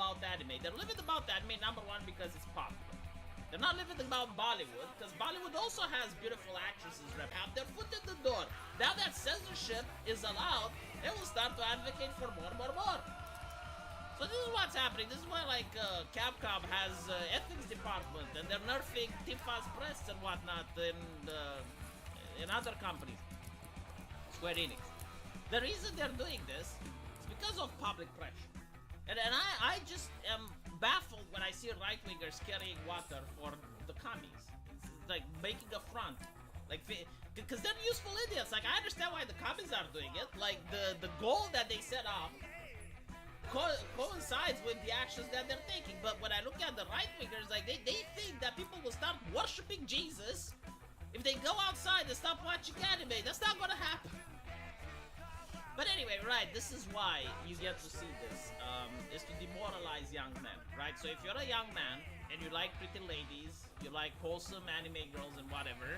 about anime. They're living about anime, number one, because it's popular. They're not living about Bollywood, because Bollywood also has beautiful actresses that have their foot in the door. Now that censorship is allowed, they will start to advocate for more. So this is what's happening. This is why, like, Capcom has ethics department, and they're nerfing Tifa's breasts and whatnot in other companies. Square Enix. The reason they're doing this is because of public pressure. And I just am baffled when I see right-wingers carrying water for the commies. It's like making a front. Like, because they're useful idiots. Like, I understand why the commies are doing it. Like, the goal that they set up coincides with the actions that they're taking. But when I look at the right-wingers, like, they think that people will start worshipping Jesus if they go outside and stop watching anime. That's not gonna happen. But anyway, right, this is why you get to see this, is to demoralize young men, right? So if you're a young man, and you like pretty ladies, you like wholesome anime girls and whatever,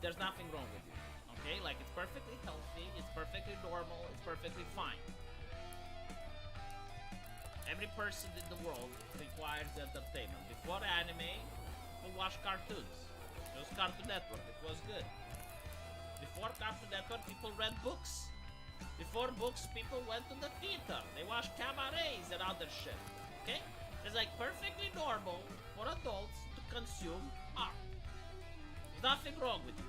there's nothing wrong with you, okay? Like, it's perfectly healthy, it's perfectly normal, it's perfectly fine. Every person in the world requires entertainment. Before anime, people watched cartoons. It was Cartoon Network, it was good. Before Cartoon Network, people read books. Before books, people went to the theater. They watched cabarets and other shit. Okay? It's like perfectly normal for adults to consume art. There's nothing wrong with you.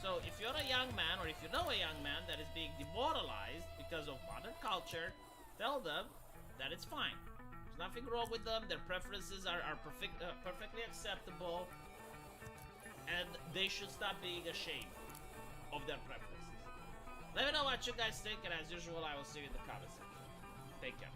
So if you're a young man, or if you know a young man that is being demoralized because of modern culture, tell them that it's fine. There's nothing wrong with them. Their preferences are perfectly acceptable. And they should stop being ashamed of their preferences. Let me know what you guys think, and as usual, I will see you in the comment section. Take care.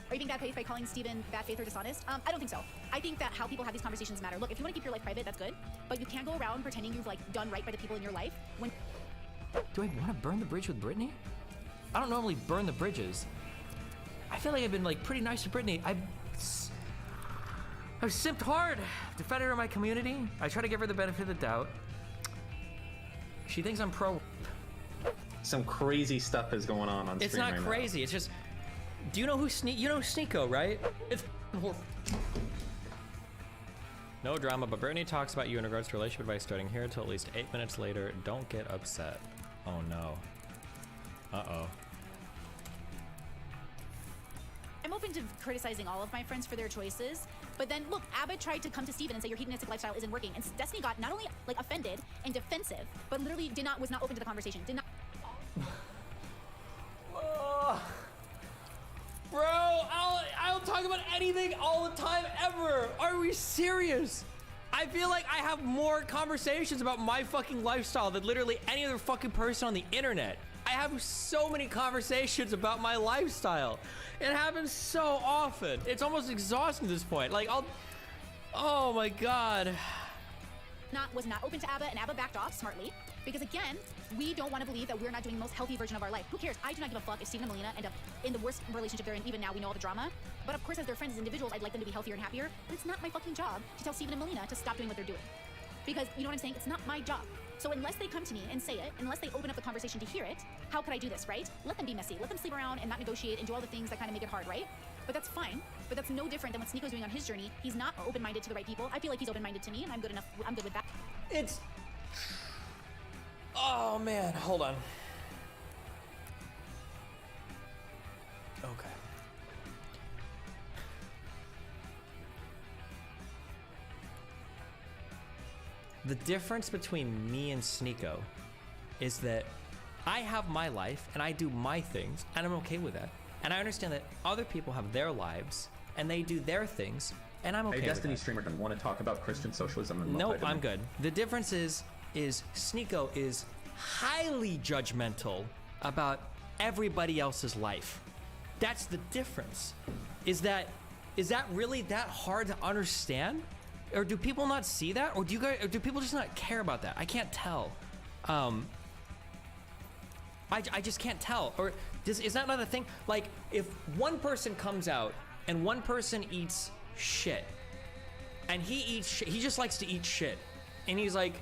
Are you being bad faith by calling Steven bad faith or dishonest? I don't think so. I think that how people have these conversations matter. Look, if you want to keep your life private, that's good. But you can't go around pretending you've like done right by the people in your life when... Do I want to burn the bridge with Brittany? I don't normally burn the bridges. I feel like I've been like pretty nice to Brittany. I've simped hard, defended her in my community. I try to give her the benefit of the doubt. She thinks I'm pro. Some crazy stuff is going on It's screen not right crazy. now. It's just. Do you know who you know Sneeko, right? It's horrible. No drama, but Brittany talks about you in regards to relationship advice starting here until at least 8 minutes later. Don't get upset. Oh no. Uh-oh. I'm open to criticizing all of my friends for their choices, but then look, Abbott tried to come to Steven and say your hedonistic lifestyle isn't working, and Destiny got not only like offended and defensive, but literally was not open to the conversation. Did not. Bro, I'll talk about anything all the time ever. Are we serious? I feel like I have more conversations about my fucking lifestyle than literally any other fucking person on the internet. I have so many conversations about my lifestyle. It happens so often. It's almost exhausting at this point. Like, oh my God. Was not open to Abba, and Abba backed off smartly. Because again, we don't want to believe that we're not doing the most healthy version of our life. Who cares? I do not give a fuck if Steven and Melina end up in the worst relationship they're in. Even now, we know all the drama. But of course, as their friends, as individuals, I'd like them to be healthier and happier. But it's not my fucking job to tell Steven and Melina to stop doing what they're doing. Because, you know what I'm saying? It's not my job. So unless they come to me and say it, unless they open up the conversation to hear it, how could I do this, right? Let them be messy. Let them sleep around and not negotiate and do all the things that kind of make it hard, right? But that's fine. But that's no different than what Sneeko's doing on his journey. He's not open-minded to the right people. I feel like he's open-minded to me, and I'm good enough. I'm good with that. It's... Oh man, hold on. Okay. The difference between me and Sneeko is that I have my life and I do my things and I'm okay with that. And I understand that other people have their lives and they do their things and I'm okay with that. A Destiny streamer doesn't want to talk about Christian socialism and no, I'm good. The difference is Sneeko is highly judgmental about everybody else's life. That's the difference. Is that really that hard to understand? Or do people not see that? Or do people just not care about that? I can't tell. I just can't tell. Or is that not a thing? Like, if one person comes out and one person eats shit, and he just likes to eat shit, and he's like,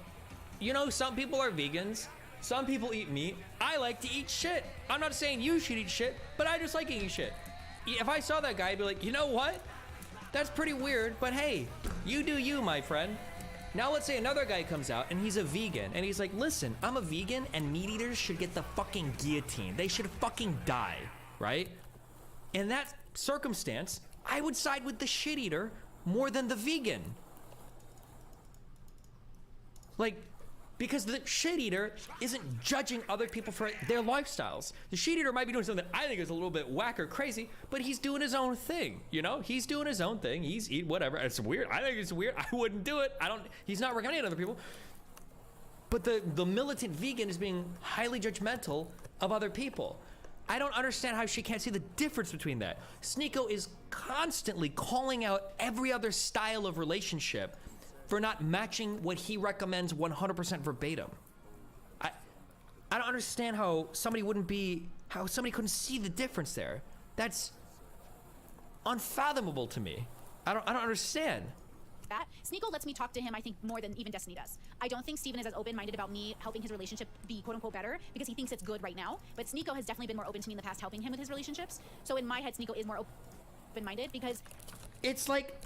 you know, some people are vegans, some people eat meat, I like to eat shit. I'm not saying you should eat shit, but I just like eating shit. If I saw that guy, I'd be like, you know what? That's pretty weird, but hey, you do you, my friend. Now let's say another guy comes out and he's a vegan and he's like, listen, I'm a vegan and meat eaters should get the fucking guillotine. They should fucking die, right? In that circumstance, I would side with the shit eater more than the vegan. Like, because the shit eater isn't judging other people for their lifestyles. The shit eater might be doing something that I think is a little bit whack or crazy, but he's doing his own thing, you know? He's doing his own thing. He's eating whatever. It's weird. I think it's weird. I wouldn't do it. He's not recommending other people. But the militant vegan is being highly judgmental of other people. I don't understand how she can't see the difference between that. Sneeko is constantly calling out every other style of relationship for not matching what he recommends 100% verbatim. I don't understand how somebody couldn't see the difference there. That's unfathomable to me. I don't understand. That Sneeko lets me talk to him, I think, more than even Destiny does. I don't think Steven is as open-minded about me helping his relationship be quote-unquote better because he thinks it's good right now. But Sneeko has definitely been more open to me in the past, helping him with his relationships. So in my head, Sneeko is more open-minded because it's like,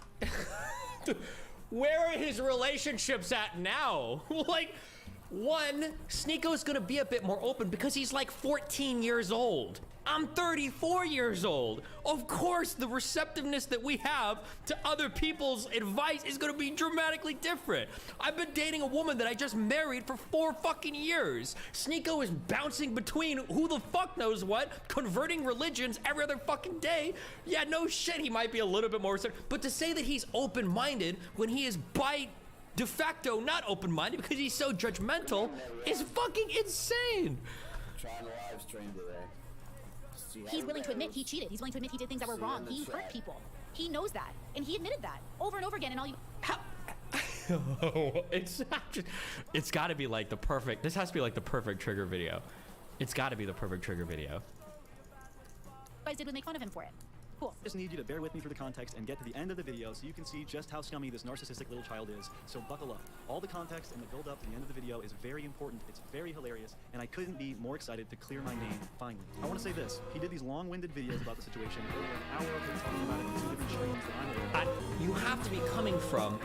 where are his relationships at now? Like, one, Sneeko's gonna be a bit more open because he's like 14 years old. I'm 34 years old. Of course, the receptiveness that we have to other people's advice is gonna be dramatically different. I've been dating a woman that I just married for 4 fucking years. Sneeko is bouncing between who the fuck knows what, converting religions every other fucking day. Yeah, no shit, he might be a little bit more receptive. But to say that he's open-minded when he is by de facto not open-minded because he's so judgmental is fucking insane. Trying to live stream today. he's willing to admit he cheated. He's willing to admit he did things that were wrong. He hurt people. He knows that. And he admitted that over and over again. And all you... It's got to be like the perfect... This has to be like the perfect trigger video. It's got to be the perfect trigger video. guys did was make fun of him for it. Cool. Just need you to bear with me through the context and get to the end of the video so you can see just how scummy this narcissistic little child is. So buckle up. All the context and the build up to the end of the video is very important. It's very hilarious, and I couldn't be more excited to clear my name finally. I want to say this. He did these long-winded videos about the situation over an hour of him talking about it in 2 different streams that I'm aware of. You have to be coming from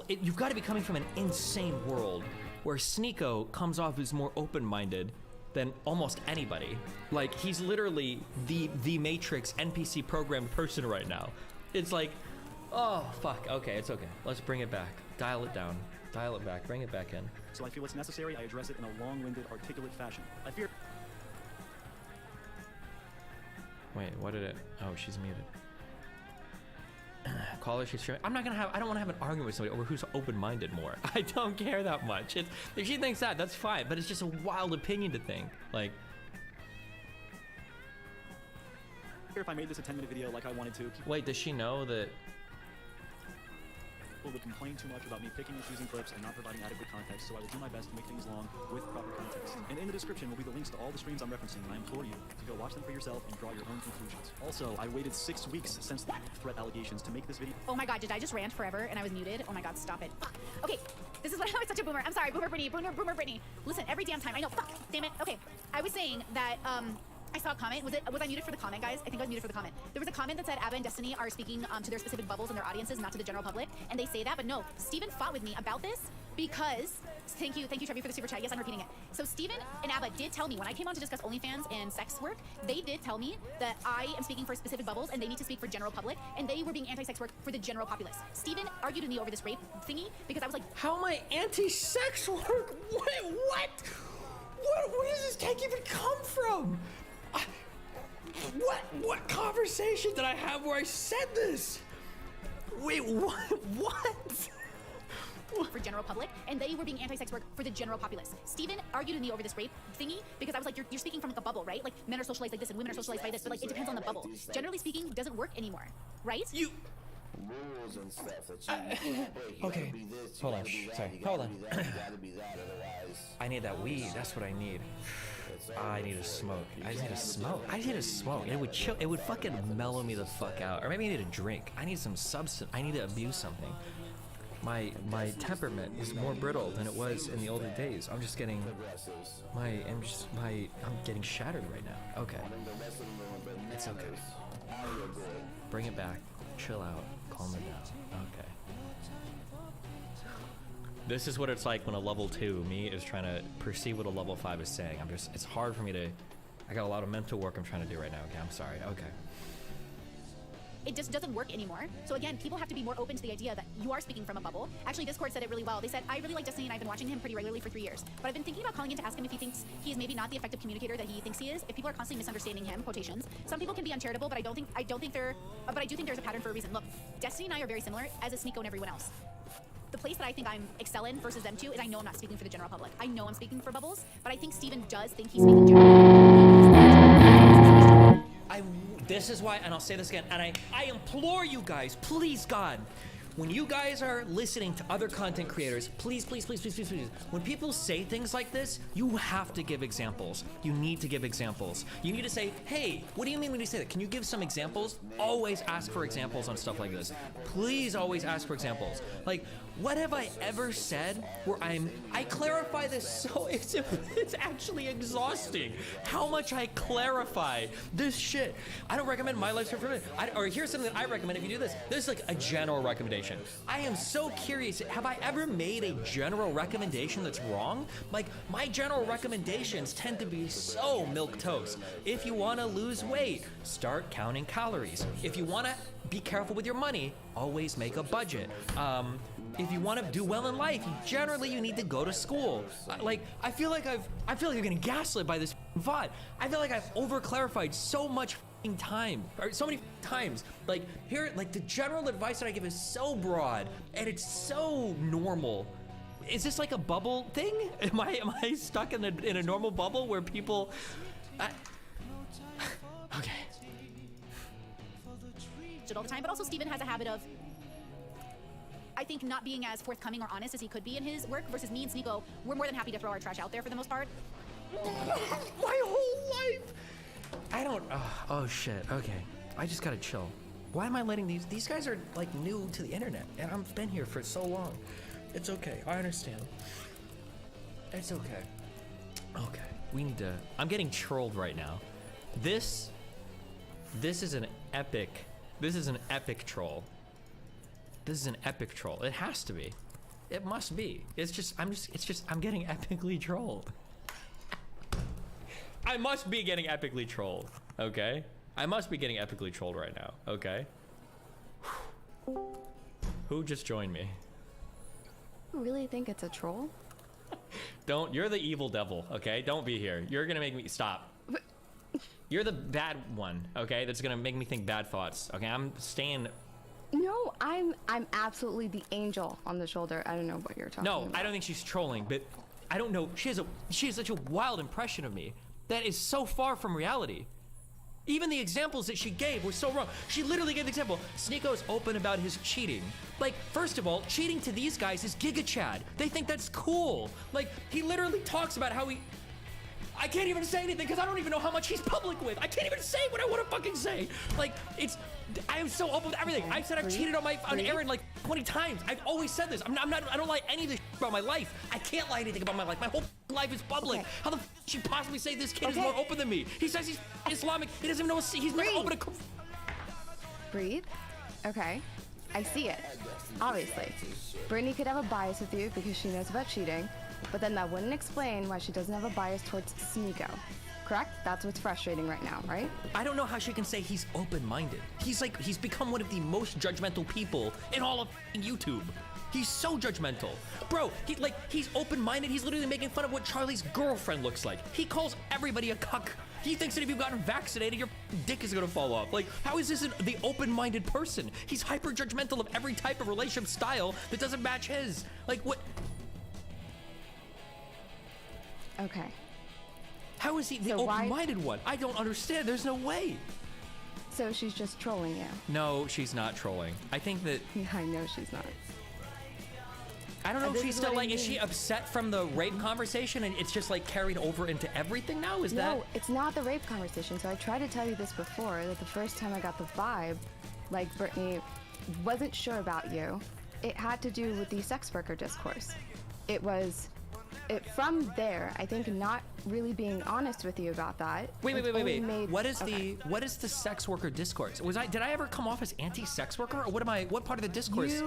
you've got to be coming from an insane world where Sneeko comes off as more open-minded than almost anybody. Like, he's literally the Matrix NPC programmed person right now. It's like, oh fuck, okay, it's okay. Let's bring it back. Dial it down. Dial it back. Bring it back in. So I feel it's necessary I address it in a long-winded, articulate fashion. I fear... Wait, what did it... Oh, she's muted. Call her, she's streaming. I don't want to have an argument with somebody over who's open-minded more. I don't care that much. If she thinks that, that's fine, but it's just a wild opinion to think. Like... If I made this a 10-minute video like I wanted to... Wait, does she know that... People would complain too much about me picking and choosing clips and not providing adequate context, so I will do my best to make things long with proper context. And in the description will be the links to all the streams I'm referencing, and I implore you to go watch them for yourself and draw your own conclusions. Also, I waited 6 weeks since the threat allegations to make this video. Oh my god, did I just rant forever and I was muted? Oh my god, stop it. Fuck. Okay, this is why I'm such a boomer. I'm sorry, boomer Brittany, boomer Brittany. Listen, every damn time. I know, fuck, damn it. Okay, I was saying that, I saw a comment. Was I muted for the comment, guys? I think I was muted for the comment. There was a comment that said Abba and Destiny are speaking to their specific bubbles and their audiences, not to the general public. And they say that, but no. Steven fought with me about this because... Thank you, Trevi, for the super chat. Yes, I'm repeating it. So Steven and Abba did tell me, when I came on to discuss OnlyFans and sex work, they did tell me that I am speaking for specific bubbles and they need to speak for general public, and they were being anti-sex work for the general populace. Steven argued with me over this rape thingy because I was like... How am I anti-sex work? What? Where does this take even come from? What conversation did I have where I said this? Wait, what? For general public, and they were being anti-sex work for the general populace. Steven argued with me over this rape thingy because I was like, you're speaking from like a bubble, right? Like men are socialized like this and women are socialized by this, but like it depends on the bubble. Generally speaking, doesn't work anymore, right? rules and stuff that you can't break. You okay. gotta be this, you Hold on, gotta be that, sorry, you hold gotta on. be that, you gotta be that, otherwise I need that weed. That's what I need. it's I need a smoke. I just need a smoke. I just need a smoke. It would chill. It would fucking mellow me the fuck out. Or maybe I need a drink. I need some substance. I need to abuse something. My temperament is more brittle than it was in the older days. I'm just getting I'm getting shattered right now. Okay. It's okay. Bring it back. Chill out. Calm it down. Okay. This is what it's like when a level 2 me is trying to perceive what a level 5 is saying. It's hard for me to, I got a lot of mental work I'm trying to do right now. Okay, I'm sorry. Okay. It just doesn't work anymore. So again, people have to be more open to the idea that you are speaking from a bubble. Actually, Discord said it really well. They said, I really like Destiny and I've been watching him pretty regularly for 3 years. But I've been thinking about calling in to ask him if he thinks he's maybe not the effective communicator that he thinks he is. If people are constantly misunderstanding him, quotations. Some people can be uncharitable, but I do think there's a pattern for a reason. Look, Destiny and I are very similar, as is Sneeko and everyone else. The place that I think I'm excelling versus them two is I know I'm not speaking for the general public. I know I'm speaking for Bubbles, but I think Steven does think he's speaking generally. This is why, and I'll say this again, and I implore you guys, please God, when you guys are listening to other content creators, please, when people say things like this, you have to give examples. You need to give examples. You need to say, hey, what do you mean when you say that? Can you give some examples? Always ask for examples on stuff like this. Please always ask for examples. Like, what have I ever said where I clarify this so, it's actually exhausting how much I clarify this shit. I don't recommend My Life's Forbidden. Or here's something that I recommend if you do this. This is like a general recommendation. I am so curious, have I ever made a general recommendation that's wrong? Like, my general recommendations tend to be so milquetoast. If you want to lose weight, start counting calories. If you want to be careful with your money, always make a budget. If you want to do well in life, you need to go to school. I feel like I'm getting gaslit by this VOD. I feel like I've over-clarified so much time, or so many times. Like, here, like, the general advice that I give is so broad, and it's so normal. Is this like a bubble thing? Am I stuck in a normal bubble where people... Okay. All the time, but also Steven has a habit of, I think, not being as forthcoming or honest as he could be in his work versus me and Sneeko. We're more than happy to throw our trash out there for the most part. My whole life! I don't... oh shit, okay. I just gotta chill. Why am I letting these guys are like new to the internet, and I've been here for so long. It's okay, I understand. It's okay. Okay, we need to... I'm getting trolled right now. This is an epic... This is an epic troll. This is an epic troll. It has to be. It must be. I'm getting epically trolled. I must be getting epically trolled, okay? I must be getting epically trolled right now, okay? Who just joined me? You really think it's a troll? You're the evil devil, okay? Don't be here. You're gonna make me, stop. You're the bad one, okay? That's gonna make me think bad thoughts, okay? I'm staying... No, I'm absolutely the angel on the shoulder. I don't know what you're talking about. No, I don't think she's trolling, but I don't know. She has such a wild impression of me that is so far from reality. Even the examples that she gave were so wrong. She literally gave the example. Sneeko's open about his cheating. Like, first of all, cheating to these guys is Giga Chad. They think that's cool. Like, he literally talks about how he... I can't even say anything because I don't even know how much he's public with. I can't even say what I want to fucking say. Like, I am so open with everything. I said I've cheated on Aaron like 20 times. I've always said this. I don't lie any of this about my life. I can't lie anything about my life. My whole life is public. Okay. How the she possibly say this kid is more open than me? He says he's Islamic. He doesn't even know he's never open to... Breathe. Okay. I see it. Obviously. Brittany could have a bias with you because she knows about cheating, but then that wouldn't explain why she doesn't have a bias towards Sneeko. Correct? That's what's frustrating right now, right? I don't know how she can say he's open-minded. He's become one of the most judgmental people in all of YouTube. He's so judgmental. Bro, he's open-minded. He's literally making fun of what Charlie's girlfriend looks like. He calls everybody a cuck. He thinks that if you've gotten vaccinated, your dick is gonna fall off. Like, how is this the open-minded person? He's hyper-judgmental of every type of relationship style that doesn't match his. Like, what? Okay. How is he the open-minded one? I don't understand. There's no way. So she's just trolling you. No, she's not trolling. I think that Yeah, I know she's not. I don't know if This she's is still what I like, is she mean. upset from the rape conversation and it's just like carried over into everything now? Is No, that? it's not the rape conversation. So I tried to tell you this before, that the first time I got the vibe, like Brittany wasn't sure about you, it had to do with the sex worker discourse. It was, from there, I think not really being honest with you about that. Wait. it's only made- What is okay. what is the sex worker discourse? Did I ever come off as anti-sex worker, or what part of the discourse?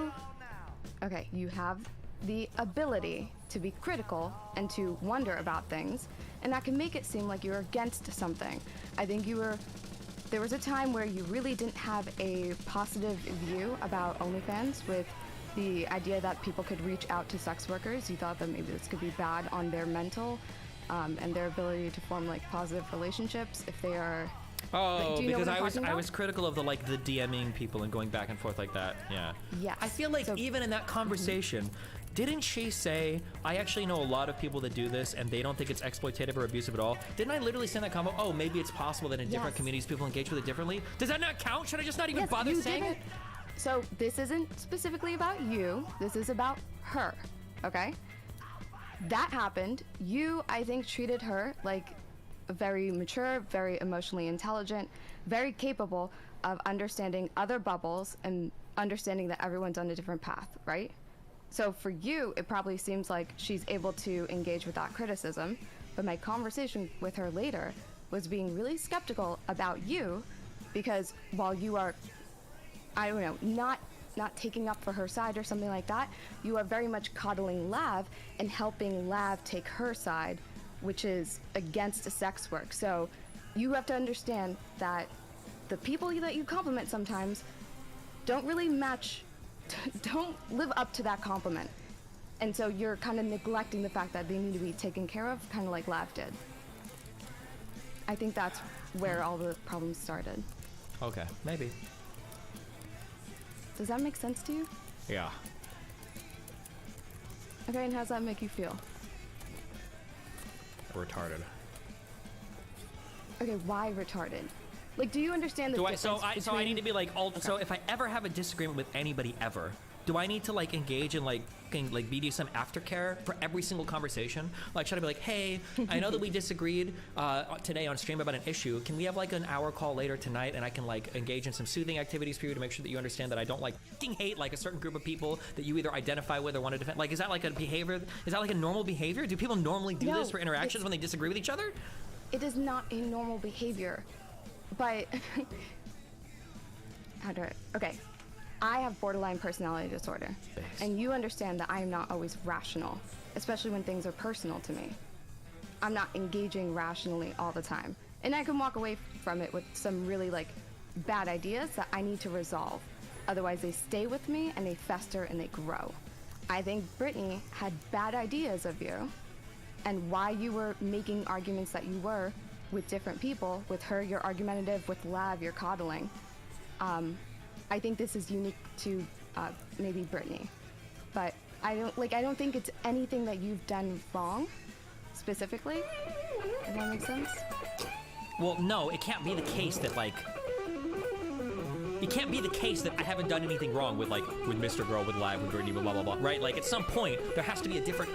You have the ability to be critical and to wonder about things, and that can make it seem like you're against something. I think there was a time where you really didn't have a positive view about OnlyFans, with the idea that people could reach out to sex workers. You thought that maybe this could be bad on their mental and their ability to form like positive relationships if they are. Oh, do you know because what I'm I talking about? was critical of the DMing people and going back and forth like that. Yeah. Yes. I feel like So- even in that conversation, didn't she say, I actually know a lot of people that do this and they don't think it's exploitative or abusive at all? Didn't I literally send that combo? Oh, maybe it's possible that in different Yes. communities people engage with it differently. Does that not count? Should I just not even Yes, bother you saying didn't- it? So this isn't specifically about you. This is about her, okay? That happened. You, I think, treated her like very mature, very emotionally intelligent, very capable of understanding other bubbles and understanding that everyone's on a different path, right? So for you, it probably seems like she's able to engage with that criticism, but my conversation with her later was being really skeptical about you, because while you are, I don't know, not taking up for her side or something like that, you are very much coddling Lav and helping Lav take her side, which is against sex work. So you have to understand that the people that you compliment sometimes don't really match, don't live up to that compliment. And so you're kind of neglecting the fact that they need to be taken care of, kind of like Lav did. I think that's where all the problems started. Okay, maybe. Does that make sense to you? Yeah. Okay, and how does that make you feel? Retarded. Okay, why retarded? Like, do you understand the difference So I between- need to be like, so if I ever have a disagreement with anybody ever, do I need to like engage in like BDSM aftercare for every single conversation? Like, should I be like, hey, I know that we disagreed today on stream about an issue. Can we have like an hour call later tonight and I can like engage in some soothing activities for you to make sure that you understand that I don't like fucking hate like a certain group of people that you either identify with or want to defend? Like, is that like a behavior? Is that like a normal behavior? Do people normally do No, this for interactions it's- when they disagree with each other? It is not a normal behavior, but how do I? Okay, I have borderline personality disorder, and you understand that I am not always rational, especially when things are personal to me. I'm not engaging rationally all the time, and I can walk away from it with some really like bad ideas that I need to resolve. Otherwise, they stay with me and they fester and they grow. I think Brittany had bad ideas of you, and why you were making arguments that you were with different people. With her, you're argumentative. With Lav, you're coddling. I think this is unique to maybe Brittany, but I don't think it's anything that you've done wrong, specifically. Does that make sense? Well, no, it can't be the case that like. It can't be the case that I haven't done anything wrong with Mr. Girl, with Live, with Brittany, with blah blah blah, right? Like at some point there has to be a different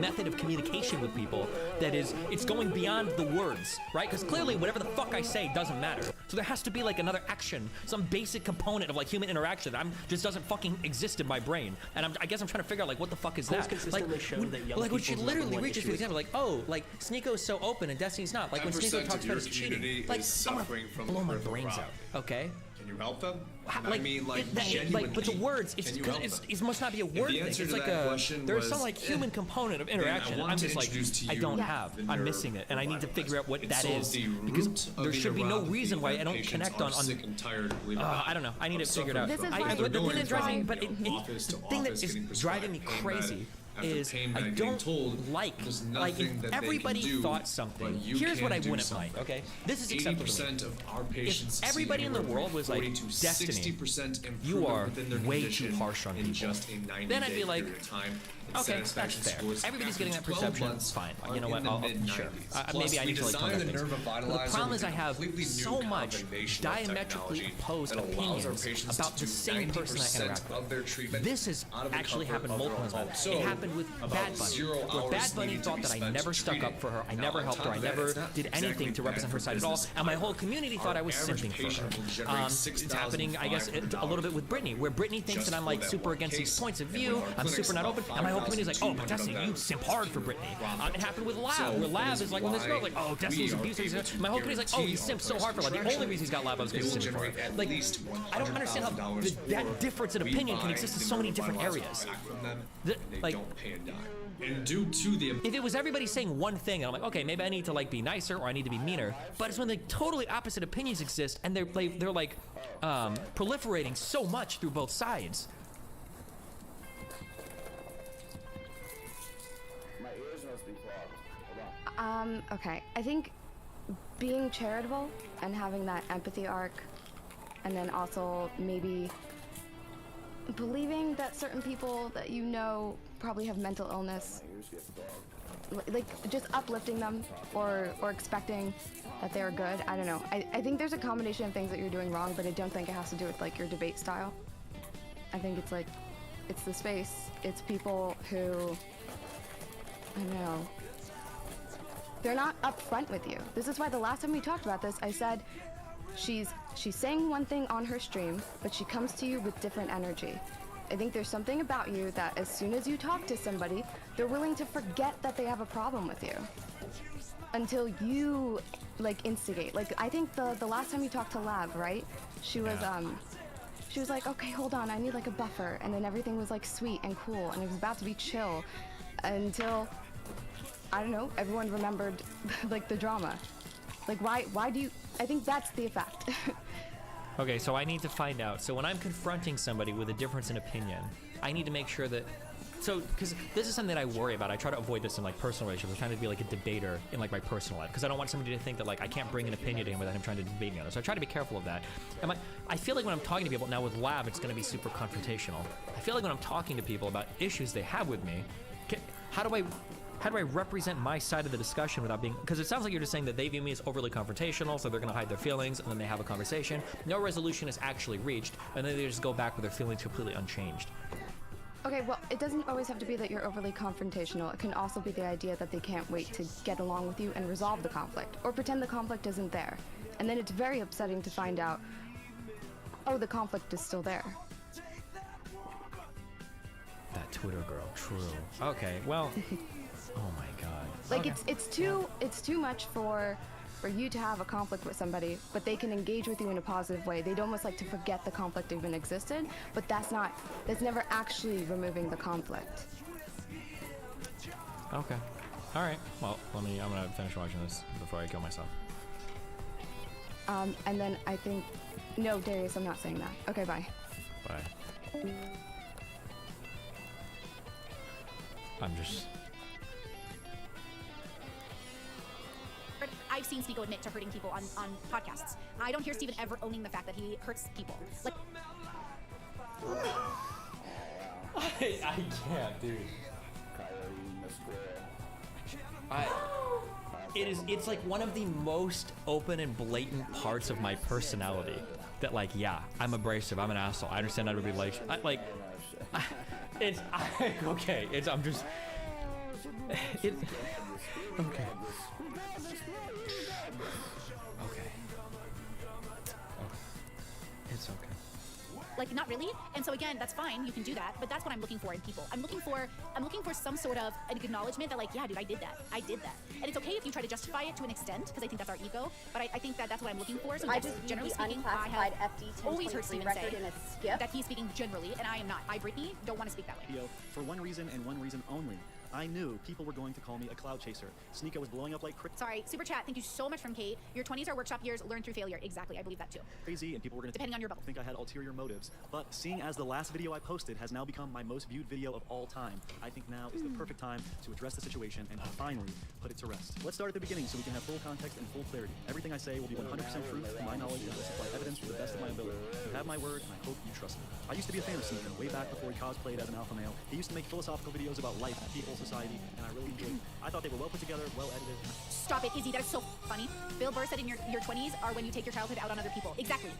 method of communication with people that is, it's going beyond the words, right? Because clearly whatever the fuck I say doesn't matter. So there has to be like another action, some basic component of like human interaction that just doesn't fucking exist in my brain. And I guess I'm trying to figure out like what the fuck is that? consistently shown that young when she people's literally number one reaches for issue is- example, like, oh, like Sneeko's so open and Destiny's not. Like when Sneeko talks about his cheating, like I'm gonna blow my brains out. Okay. Can you help them? Like, I mean, like, like, but the words, it's can you because help them? it must not be a word the thing. answer It's to like that a question there's was, some like human component of interaction. want I'm to just like introduce to I you don't the have. I'm nerve missing it, and I need to figure out what It that solves is the because root of there the should be no neuropathy reason why I when don't patients connect are on. sick and tired, believe it or not, I don't know. I need to of figure it out. This is suffering why- from The thing going that's from, driving, but you know, office to the thing that office is getting driving me prescribed pain crazy. med, after is paying I back don't getting told like there's like nothing if that they everybody can do, thought something. but you Here's what I can do wouldn't something. like. Okay, this is acceptable to me. 80% of our patients If everybody in the world was like, Destiny, 60% you are within their way condition too harsh on in people. just a 90-day Then I'd be like, period of time. okay, that's fair. Everybody's getting that perception. Fine. You know what? Sure. Maybe I need to like tone down things. But the problem is I have so much diametrically opposed opinions about the same person I interact with. This has actually happened multiple times. It happened with Bad Bunny, where Bad Bunny thought that I never stuck up for her, I never helped her, I never did anything to represent her side at all, and my whole community thought I was simping for her. It's happening, I guess, a little bit with Britney, where Britney thinks that I'm like super against these points of view, I'm super not open, and my whole community is like, oh, but Destiny, you simp hard for Britney. It happened with Lav, where Lav is like, when this girl's like, oh, Destiny's abusive. My whole community's like, oh, he simps so hard for Lav. The only reason he's got Lav is because he's simping for her. Like, I don't understand how that difference in opinion can exist in so many different areas. Like, and due to the if it was everybody saying one thing, I'm like, okay, maybe I need to like be nicer or I need to be meaner. But it's when the totally opposite opinions exist and they're like proliferating so much through both sides. My ears must be clogged. Hold on. Okay. I think being charitable and having that empathy arc, and then also maybe believing that certain people that you know probably have mental illness, like just uplifting them or expecting that they're good. I don't know. I think there's a combination of things that you're doing wrong, but I don't think it has to do with like your debate style. I think it's like, it's the space, it's people who, I don't know, they're not upfront with you. This is why the last time we talked about this, I said she's saying one thing on her stream, but she comes to you with different energy. I think there's something about you that as soon as you talk to somebody, they're willing to forget that they have a problem with you until you like instigate. Like I think the last time you talked to Lav, right? She was like, okay, hold on, I need like a buffer, and then everything was like sweet and cool, and it was about to be chill until, I don't know, everyone remembered like the drama. Like why do you? I think that's the effect. Okay, so I need to find out. So when I'm confronting somebody with a difference in opinion, I need to make sure that, so, because this is something that I worry about. I try to avoid this in like personal relationships. I'm trying to be like a debater in like my personal life, because I don't want somebody to think that like I can't bring an opinion to him without him trying to debate me on it. So I try to be careful of that. And I feel like when I'm talking to people, now with Lav, it's going to be super confrontational. I feel like when I'm talking to people about issues they have with me, how do I represent my side of the discussion without being, because it sounds like you're just saying that they view me as overly confrontational, so they're going to hide their feelings, and then they have a conversation. No resolution is actually reached, and then they just go back with their feelings completely unchanged. Okay, well, it doesn't always have to be that you're overly confrontational. It can also be the idea that they can't wait to get along with you and resolve the conflict, or pretend the conflict isn't there. And then it's very upsetting to find out, oh, the conflict is still there. That Twitter girl, true. Okay, well, oh my god. Like okay. it's too much for you to have a conflict with somebody, but they can engage with you in a positive way. They'd almost like to forget the conflict even existed, but that's never actually removing the conflict. Okay. All right. Well, I'm gonna finish watching this before I kill myself. And then I think, no, Darius, I'm not saying that. Okay, bye. Bye. I'm just. I've seen Spico admit to hurting people on podcasts. I don't hear Steven ever owning the fact that he hurts people. Like, I can't, dude. It's like one of the most open and blatant parts of my personality. That like, yeah, I'm abrasive. I'm an asshole. I understand everybody likes. Okay. I'm just. Okay. It's okay. Like, not really. And so again, that's fine. You can do that. But that's what I'm looking for in people. I'm looking for some sort of an acknowledgement that like, yeah, dude, I did that. And it's okay if you try to justify it to an extent, because I think that's our ego. But I think that's what I'm looking for. So I yes, just generally the speaking, I have FD always heard Steven say in a skip. that he's speaking generally, and I am not. I, Brittany, don't want to speak that way. For one reason and one reason only. I knew people were going to call me a cloud chaser. Sneeko was blowing up like Sorry, super chat. Thank you so much from Kate. Your 20s are workshop years, learn through failure. Exactly, I believe that too. crazy, and people were going to Depending on your bubble. think I had ulterior motives. But seeing as the last video I posted has now become my most viewed video of all time, I think now is the perfect time to address the situation and finally put it to rest. Let's start at the beginning so we can have full context and full clarity. Everything I say will be 100% truth to my knowledge and will supply evidence to the best of my ability. You have my word, and I hope you trust me. I used to be a fan of Sneeko way back before he cosplayed as an alpha male. He used to make philosophical videos about life, people, society, and I really enjoyed it. I thought they were well put together, well edited. Stop it, Izzy. That is so funny. Bill Burr said in your 20s are when you take your childhood out on other people. Exactly.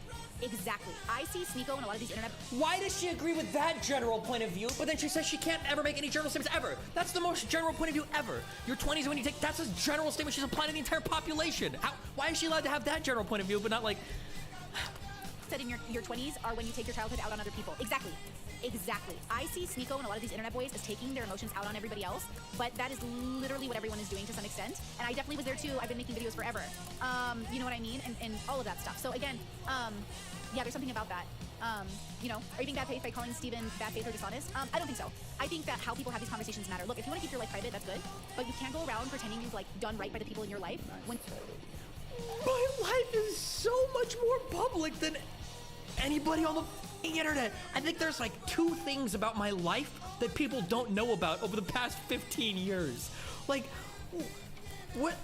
Exactly. I see Sneeko in a lot of these internet. Why does she agree with that general point of view, but then she says she can't ever make any general statements ever? That's the most general point of view ever. Your 20s are when you take, that's a general statement she's applying to the entire population. Why is she allowed to have that general point of view, but not like... Said in your 20s are when you take your childhood out on other people. Exactly. Exactly. I see Sneeko and a lot of these internet boys as taking their emotions out on everybody else, but that is literally what everyone is doing to some extent. And I definitely was there too. I've been making videos forever. You know what I mean? And all of that stuff. So again, yeah, there's something about that. You know, are you being bad faith by calling Steven bad faith or dishonest? I don't think so. I think that how people have these conversations matter. Look, if you want to keep your life private, that's good. But you can't go around pretending you've like done right by the people in your life when... My life is so much more public than anybody on the internet. I think there's like 2 things about my life that people don't know about over the past 15 years. Like, what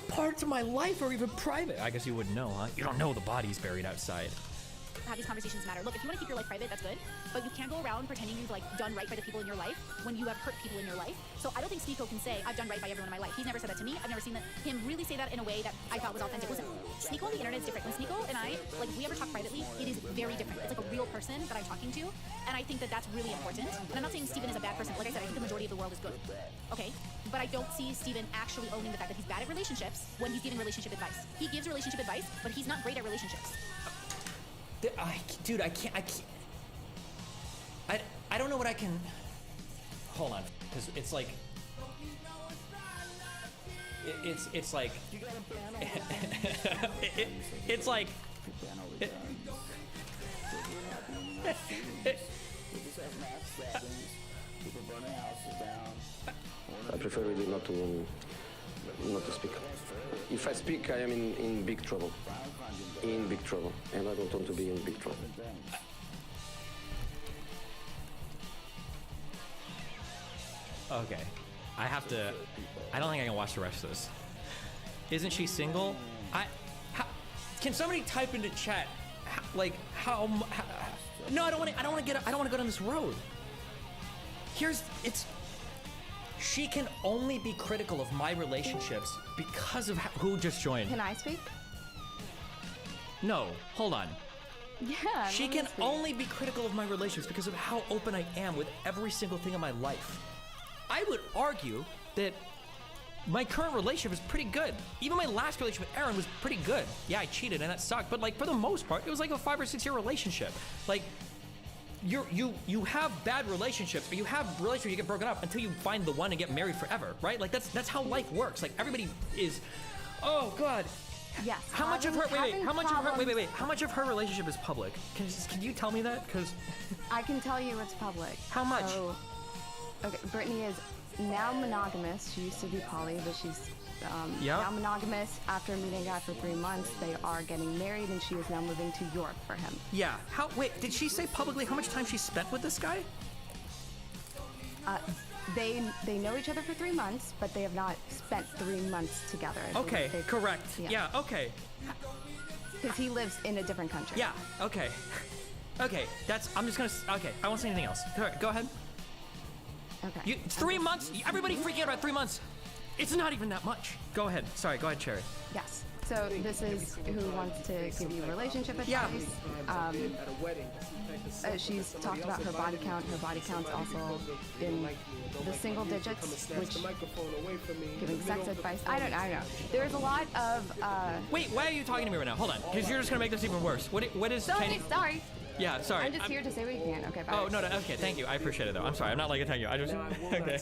parts of my life are even private? I guess you wouldn't know, huh? You don't know the body's buried outside. How these conversations matter. Look, if you want to keep your life private, that's good. But you can't go around pretending you've like done right by the people in your life when you have hurt people in your life. So I don't think Sneeko can say, I've done right by everyone in my life. He's never said that to me. I've never seen him really say that in a way that I thought was authentic. Listen, Sneeko on the internet is different. When Sneeko and I, like if we ever talk privately, it is very different. It's like a real person that I'm talking to. And I think that that's really important. And I'm not saying Steven is a bad person. Like I said, I think the majority of the world is good. Okay? But I don't see Steven actually owning the fact that he's bad at relationships when he's giving relationship advice. He gives relationship advice, but he's not great at relationships. Dude, I can't. I don't know what I can. Hold on, because it's like. It's like. It's like. I prefer really not to speak. If I speak, I am in big trouble. In big trouble, and I don't want to be in big trouble. Okay, I don't think I can watch the rest of this. Isn't she single? Can somebody type into chat, no, I don't want to go down this road. She can only be critical of my relationships because of who just joined. Can I speak? No, hold on. Yeah. She can only be critical of my relationships because of how open I am with every single thing in my life. I would argue that my current relationship is pretty good. Even my last relationship with Aaron was pretty good. Yeah, I cheated and that sucked, but like for the most part, it was like a 5 or 6 year relationship. Like you have bad relationships, or you have relationships where you get broken up until you find the one and get married forever, right? Like that's how life works. Like everybody is, oh God. Yes. How much of her? How much of her relationship is public? Can you tell me that? Because I can tell you it's public. How much? So, okay, Brittany is now monogamous. She used to be poly, but she's now monogamous. After meeting a guy for 3 months, they are getting married, and she is now moving to Europe for him. Yeah. Wait, did she say publicly how much time she spent with this guy? They know each other for 3 months, but they have not spent 3 months together. Okay, correct. Yeah, okay. Because he lives in a different country. Yeah, okay. Okay, I'm just gonna, okay, I won't say anything else. Go ahead. Okay. 3 months, everybody freaking out about 3 months. It's not even that much. Go ahead, sorry, go ahead, Cherry. Yes. So this is who wants to give you relationship advice. Yeah. She's talked about her body count. Her body count's also in the single digits, which giving sex advice. I don't know. There's a lot of. Wait, why are you talking to me right now? Hold on, because you're just gonna make this even worse. What is? Sorry. Yeah, sorry. I'm just here to say what you can. Okay, bye. Oh, no, okay, thank you. I appreciate it, though. I'm sorry, I'm not like attacking you. I just... Okay.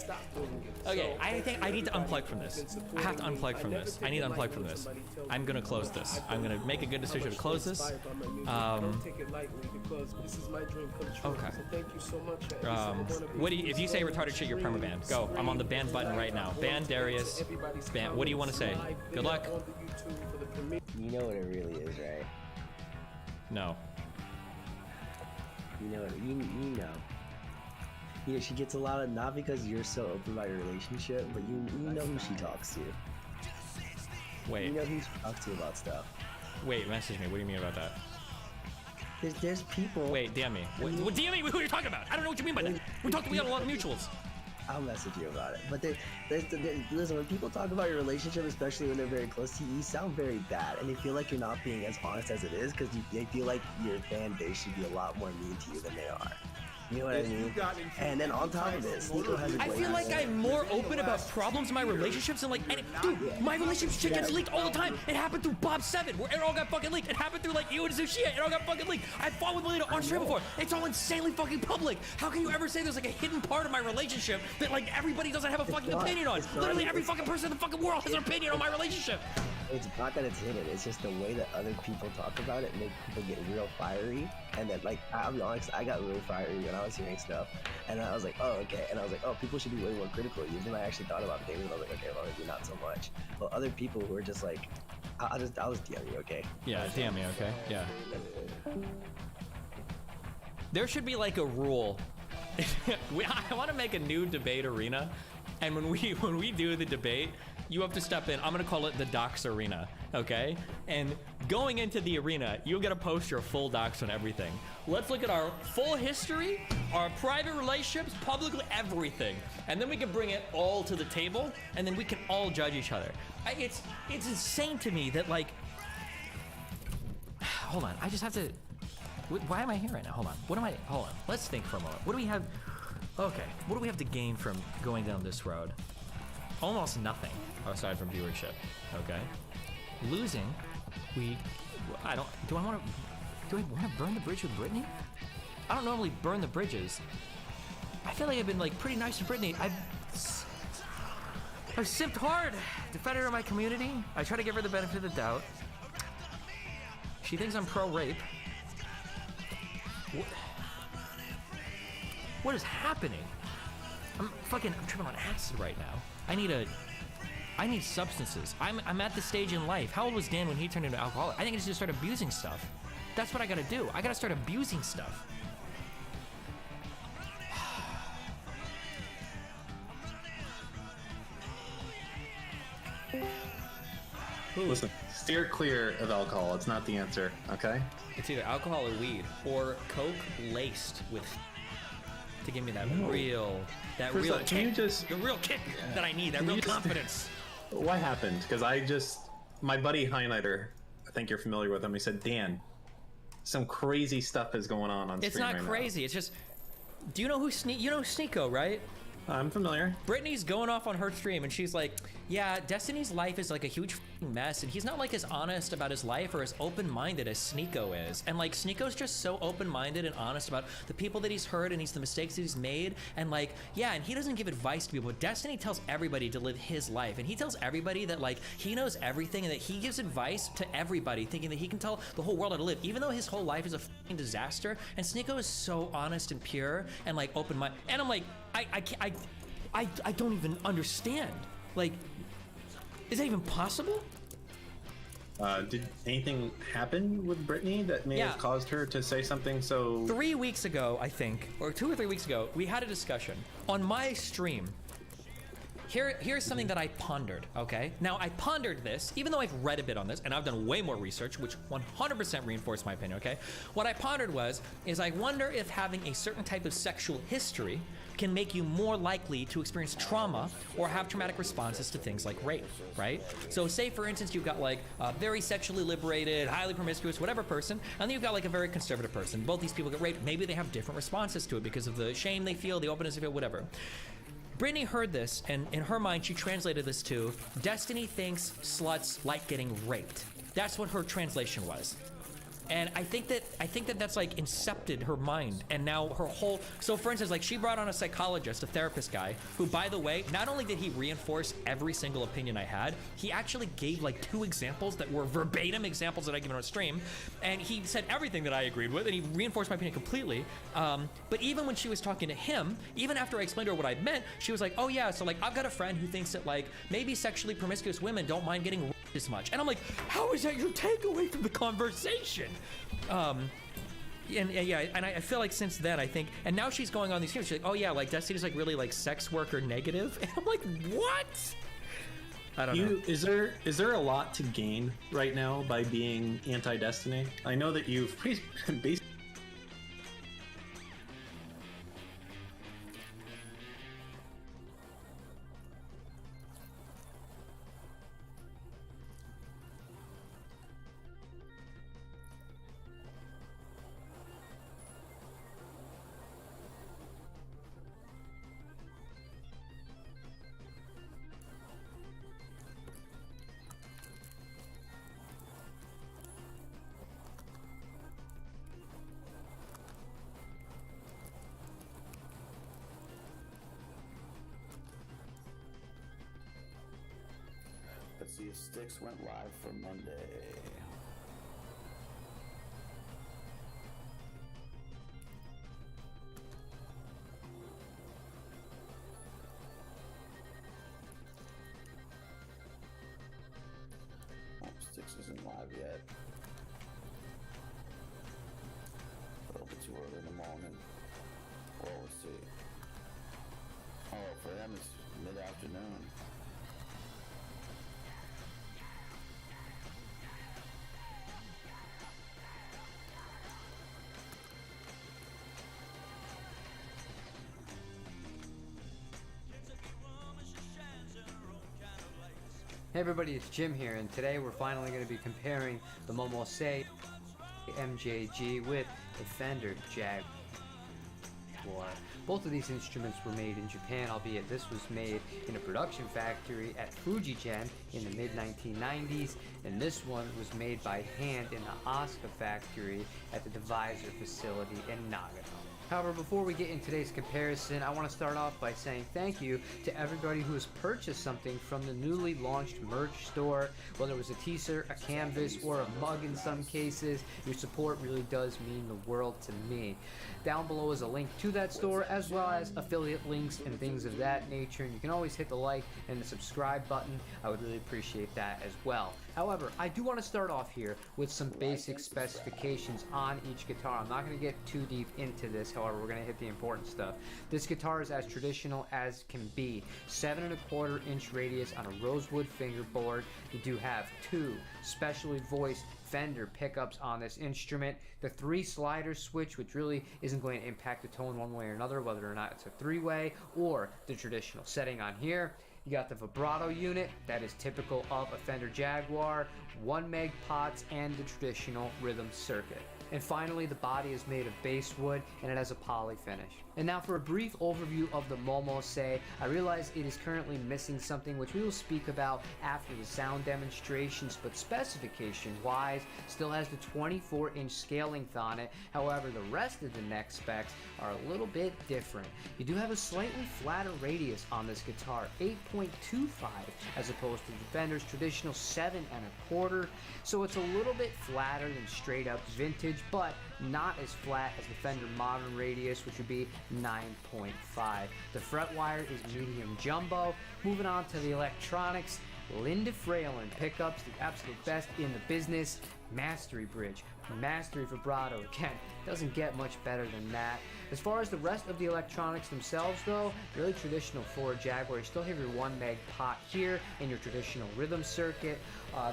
Okay, I think I need to unplug from this. I have to unplug from this. I need to unplug from this. I'm gonna close this. I'm gonna make a good decision to close this. Okay. What do you, if you say retarded shit, you're permabanned. Go. I'm on the ban button right now. Ban Darius. Ban. What do you want to say? Good luck. You know what it really is, right? No. You know what you know. You know, she gets a lot of, not because you're so open about your relationship, but you know who she talks to. Wait. You know who she talks to about stuff. Wait, message me. What do you mean about that? There's people. Wait, DM me. What DM me? Who are you talking about? I don't know what you mean by that. We got a lot of mutuals. I'll message you about it. But listen, when people talk about your relationship, especially when they're very close to you, you sound very bad, and they feel like you're not being as honest as it is because they feel like your fan base should be a lot more mean to you than they are. You know what I mean? And then on top of it, Sneeko has a I feel like I'm more open about problems in my relationships and like, dude, my relationship shit gets leaked all the time. It happened through Bob 7, where it all got fucking leaked. It happened through like you and Zushia, it all got fucking leaked. I fought with Melina on stream before. It's all insanely fucking public. How can you ever say there's like a hidden part of my relationship that like everybody doesn't have a fucking opinion on? Literally every fucking person in the fucking world has an opinion on my relationship. It's not that it's hidden, it's just the way that other people talk about it make people get real fiery. And then, like, I'll be honest, I got real fiery when I was hearing stuff. And I was like, oh, okay. And I was like, oh, people should be way more critical of you. Then I actually thought about things and I was like, okay, well, maybe not so much. But other people who are just like, I'll just DM you, okay? Yeah, DM me, okay? Yeah. There should be like a rule. I want to make a new debate arena. And when we do the debate, you have to step in. I'm gonna call it the docs arena, okay? And going into the arena, you're gonna post your full docs on everything. Let's look at our full history, our private relationships, publicly everything. And then we can bring it all to the table, and then we can all judge each other. It's insane to me that like, hold on, I just have to, why am I here right now? Hold on, let's think for a moment. What do we have, okay, what do we have to gain from going down this road? Almost nothing aside from viewership, okay? Losing, do I want to burn the bridge with Brittany? I don't normally burn the bridges. I feel like I've been like pretty nice to Brittany. I've simped hard, defended her in my community. I try to give her the benefit of the doubt. She thinks I'm pro-rape. What is happening? I'm tripping on acid right now. I need substances. I'm at this stage in life. How old was Dan when he turned into alcoholic? I think I just start abusing stuff. That's what I gotta do. I gotta start abusing stuff. Listen, steer clear of alcohol. It's not the answer, okay? It's either alcohol or weed, or Coke laced with to give me that real First real off, kick. can you just... The real kick that I need, that real confidence. What happened? Because my buddy Highlighter, I think you're familiar with him, he said, Dan, some crazy stuff is going on stream. It's not right crazy, it's just, do you know who Sneeko, right? I'm familiar. Brittany's going off on her stream and she's like, yeah, Destiny's life is like a huge mess and he's not like as honest about his life or as open-minded as Sneeko is. And like Sneeko's just so open-minded and honest about the people that he's hurt and the mistakes that he's made. And like, yeah, and he doesn't give advice to people. Destiny tells everybody to live his life. And he tells everybody that like, he knows everything and that he gives advice to everybody thinking that he can tell the whole world how to live, even though his whole life is a disaster. And Sneeko is so honest and pure and like open-minded. And I'm like, I don't even understand. Like, is that even possible? Did anything happen with Brittany that may have caused her to say something so... 3 weeks ago, I think, or 2 or 3 weeks ago, we had a discussion on my stream. Here's something that I pondered, okay? Now, I pondered this, even though I've read a bit on this, and I've done way more research, which 100% reinforced my opinion, okay? What I pondered is I wonder if having a certain type of sexual history can make you more likely to experience trauma or have traumatic responses to things like rape, right? So say, for instance, you've got like a very sexually liberated, highly promiscuous, whatever person, and then you've got like a very conservative person. Both these people get raped. Maybe they have different responses to it because of the shame they feel, the openness they feel, whatever. Brittany heard this, and in her mind, she translated this to, Destiny thinks sluts like getting raped. That's what her translation was. And I think that that's like incepted her mind, and now her whole. So for instance, like she brought on a psychologist, a therapist guy, who, by the way, not only did he reinforce every single opinion I had, he actually gave like 2 examples that were verbatim examples that I given on a stream, and he said everything that I agreed with, and he reinforced my opinion completely. But even when she was talking to him, even after I explained to her what I meant, she was like, "Oh yeah, so like I've got a friend who thinks that like maybe sexually promiscuous women don't mind getting raped as much," and I'm like, "How is that your takeaway from the conversation?" And I feel like since then, I think, and now she's going on these things. She's like, "Oh yeah, like Destiny's like really like sex worker negative," and I'm like, "What?" I don't know. Is there a lot to gain right now by being anti-Destiny? I know that you've basically. Let's see if Styx went live for Monday. Oh, Styx isn't live yet. It'll be too early in the morning. Well, let's see. Oh, for them it's mid-afternoon. Hey everybody, it's Jim here, and today we're finally going to be comparing the Momose MJG with a Fender Jaguar. Both of these instruments were made in Japan, albeit this was made in a production factory at Fujigen in the mid-1990s, and this one was made by hand in the Asuka factory at the Divisor facility in Nagano. However, before we get into today's comparison, I want to start off by saying thank you to everybody who has purchased something from the newly launched merch store, whether it was a t-shirt, a canvas, or a mug in some cases. Your support really does mean the world to me. Down below is a link to that store, as well as affiliate links and things of that nature, and you can always hit the like and the subscribe button. I would really appreciate that as well. However, I do want to start off here with some basic specifications on each guitar. I'm not going to get too deep into this, however, we're going to hit the important stuff. This guitar is as traditional as can be. 7 1/4 inch radius on a rosewood fingerboard. You do have 2 specially voiced Fender pickups on this instrument. The 3 slider switch, which really isn't going to impact the tone one way or another, whether or not it's a 3-way or the traditional setting on here. You got the vibrato unit that is typical of a Fender Jaguar, 1 meg pots, and the traditional rhythm circuit. And finally, the body is made of basswood and it has a poly finish. And now for a brief overview of the Momose, I realize it is currently missing something which we will speak about after the sound demonstrations, but specification wise, still has the 24-inch scale length on it. However, the rest of the neck specs are a little bit different. You do have a slightly flatter radius on this guitar, 8.25 as opposed to the Fender's traditional 7 1/4. So it's a little bit flatter than straight up vintage, but not as flat as the Fender Modern Radius, which would be 9.5. The fret wire is medium jumbo. Moving on to the electronics, Linda Fralin pickups, the absolute best in the business. Mastery bridge, mastery vibrato, again, doesn't get much better than that. As far as the rest of the electronics themselves though, really traditional for a Jaguar. You still have your 1 meg pot here and your traditional rhythm circuit.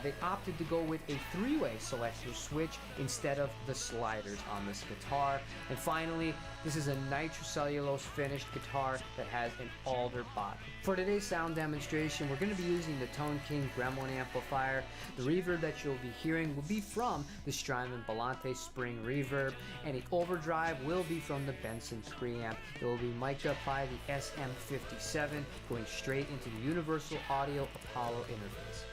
They opted to go with a 3-way selector switch instead of the sliders on this guitar. And finally, this is a nitrocellulose finished guitar that has an alder body. For today's sound demonstration, we're going to be using the Tone King Gremlin amplifier. The reverb that you'll be hearing will be from the Strymon Volante Spring Reverb, and the overdrive will be from the Benson preamp. It will be mic'd up by the SM57, going straight into the Universal Audio Apollo interface.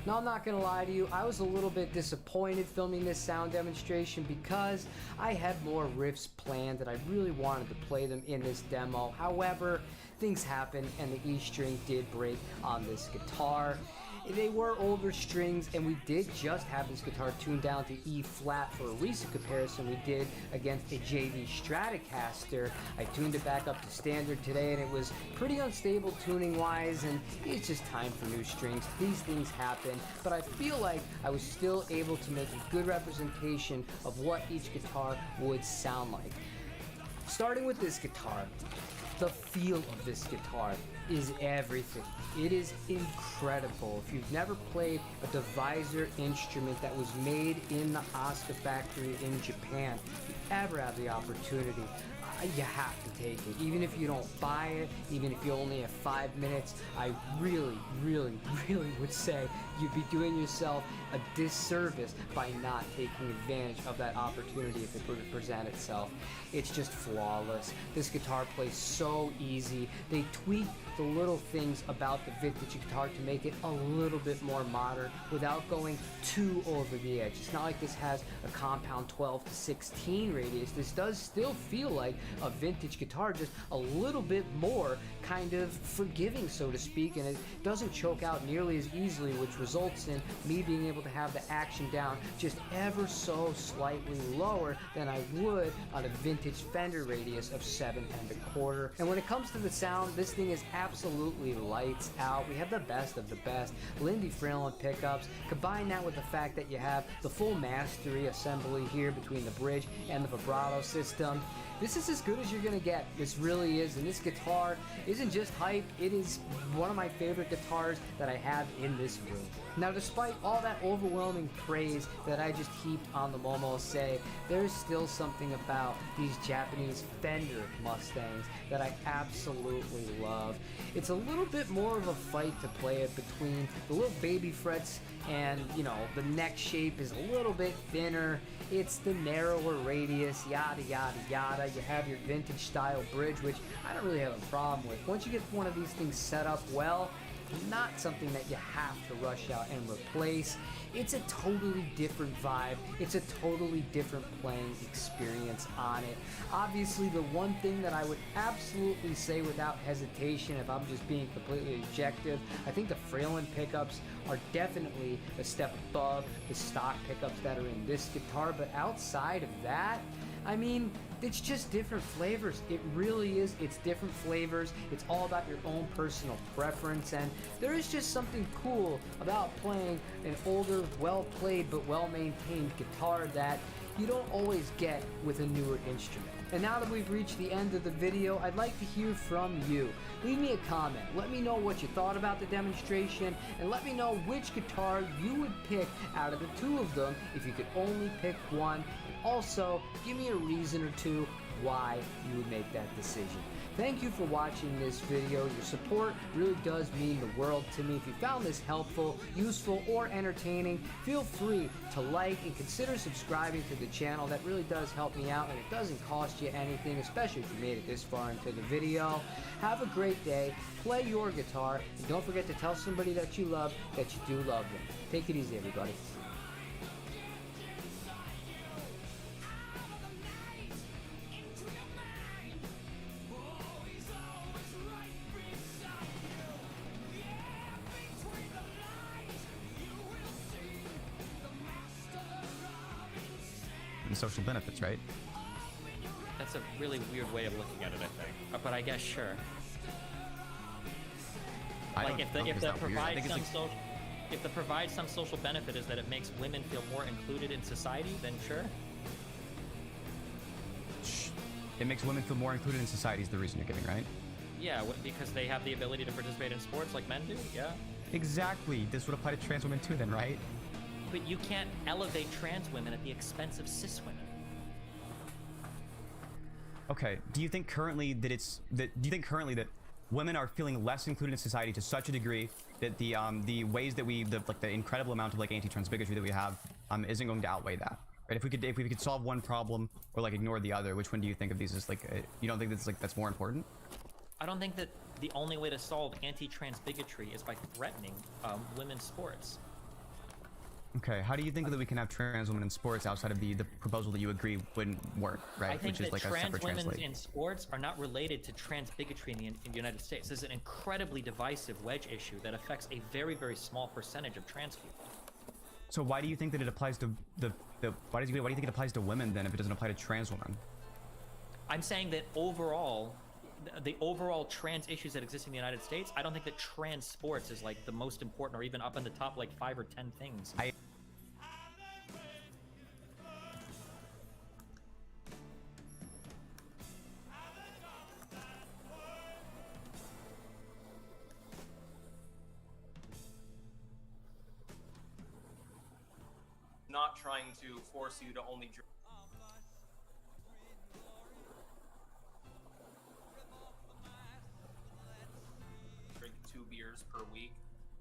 Now, I'm not gonna lie to you, I was a little bit disappointed filming this sound demonstration because I had more riffs planned and I really wanted to play them in this demo. However, things happened and the E string did break on this guitar. They were older strings, and we did just have this guitar tuned down to E flat for a recent comparison we did against a JV Stratocaster. I tuned it back up to standard today, and it was pretty unstable tuning wise, and it's just time for new strings. These things happen, but I feel like I was still able to make a good representation of what each guitar would sound like. Starting with this guitar, the feel of this guitar is everything. It is incredible. If you've never played a divisor instrument that was made in the Asuka factory in Japan, if you ever have the opportunity, you have to take it. Even if you don't buy it, even if you only have 5 minutes, I really would say you'd be doing yourself a disservice by not taking advantage of that opportunity if it were to present itself. It's just flawless. This guitar plays so easy. They tweak the little things about the vintage guitar to make it a little bit more modern without going too over the edge. It's not like this has a compound 12 to 16 radius. This does still feel like a vintage guitar, just a little bit more kind of forgiving, so to speak, and it doesn't choke out nearly as easily, which results in me being able to have the action down just ever so slightly lower than I would on a vintage Fender radius of 7 1/4. And when it comes to the sound, this thing is absolutely lights out. We have the best of the best. Lindy Fralin pickups. Combine that with the fact that you have the full mastery assembly here between the bridge and the vibrato system. This is as good as you're gonna get. This really is, and this guitar isn't just hype, it is one of my favorite guitars that I have in this room. Now, despite all that overwhelming praise that I just heaped on the Momose, there's still something about these Japanese Fender Mustangs that I absolutely love. It's a little bit more of a fight to play it between the little baby frets and, you know, the neck shape is a little bit thinner. It's the narrower radius, yada yada yada. You have your vintage style bridge, which I don't really have a problem with. Once you get one of these things set up well, not something that you have to rush out and replace. It's a totally different vibe. It's a totally different playing experience on it. Obviously, the one thing that I would absolutely say without hesitation, if I'm just being completely objective, I think the Fralin pickups are definitely a step above the stock pickups that are in this guitar, but outside of that, I mean, it's just different flavors. It really is. It's different flavors. It's all about your own personal preference, and there is just something cool about playing an older, well-played but well-maintained guitar that you don't always get with a newer instrument. And now that we've reached the end of the video, I'd like to hear from you. Leave me a comment. Let me know what you thought about the demonstration, and let me know which guitar you would pick out of the two of them if you could only pick one. And also, give me a reason or two why you would make that decision. Thank you for watching this video. Your support really does mean the world to me. If you found this helpful, useful, or entertaining, feel free to like and consider subscribing to the channel. That really does help me out, and it doesn't cost you anything, especially if you made it this far into the video. Have a great day. Play your guitar, and don't forget to tell somebody that you love that you do love them. Take it easy, everybody. social benefits, right? That's a really weird way of looking at it, I think. But I guess sure. Like if the provides some social benefit is that it makes women feel more included in society, then sure. It makes women feel more included in society is the reason you're giving, right? Yeah, because they have the ability to participate in sports like men do. Yeah. Exactly. This would apply to trans women too, then, right? But you can't elevate trans women at the expense of cis women. Okay. Do you think currently that women are feeling less included in society to such a degree that the ways that the incredible amount of like anti-trans bigotry that we have isn't going to outweigh that? Right? If we could solve one problem or like ignore the other, which one do you think of these as like you don't think that's more important? I don't think that the only way to solve anti-trans bigotry is by threatening women's sports. Okay, how do you think that we can have trans women in sports outside of the proposal that you agree wouldn't work, right? I think Which is like trans a separate women translate. in sports are not related to trans bigotry in the United States. This is an incredibly divisive wedge issue that affects a very, very small percentage of trans people. So why do you think that it applies to why do you think it applies to women then if it doesn't apply to trans women? I'm saying that overall, the overall trans issues that exist in the United States, I don't think that trans sports is like the most important or even up in the top like 5 or 10 things. Not trying to force you to only drink 2 beers per week.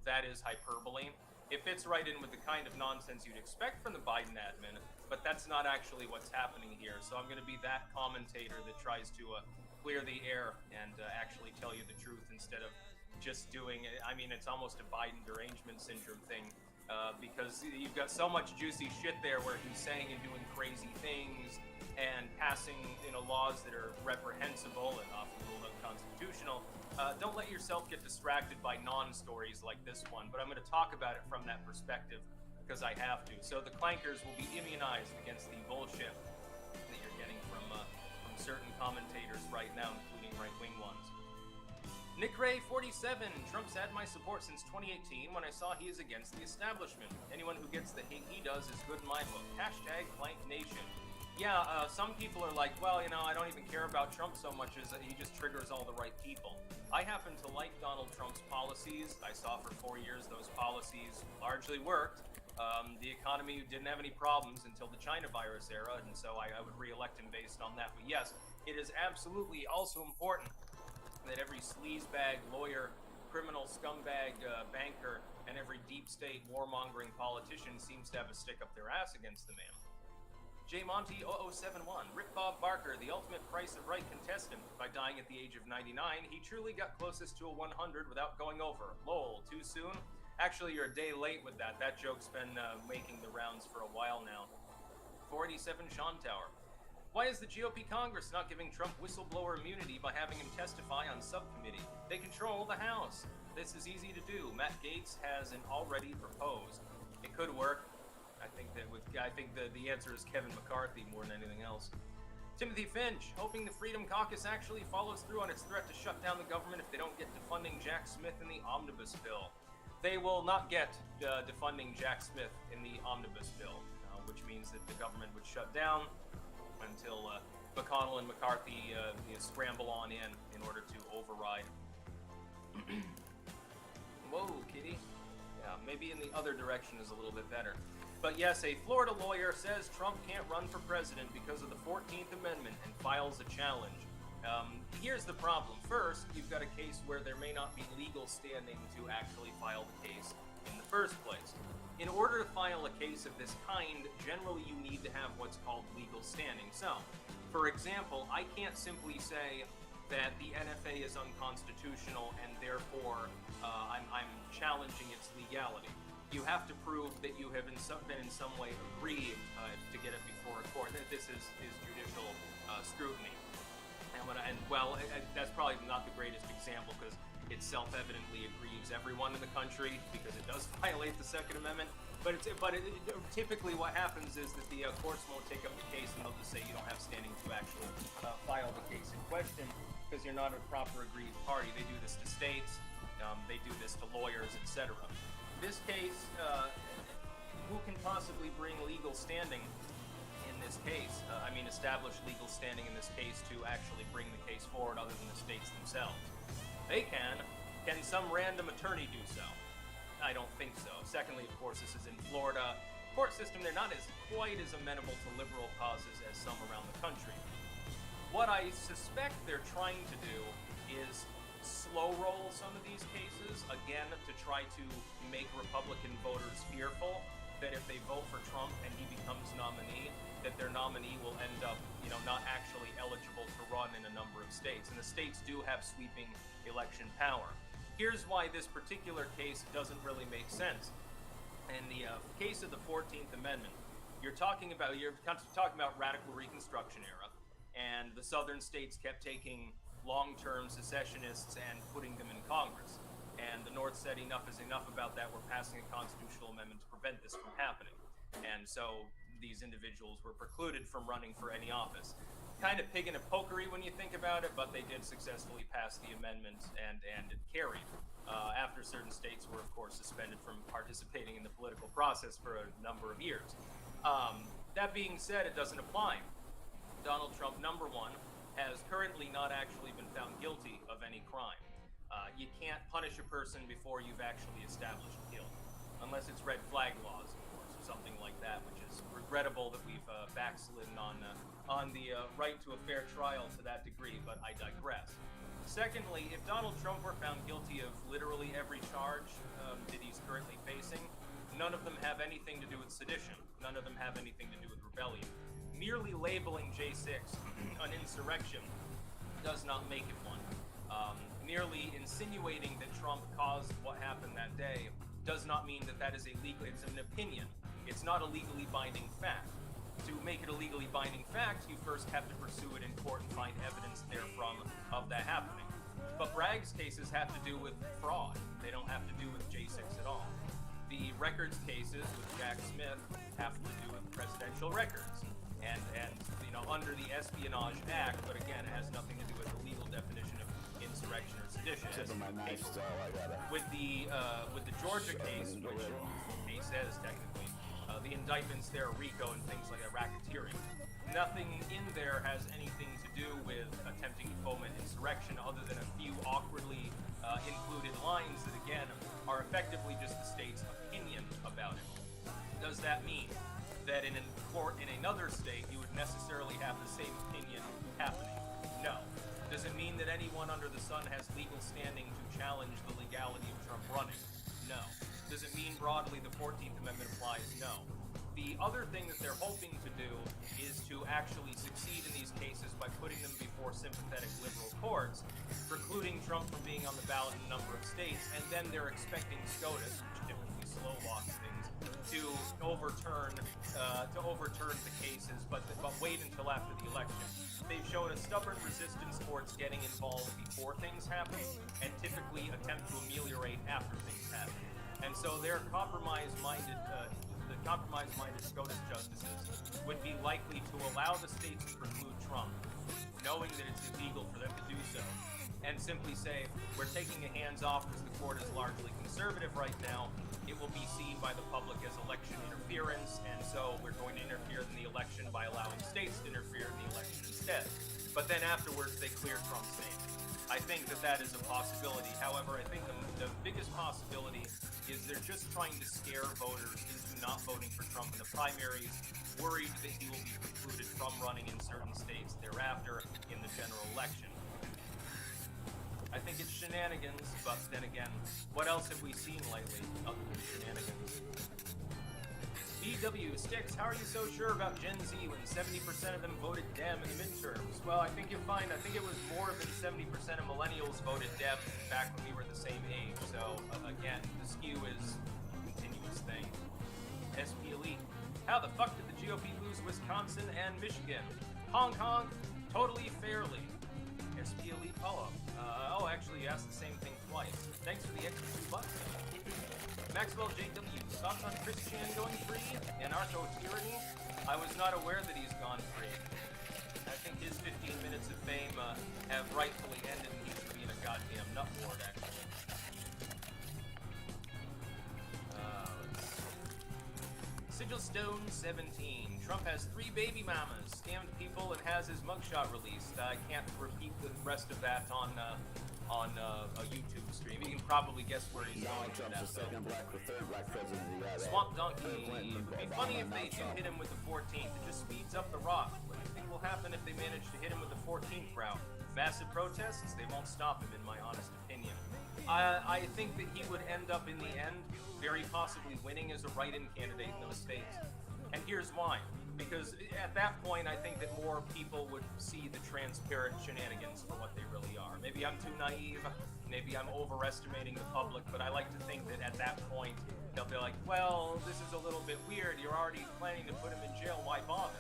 That is hyperbole. It fits right in with the kind of nonsense you'd expect from the Biden admin, but that's not actually what's happening here. So I'm going to be that commentator that tries to clear the air and actually tell you the truth instead of just doing it. I mean, it's almost a Biden derangement syndrome thing. Because you've got so much juicy shit there where he's saying and doing crazy things and passing, laws that are reprehensible and often ruled unconstitutional. Don't let yourself get distracted by non-stories like this one, but I'm going to talk about it from that perspective because I have to. So the clankers will be immunized against the bullshit that you're getting from certain commentators right now, including right-wing ones. Nick Ray 47, Trump's had my support since 2018 when I saw he is against the establishment. Anyone who gets the hate he does is good in my book. Hashtag Plank Nation. Yeah, some people are like, well, I don't even care about Trump so much as he just triggers all the right people. I happen to like Donald Trump's policies. I saw for 4 years those policies largely worked. The economy didn't have any problems until the China virus era, and so I would re-elect him based on that. But yes, it is absolutely also important that every sleazebag lawyer, criminal scumbag banker, and every deep state warmongering politician seems to have a stick up their ass against the man. J Monty 0071, Rip Bob Barker, the ultimate price of right contestant. By dying at the age of 99, he truly got closest to a 100 without going over. Lol, too soon? Actually, you're a day late with that. That joke's been making the rounds for a while now. 487 Sean Tower. Why is the GOP Congress not giving Trump whistleblower immunity by having him testify on subcommittee? They control the House. This is easy to do. Matt Gaetz has an already proposed. It could work. I think the answer is Kevin McCarthy more than anything else. Timothy Finch, hoping the Freedom Caucus actually follows through on its threat to shut down the government if they don't get defunding Jack Smith in the omnibus bill. They will not get defunding Jack Smith in the omnibus bill, which means that the government would shut down until McConnell and McCarthy scramble on in order to override. Whoa, kitty. Yeah, maybe in the other direction is a little bit better. But yes, a Florida lawyer says Trump can't run for president because of the 14th Amendment and files a challenge. Here's the problem. First, you've got a case where there may not be legal standing to actually file the case in the first place. In order to file a case of this kind, generally you need to have what's called legal standing. So, for example, I can't simply say that the NFA is unconstitutional and therefore I'm challenging its legality. You have to prove that you have been in some way aggrieved to get it before a court. This is judicial scrutiny. That's probably not the greatest example because it self-evidently aggrieves everyone in the country because it does violate the Second Amendment. typically what happens is that the courts won't take up the case and they'll just say you don't have standing to actually file the case in question because you're not a proper aggrieved party. They do this to states, they do this to lawyers, etc. This case, who can possibly bring legal standing in this case? Establish legal standing in this case to actually bring the case forward other than the states themselves? They can. Can some random attorney do so? I don't think so. Secondly, of course, this is in Florida. Court system, they're not quite as amenable to liberal causes as some around the country. What I suspect they're trying to do is slow roll some of these cases, again, to try to make Republican voters fearful that if they vote for Trump and he becomes nominee, that their nominee will end up, not actually eligible to run in a number of states. And the states do have sweeping election power. Here's why this particular case doesn't really make sense. In the case of the 14th Amendment, you're talking about radical Reconstruction era, and the southern states kept taking long-term secessionists and putting them in Congress. And the North said enough is enough about that, we're passing a constitutional amendment to prevent this from happening. And so these individuals were precluded from running for any office. Kind of pig in a pokery when you think about it, but they did successfully pass the amendment and it carried. After certain states were, of course, suspended from participating in the political process for a number of years. That being said, it doesn't apply. Donald Trump, number one, has currently not actually been found guilty of any crime. You can't punish a person before you've actually established guilt, unless it's red flag laws, of course, or something like that, which is regrettable that we've backslidden on the right to a fair trial to that degree, but I digress. Secondly, if Donald Trump were found guilty of literally every charge that he's currently facing, none of them have anything to do with sedition. None of them have anything to do with rebellion. Merely labeling J6 an insurrection does not make it one. Merely insinuating that Trump caused what happened that day does not mean that is it's an opinion. It's not a legally binding fact. To make it a legally binding fact, you first have to pursue it in court and find evidence therefrom of that happening. But Bragg's cases have to do with fraud. They don't have to do with J6 at all. The records cases with Jack Smith have to do with presidential records. And under the Espionage Act, but again, it has nothing to do with the legal definition of insurrection or sedition. With the Georgia case, which the case says technically, the indictments there are RICO and things like that, racketeering. Nothing in there has anything to do with attempting to foment insurrection other than a few awkwardly included lines that, again, are effectively just the state's opinion about it. Does that mean that in a court in another state you would necessarily have the same opinion happening? No. Does it mean that anyone under the sun has legal standing to challenge the legality of Trump running? No. Does it mean broadly the 14th Amendment applies? No. The other thing that they're hoping to do is to actually succeed in these cases by putting them before sympathetic liberal courts, precluding Trump from being on the ballot in a number of states, and then they're expecting SCOTUS, which typically slow walks things, to overturn the cases, but wait until after the election. They've shown a stubborn resistance towards getting involved before things happen, and typically attempt to ameliorate after things happen. And so their compromise-minded SCOTUS justices would be likely to allow the states to preclude Trump, knowing that it's illegal for them to do so, and simply say, we're taking a hands-off because the court is largely conservative right now. It will be seen by the public as election interference, and so we're going to interfere in the election by allowing states to interfere in the election instead. But then afterwards, they clear Trump's name. I think that is a possibility. However, I think the biggest possibility is they're just trying to scare voters into not voting for Trump in the primaries, worried that he will be precluded from running in certain states thereafter in the general election. I think it's shenanigans, but then again, what else have we seen lately other than shenanigans? BW Sticks, how are you so sure about Gen Z when 70% of them voted Dem in the midterms? Well, I think you'll find, it was more than 70% of millennials voted Dem back when we were the same age. So, again, the skew is a continuous thing. SP Elite, how the fuck did the GOP lose Wisconsin and Michigan? Honk honk, totally fairly. SP Elite follow-up. Actually, actually asked the same thing twice. Thanks for the extra 2 bucks. Maxwell JW, thoughts on Christian going free? Anarcho-tyranny? I was not aware that he's gone free. I think his 15 minutes of fame have rightfully ended and he should be in a goddamn nut ward, actually. Sigil Stone 17. Trump has 3 baby mamas, scammed people, and has his mugshot released. I can't repeat the rest of that on a YouTube stream. You can probably guess where he's going with that. Swamp Donkey. It would be funny if they do hit him with the 14th. It just speeds up the rock. What do you think will happen if they manage to hit him with the 14th route? Massive protests? They won't stop him, in my honest opinion. I think that he would end up in the end very possibly winning as a write-in candidate in those states. And here's why. Because at that point, I think that more people would see the transparent shenanigans for what they really are. Maybe I'm too naive, maybe I'm overestimating the public, but I like to think that at that point, they'll be like, well, this is a little bit weird, you're already planning to put him in jail, why bother?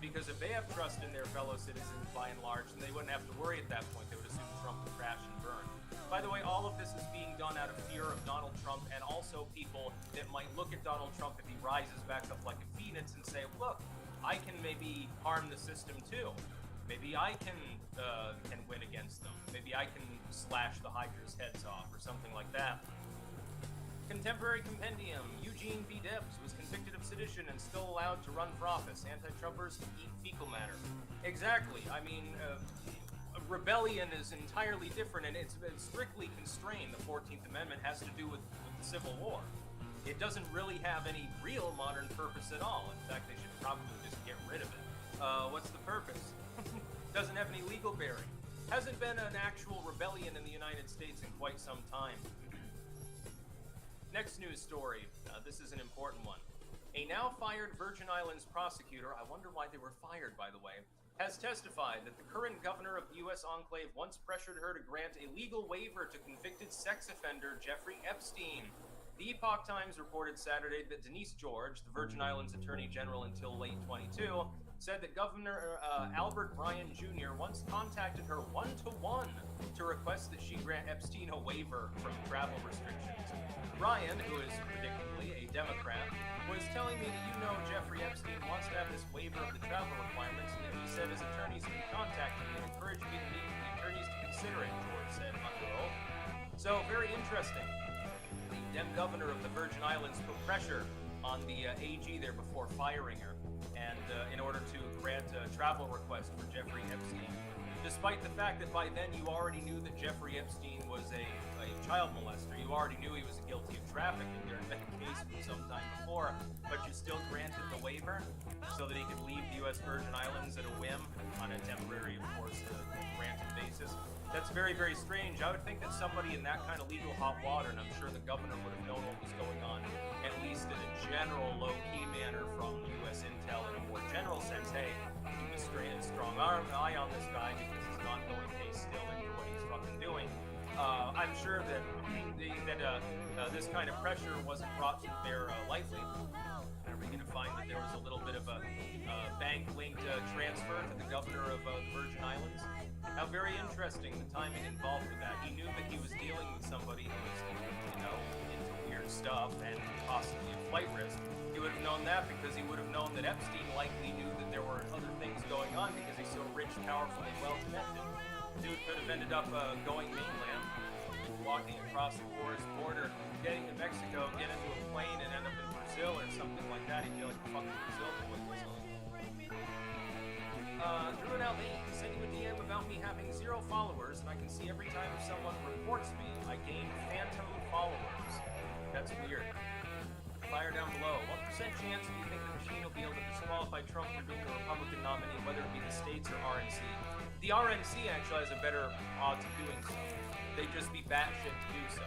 Because if they have trust in their fellow citizens by and large, then they wouldn't have to worry at that point. They would assume Trump would crash and burn. By the way, all of this is being done out of fear of Donald Trump and also people that might look at Donald Trump if he rises back up like a phoenix and say, look, I can maybe harm the system too. Maybe I can win against them. Maybe I can slash the Hydra's heads off or something like that. Contemporary Compendium. Eugene B. Debs was convicted of sedition and still allowed to run for office. Anti-Trumpers eat fecal matter. Exactly. I mean, rebellion is entirely different, and it's strictly constrained. The 14th Amendment has to do with the Civil War. It doesn't really have any real modern purpose at all. In fact, they should probably just get rid of it. What's the purpose? Doesn't have any legal bearing. Hasn't been an actual rebellion in the United States in quite some time. Next news story. This is an important one. A now fired Virgin Islands prosecutor, I wonder why they were fired, by the way, has testified that the current governor of the U.S. enclave once pressured her to grant a legal waiver to convicted sex offender Jeffrey Epstein. The Epoch Times reported Saturday that Denise George, the Virgin Islands Attorney General until late 22, said that Governor Albert Bryan Jr. once contacted her one-to-one to request that she grant Epstein a waiver from travel restrictions. Bryan, who is predictably a Democrat, was telling me that Jeffrey Epstein wants to have this waiver of the travel requirements, and he said his attorneys would be contacting me and encouraged me to meet with the attorneys to consider it, George said under oath. So, very interesting. The Dem governor of the Virgin Islands put pressure on the AG there before firing her, and in order to grant a travel request for Jeffrey Epstein. Despite the fact that by then you already knew that Jeffrey Epstein was a child molester, you already knew he was guilty of trafficking. There had been a case from some time before, but you still granted the waiver so that he could leave the U.S. Virgin Islands at a whim on a temporary, of course, granted basis. That's very, very strange. I would think that somebody in that kind of legal hot water, and I'm sure the governor would have known what was going on, at least in a general low-key manner from U.S. intel in a more general sense, hey, keep a strong eye on this guy because he's an ongoing case still into what he's fucking doing. I'm sure that this kind of pressure wasn't brought to bear lightly. We're going to find that there was a little bit of a bank-linked transfer to the governor of the Virgin Islands. How very interesting, the timing involved with that. He knew that he was dealing with somebody who was, into weird stuff and possibly a flight risk. He would have known that because he would have known that Epstein likely knew that there were other things going on because he's so rich, powerful, and well-connected. Dude could have ended up going mainland, walking across the porous border, getting to Mexico, get into a plane, and end up in Brazil or something like that. He'd be like, fucking Brazil boy or something. Drew and LA sent you a DM about me having 0 followers, and I can see every time someone reports me, I gain phantom followers. That's weird. Fire down below. What % chance do you think the machine will be able to disqualify Trump for being the Republican nominee, whether it be the states or RNC? The RNC actually has a better odds of doing so. They'd just be batshit to do so.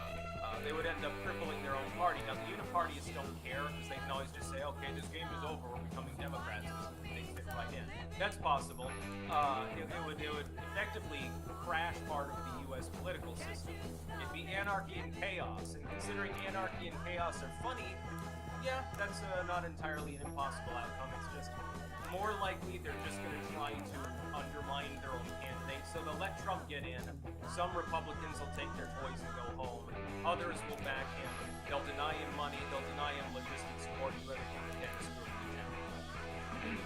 They would end up crippling their own party. Now, the Unipartyists don't care because they can always just say, okay, this game is over, we're becoming Democrats. They fit right in. That's possible. It would effectively crash part of the U.S. political system. It'd be anarchy and chaos. And considering anarchy and chaos are funny, yeah, that's not entirely an impossible outcome. It's just more likely they're just going to try to undermine their own candidate. So they'll let Trump get in. Some Republicans will take their toys and go home. Others will back him. They'll deny him money. They'll deny him logistic support. Do everything they can to screw him down.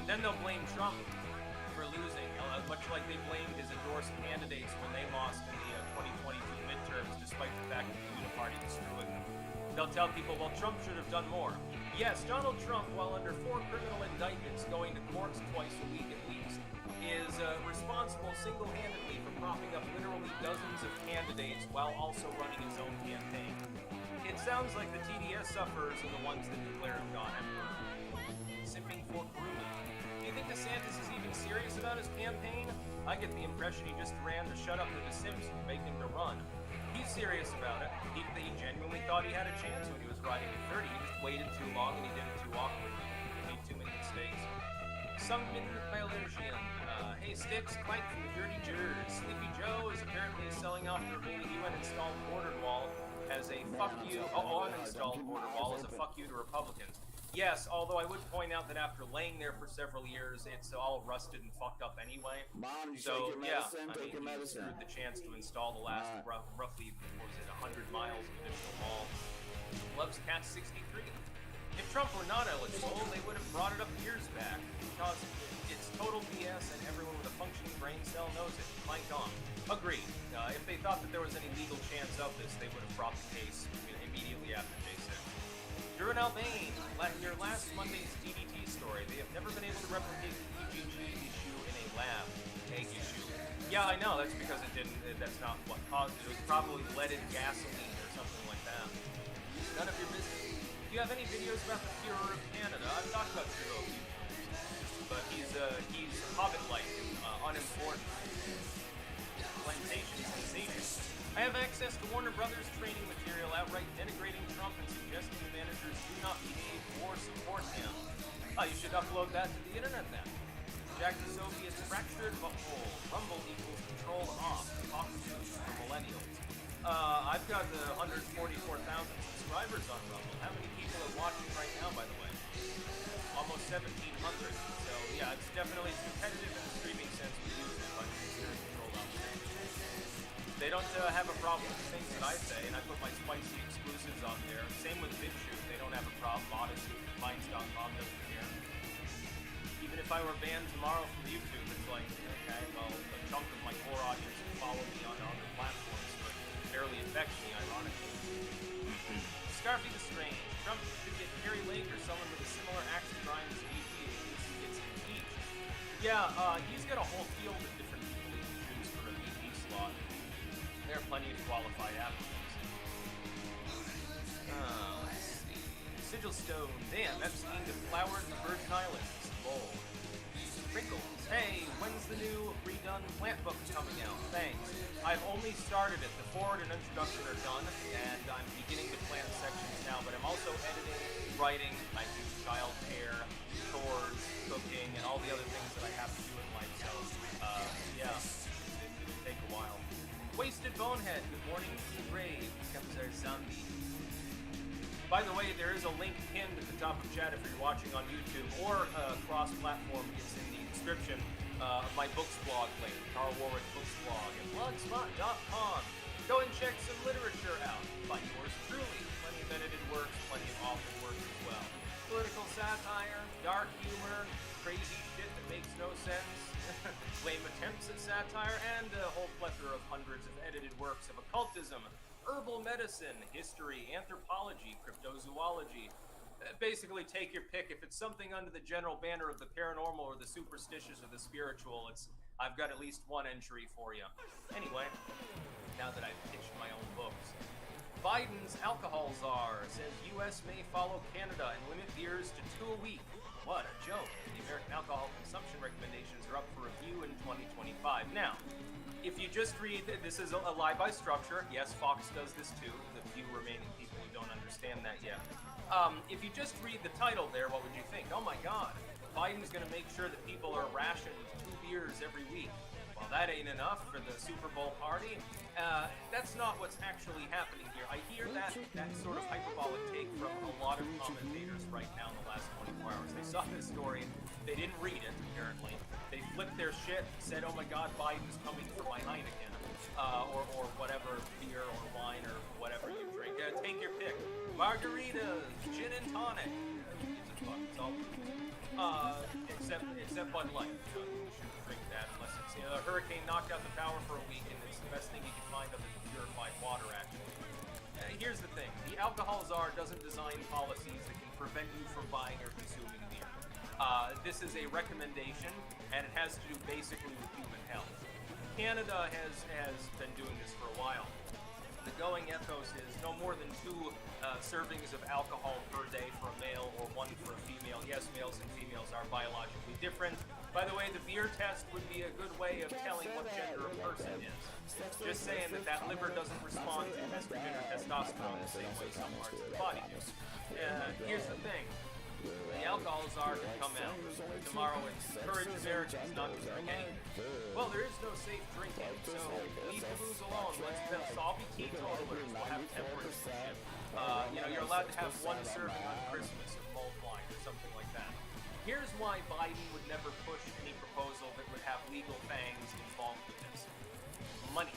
Then they'll blame Trump for losing, much like they blamed his endorsed candidates when they lost in the 2022 midterms, despite the fact that the Uniparty was screwing them. They'll tell people, well, Trump should have done more. Yes, Donald Trump, while under 4 criminal indictments going to courts twice a week at least, is responsible single-handedly for propping up literally dozens of candidates while also running his own campaign. It sounds like the TDS sufferers are the ones that declare him God Emperor. Simping for grooming. Do you think DeSantis is even serious about his campaign? I get the impression he just ran to shut up the DeSims from making the run. He's serious about it. He genuinely thought he had a chance when he was riding at 30. He just waited too long and he did it too awkwardly. He made too many mistakes. Some Biologian. Hey Sticks, Clank from the Dirty Jers. Sleepy Joe is apparently selling off their whole UN installed border wall as a fuck you. Uninstalled border wall as a fuck you to Republicans. Yes, although I would point out that after laying there for several years, it's all rusted and fucked up anyway. Mom, you So, take your yeah, medicine, I take your mean, he medicine. screwed the chance to install the last roughly, what was it, 100 miles of additional wall. Loves Cat 63. If Trump were not eligible, they would have brought it up years back, because it's total BS and everyone with a functioning brain cell knows it. Mike on. Agreed. If they thought that there was any legal chance of this, they would have brought the case immediately after J6. Drew and Albane, your last Monday's DDT story. They have never been able to replicate the EGG issue in a lab. Egg issue. Yeah, I know. That's because it didn't. That's not what caused it. It was probably leaded gasoline or something like that. None of your business. Do you have any videos about the Führer of Canada? I've talked about Trudeau a few times, but he's Hobbit-like and unimportant. Plantation sensation. I have access to Warner Brothers training material outright denigrating Trump and suggesting the managers do not behave or support him. You should upload that to the internet then. Jack the Soviet's fractured butthole. Rumble equals control off. Talk to for millennials. I've got 144,000 subscribers on Rumble. How many people are watching right now, by the way? Almost 1,700. So yeah, it's definitely competitive in the streaming sense with YouTube, but it's very controlled off. They don't have a problem with the things that I say, and I put my spicy exclusives on there. Same with BitChute. They don't have a problem. Odyssey, Minds.com doesn't care. Even if I were banned tomorrow from YouTube, it's like, okay, well, a chunk of my core audience will follow me on other platforms, but it barely affects me, ironically. Scarfy the Strange. Trump should get Carrie Lake or someone with a similar axe to grind as VP in case he gets impeached. Yeah, he's got a whole field of different people he can choose for a VP slot. There are plenty of qualified applicants. Let's see. Sigil Stone. Damn, Epstein deflowered the Virgin Islands. Lol. Crinkles. Hey, when's the new redone plant book coming out? Thanks. I've only started it. The forward and introduction are done, and I'm beginning to plan sections now, but I'm also editing, writing, I do child care, chores, cooking, and all the other things that I have to do in life, so, yeah, it'll take a while. Wasted Bonehead, good morning from the grave. Kemzer Zombie. By the way, there is a link pinned at the top of chat if you're watching on YouTube or cross-platform. It's in the description of my books blog link, Carl Warwick Books blog at blogspot.com. Go and check some literature out by yours truly. Plenty of edited works, plenty of authored works as well. Political satire, dark humor, crazy shit that makes no sense, lame attempts at satire, and a whole plethora of hundreds of edited works of occultism, herbal medicine, history, anthropology, cryptozoology. Basically, take your pick. If it's something under the general banner of the paranormal or the superstitious or the spiritual, I've got at least one entry for you. Anyway, now that I've pitched my own books. Biden's alcohol czar says U.S. may follow Canada and limit beers to 2 a week. What a joke. The American alcohol consumption recommendations are up for review in 2025. Now, if you just read, this is a lie by structure. Yes, Fox does this too. The few remaining people who don't understand that yet. If you just read the title there, what would you think? Oh my God, Biden's going to make sure that people are rationed 2 beers every week. Well, that ain't enough for the Super Bowl party. That's not what's actually happening here. I hear that sort of hyperbolic take from a lot of commentators right now in the last 24 hours. They saw this story, they didn't read it, apparently. They flipped their shit, said, "Oh my God, Biden's coming for my Heineken," or whatever beer or wine or whatever you drink. Take your pick: margaritas, gin and tonic. It's all except Bud Light. You shouldn't drink that unless it's a hurricane knocked out the power for a week, and it's the best thing you can find other than purified water. Actually, here's the thing: the alcohol czar doesn't design policies that can prevent you from buying or consuming beer. This is a recommendation, and it has to do basically with human health. Canada has been doing this for a while. The going ethos is no more than 2 servings of alcohol per day for a male or 1 for a female. Yes, males and females are biologically different. By the way, the beer test would be a good way of telling what gender a person is. Just saying that liver doesn't respond to estrogen or testosterone the same way some parts of the body do. Here's the thing. The alcohol czar can come out tomorrow and encourage Americans not to drink anything. Well, there is no safe drinking, so leave the booze alone. Let's all be teetotalers. We'll have temperance and shit. You're allowed to have 1 serving on Christmas of mulled wine or something like that. Here's why Biden would never push any proposal that would have legal fangs involved with this. Money.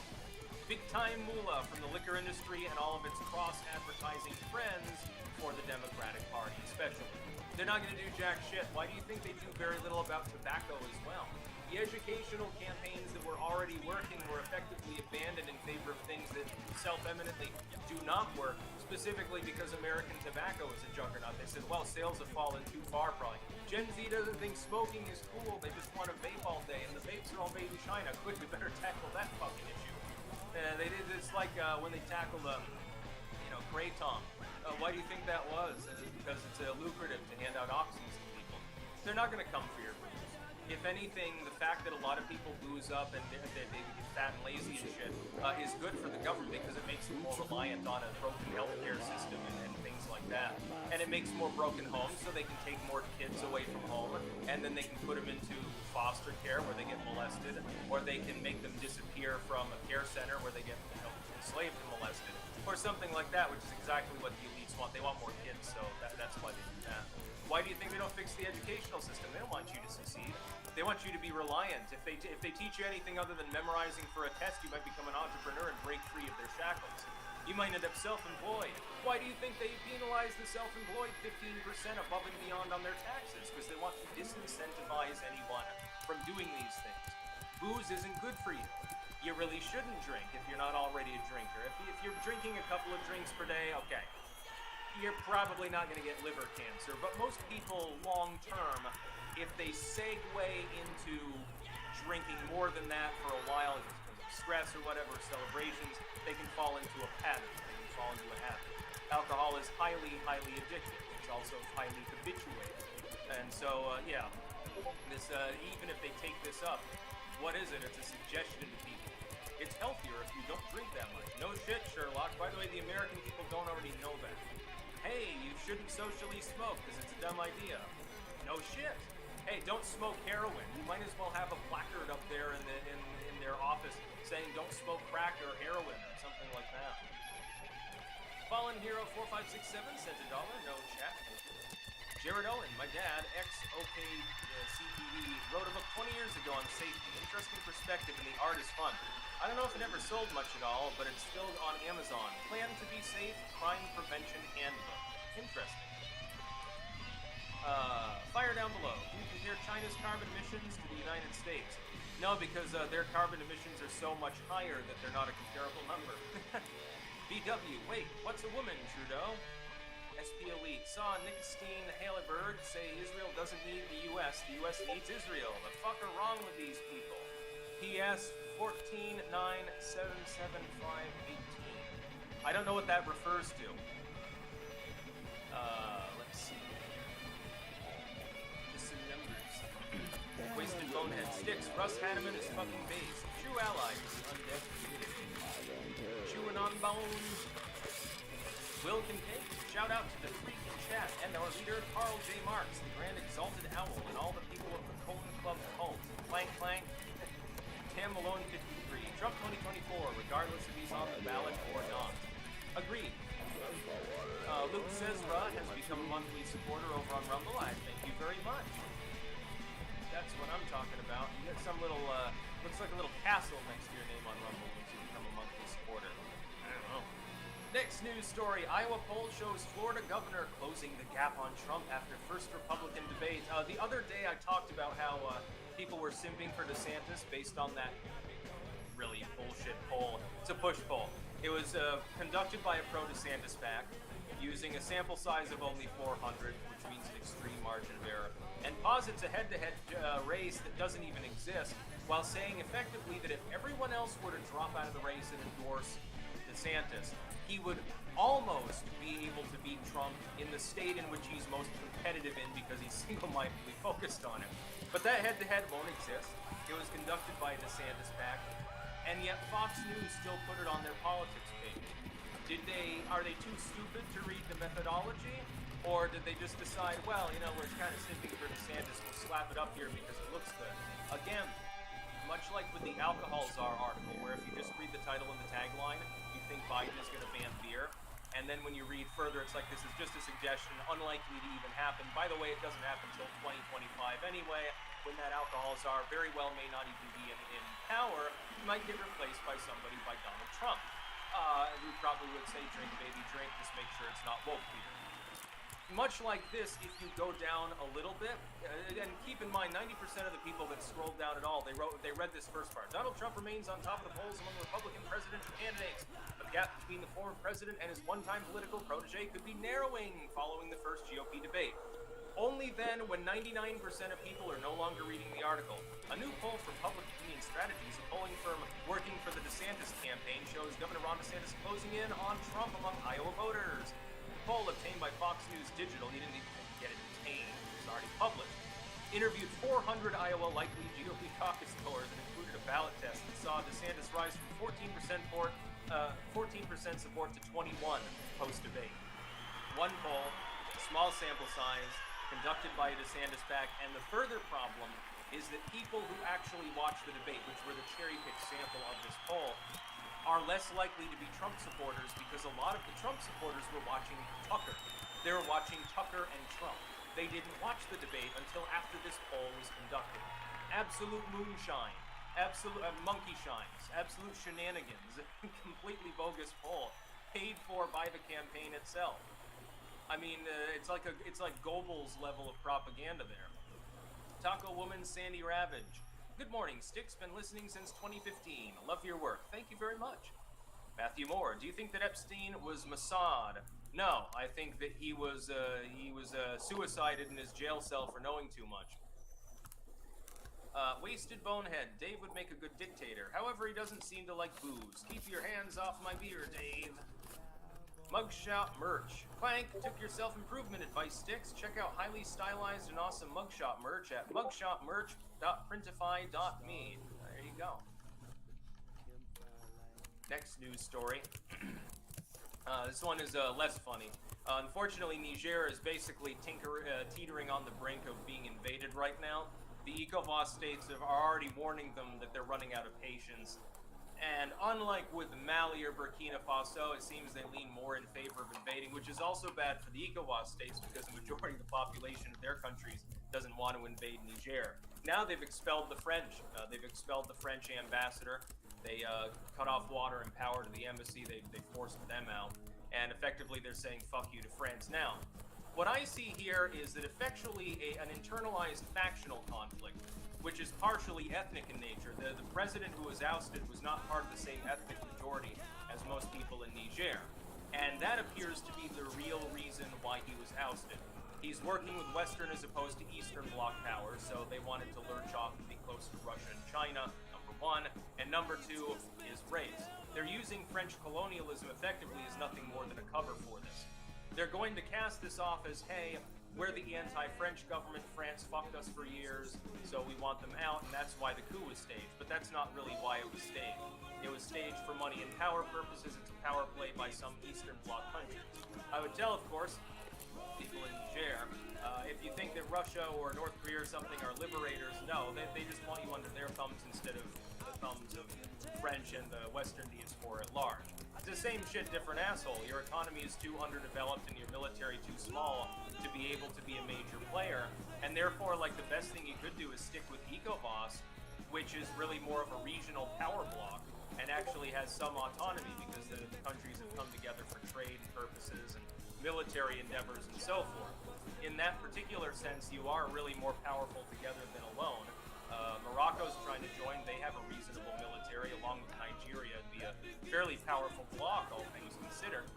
Big-time moolah from the liquor industry and all of its cross-advertising friends for the Democratic Party, especially. They're not going to do jack shit. Why do you think they do very little about tobacco as well? The educational campaigns that were already working were effectively abandoned in favor of things that self-eminently do not work, specifically because American tobacco is a juggernaut. They said, well, sales have fallen too far, probably. Gen Z doesn't think smoking is cool. They just want to vape all day, and the vapes are all made in China. Quick, we better tackle that fucking issue. They did this like when they tackled, Kratom. Why do you think that was? Because it's lucrative to hand out oxys to people. They're not going to come for your booze. If anything, the fact that a lot of people booze up and they get fat and lazy and shit is good for the government because it makes them more reliant on a broken healthcare system and things like that. And it makes more broken homes so they can take more kids away from home, and then they can put them into foster care where they get molested, or they can make them disappear from a care center where they get enslaved and molested, or something like that, which is exactly what the elites want. They want more kids, so that's why they do that. Why do you think they don't fix the educational system? They don't want you to succeed. They want you to be reliant. If they teach you anything other than memorizing for a test, you might become an entrepreneur and break free of their shackles. You might end up self-employed. Why do you think they penalize the self-employed 15% above and beyond on their taxes? Because they want to disincentivize anyone from doing these things. Booze isn't good for you. You really shouldn't drink if you're not already a drinker. If you're drinking a couple of drinks per day, okay, you're probably not going to get liver cancer. But most people, long term, if they segue into drinking more than that for a while, because of stress or whatever, celebrations, they can fall into a pattern. They can fall into a habit. Alcohol is highly, highly addictive. It's also highly habituated. And so, this even if they take this up, what is it? It's a suggestion to people. It's healthier if you don't drink that much. No shit, Sherlock. By the way, the American people don't already know that. Hey, you shouldn't socially smoke because it's a dumb idea. No shit. Hey, don't smoke heroin. You might as well have a placard up there in their office saying don't smoke crack or heroin or something like that. Fallen Hero 4567 sent $1. No chat. Jared Owen, my dad, ex-OK-CPD, wrote a book 20 years ago on safety. Interesting perspective, and the art is fun. I don't know if it ever sold much at all, but it's still on Amazon. Plan to be safe, crime prevention handbook. Interesting. Fire down below. Can you compare China's carbon emissions to the United States? No, because their carbon emissions are so much higher that they're not a comparable number. BW, wait, what's a woman, Trudeau? SP Elite, saw Nicostine Haleberg say Israel doesn't need the US needs Israel. The fuck are wrong with these people? PS 14977518. I don't know what that refers to. Let's see. Just some numbers. Wasted Bonehead Sticks. Russ Hanneman is fucking base. True ally to the undead community. Chewing on bones. Will Kincaid. Shout out to the freak in chat and our leader, Carl J. Marks, the Grand Exalted Owl, and all the people of the Cone Club cult. Clank, clank. Tam Malone 53. Trump 2024, regardless if he's on the ballot or not. Agreed. Luke Cesra has become a monthly supporter over on Rumble. I thank you very much. That's what I'm talking about. You get some little, looks like a little castle next to your name on Rumble once you become a monthly supporter. I don't know. Next news story. Iowa poll shows Florida governor closing the gap on Trump after first Republican debate. The other day I talked about how people were simping for DeSantis based on that really bullshit poll. It's a push poll. It was conducted by a pro-DeSantis PAC using a sample size of only 400, which means an extreme margin of error, and posits a head-to-head race that doesn't even exist, while saying effectively that if everyone else were to drop out of the race and endorse DeSantis, he would almost be able to beat Trump in the state in which he's most competitive in because he's single-mindedly focused on it. But that head-to-head won't exist. It was conducted by a DeSantis PAC, and yet Fox News still put it on their politics page. Are they too stupid to read the methodology? Or did they just decide, well, you know, we're kind of simping for DeSantis, we'll slap it up here because it looks good? Again, much like with the alcohol czar article, where if you just read the title and the tagline, you think Biden is going to ban beer. And then when you read further, it's like this is just a suggestion, unlikely to even happen. By the way, it doesn't happen until 2025 anyway, when that alcohol czar very well may not even be in power. He might get replaced by somebody by Donald Trump. Who probably would say, drink, baby, drink, just make sure it's not woke beer. Much like this, if you go down a little bit, and keep in mind, 90% of the people that scrolled down at all, they read this first part. Donald Trump remains on top of the polls among Republican presidential candidates. The gap between the former president and his one-time political protege could be narrowing following the first GOP debate. Only then, when 99% of people are no longer reading the article. A new poll from Public Opinion Strategies, a polling firm working for the DeSantis campaign, shows Governor Ron DeSantis closing in on Trump among Iowa voters. The poll obtained by Fox News Digital, he didn't even get it obtained, it was already published, interviewed 400 Iowa likely GOP caucus goers and included a ballot test that saw DeSantis rise from 14% support to 21 post-debate. One poll, small sample size, conducted by a DeSantis PAC, and the further problem is that people who actually watched the debate, which were the cherry-picked sample of this poll, are less likely to be Trump supporters because a lot of the Trump supporters were watching Tucker. They were watching Tucker and Trump. They didn't watch the debate until after this poll was conducted. Absolute moonshine, absolute monkey shines, absolute shenanigans, completely bogus poll, paid for by the campaign itself. I mean, it's like Goebbels level of propaganda there. Taco Woman Sandy Ravage. Good morning, Sticks. Been listening since 2015. Love your work. Thank you very much. Matthew Moore. Do you think that Epstein was Mossad? No, I think that he was suicided in his jail cell for knowing too much. Wasted Bonehead. Dave would make a good dictator. However, he doesn't seem to like booze. Keep your hands off my beer, Dave. Mugshot merch. Clank took your self-improvement advice, Sticks. Check out highly stylized and awesome mugshot merch at mugshotmerch.printify.me. There you go. Next news story. This one is less funny. Unfortunately, Niger is basically teetering on the brink of being invaded right now. The ECOWAS states are already warning them that they're running out of patience. And unlike with Mali or Burkina Faso, it seems they lean more in favor of invading, which is also bad for the ECOWAS states because the majority of the population of their countries doesn't want to invade Niger. Now they've expelled the French. They've expelled the French ambassador. They cut off water and power to the embassy. They forced them out. And effectively they're saying, fuck you to France. Now, what I see here is that effectually an internalized factional conflict, which is partially ethnic in nature. The president who was ousted was not part of the same ethnic majority as most people in Niger. And that appears to be the real reason why he was ousted. He's working with Western as opposed to Eastern Bloc powers, so they wanted to lurch off and be close to Russia and China, number one. And number two is race. They're using French colonialism effectively as nothing more than a cover for this. They're going to cast this off as, hey, we're the anti-French government, France fucked us for years, so we want them out, and that's why the coup was staged. But that's not really why it was staged. It was staged for money and power purposes. It's a power play by some Eastern Bloc countries. I would tell, of course, people in Niger, if you think that Russia or North Korea or something are liberators, no, they just want you under their thumbs instead of the thumbs of French and the Western diaspora at large. It's the same shit, different asshole. Your economy is too underdeveloped and your military too small to be able to be a major player. And therefore, like, the best thing you could do is stick with ECOWAS, which is really more of a regional power bloc and actually has some autonomy because the countries have come together for trade purposes and military endeavors and so forth. In that particular sense, you are really more powerful together than alone. Morocco's trying to join. They have a reasonable military, along with Nigeria. It'd be a fairly powerful bloc, all things considered.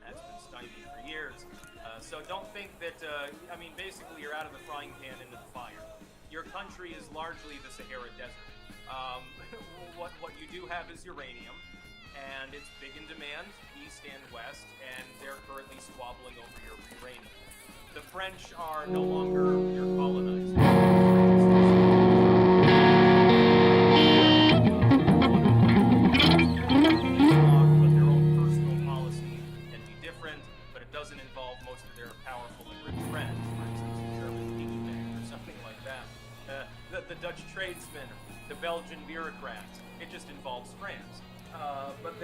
That's been stymied for years. So don't think that, I mean, basically you're out of the frying pan into the fire. Your country is largely the Sahara Desert. What you do have is uranium, and it's big in demand, east and west, and they're currently squabbling over your uranium. The French are no longer your colonizers. But their own personal policy can be different, but it doesn't involve most of their powerful and rich friends, for instance, the German piggy bank or something like that. The Dutch tradesmen, the Belgian bureaucrats. It just involves France. But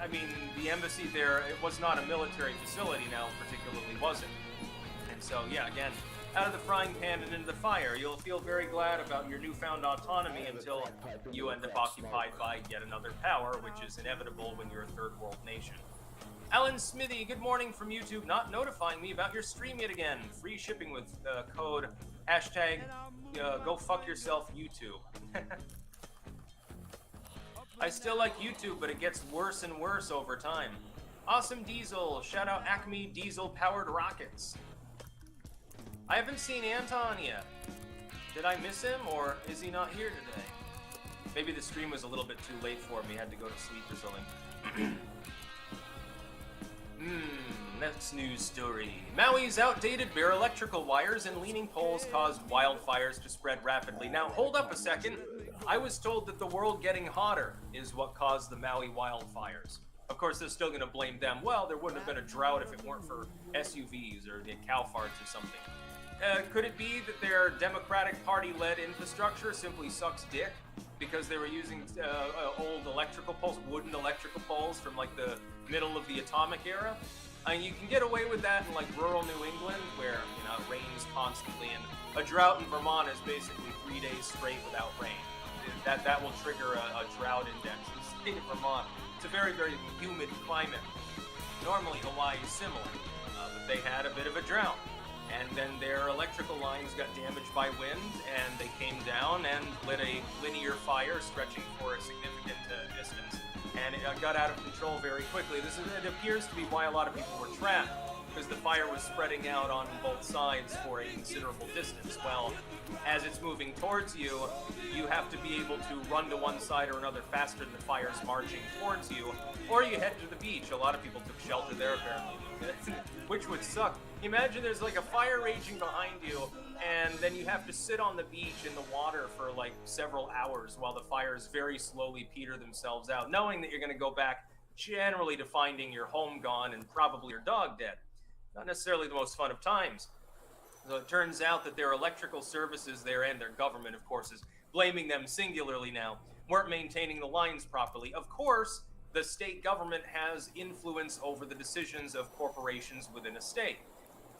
I mean, the embassy there, it was not a military facility now, particularly, was it? And so, yeah, again, out of the frying pan and into the fire. You'll feel very glad about your newfound autonomy until you end up occupied by yet another power, which is inevitable when you're a third world nation. Alan Smithy, good morning from YouTube, not notifying me about your stream yet again. Free shipping with code hashtag go fuck yourself YouTube. I still like YouTube, but it gets worse and worse over time. Awesome Diesel, shout out Acme Diesel Powered Rockets. I haven't seen Anton yet. Did I miss him, or is he not here today? Maybe the stream was a little bit too late for me, had to go to sleep or something. Next news story. Maui's outdated bare electrical wires and leaning poles caused wildfires to spread rapidly. Now, hold up a second. I was told that the world getting hotter is what caused the Maui wildfires. Of course, they're still going to blame them. Well, there wouldn't have been a drought if it weren't for SUVs or the cow farts or something. Could it be that their Democratic Party-led infrastructure simply sucks dick because they were using old electrical poles, wooden electrical poles from like the middle of the atomic era? I mean, you can get away with that in like rural New England where, you know, it rains constantly, and a drought in Vermont is basically 3 days straight without rain. That will trigger a drought index in the state of Vermont. It's a very, very humid climate. Normally Hawaii is similar, but they had a bit of a drought. And then their electrical lines got damaged by wind, and they came down and lit a linear fire stretching for a significant distance. And it got out of control very quickly. It appears to be why a lot of people were trapped, because the fire was spreading out on both sides for a considerable distance. Well, as it's moving towards you, you have to be able to run to one side or another faster than the fire's marching towards you, or you head to the beach. A lot of people took shelter there, apparently, which would suck. Imagine there's like a fire raging behind you, and then you have to sit on the beach in the water for like several hours while the fires very slowly peter themselves out, knowing that you're going to go back generally to finding your home gone and probably your dog dead. Not necessarily the most fun of times. So it turns out that their electrical services there, and their government, of course, is blaming them singularly now, weren't maintaining the lines properly. Of course, the state government has influence over the decisions of corporations within a state.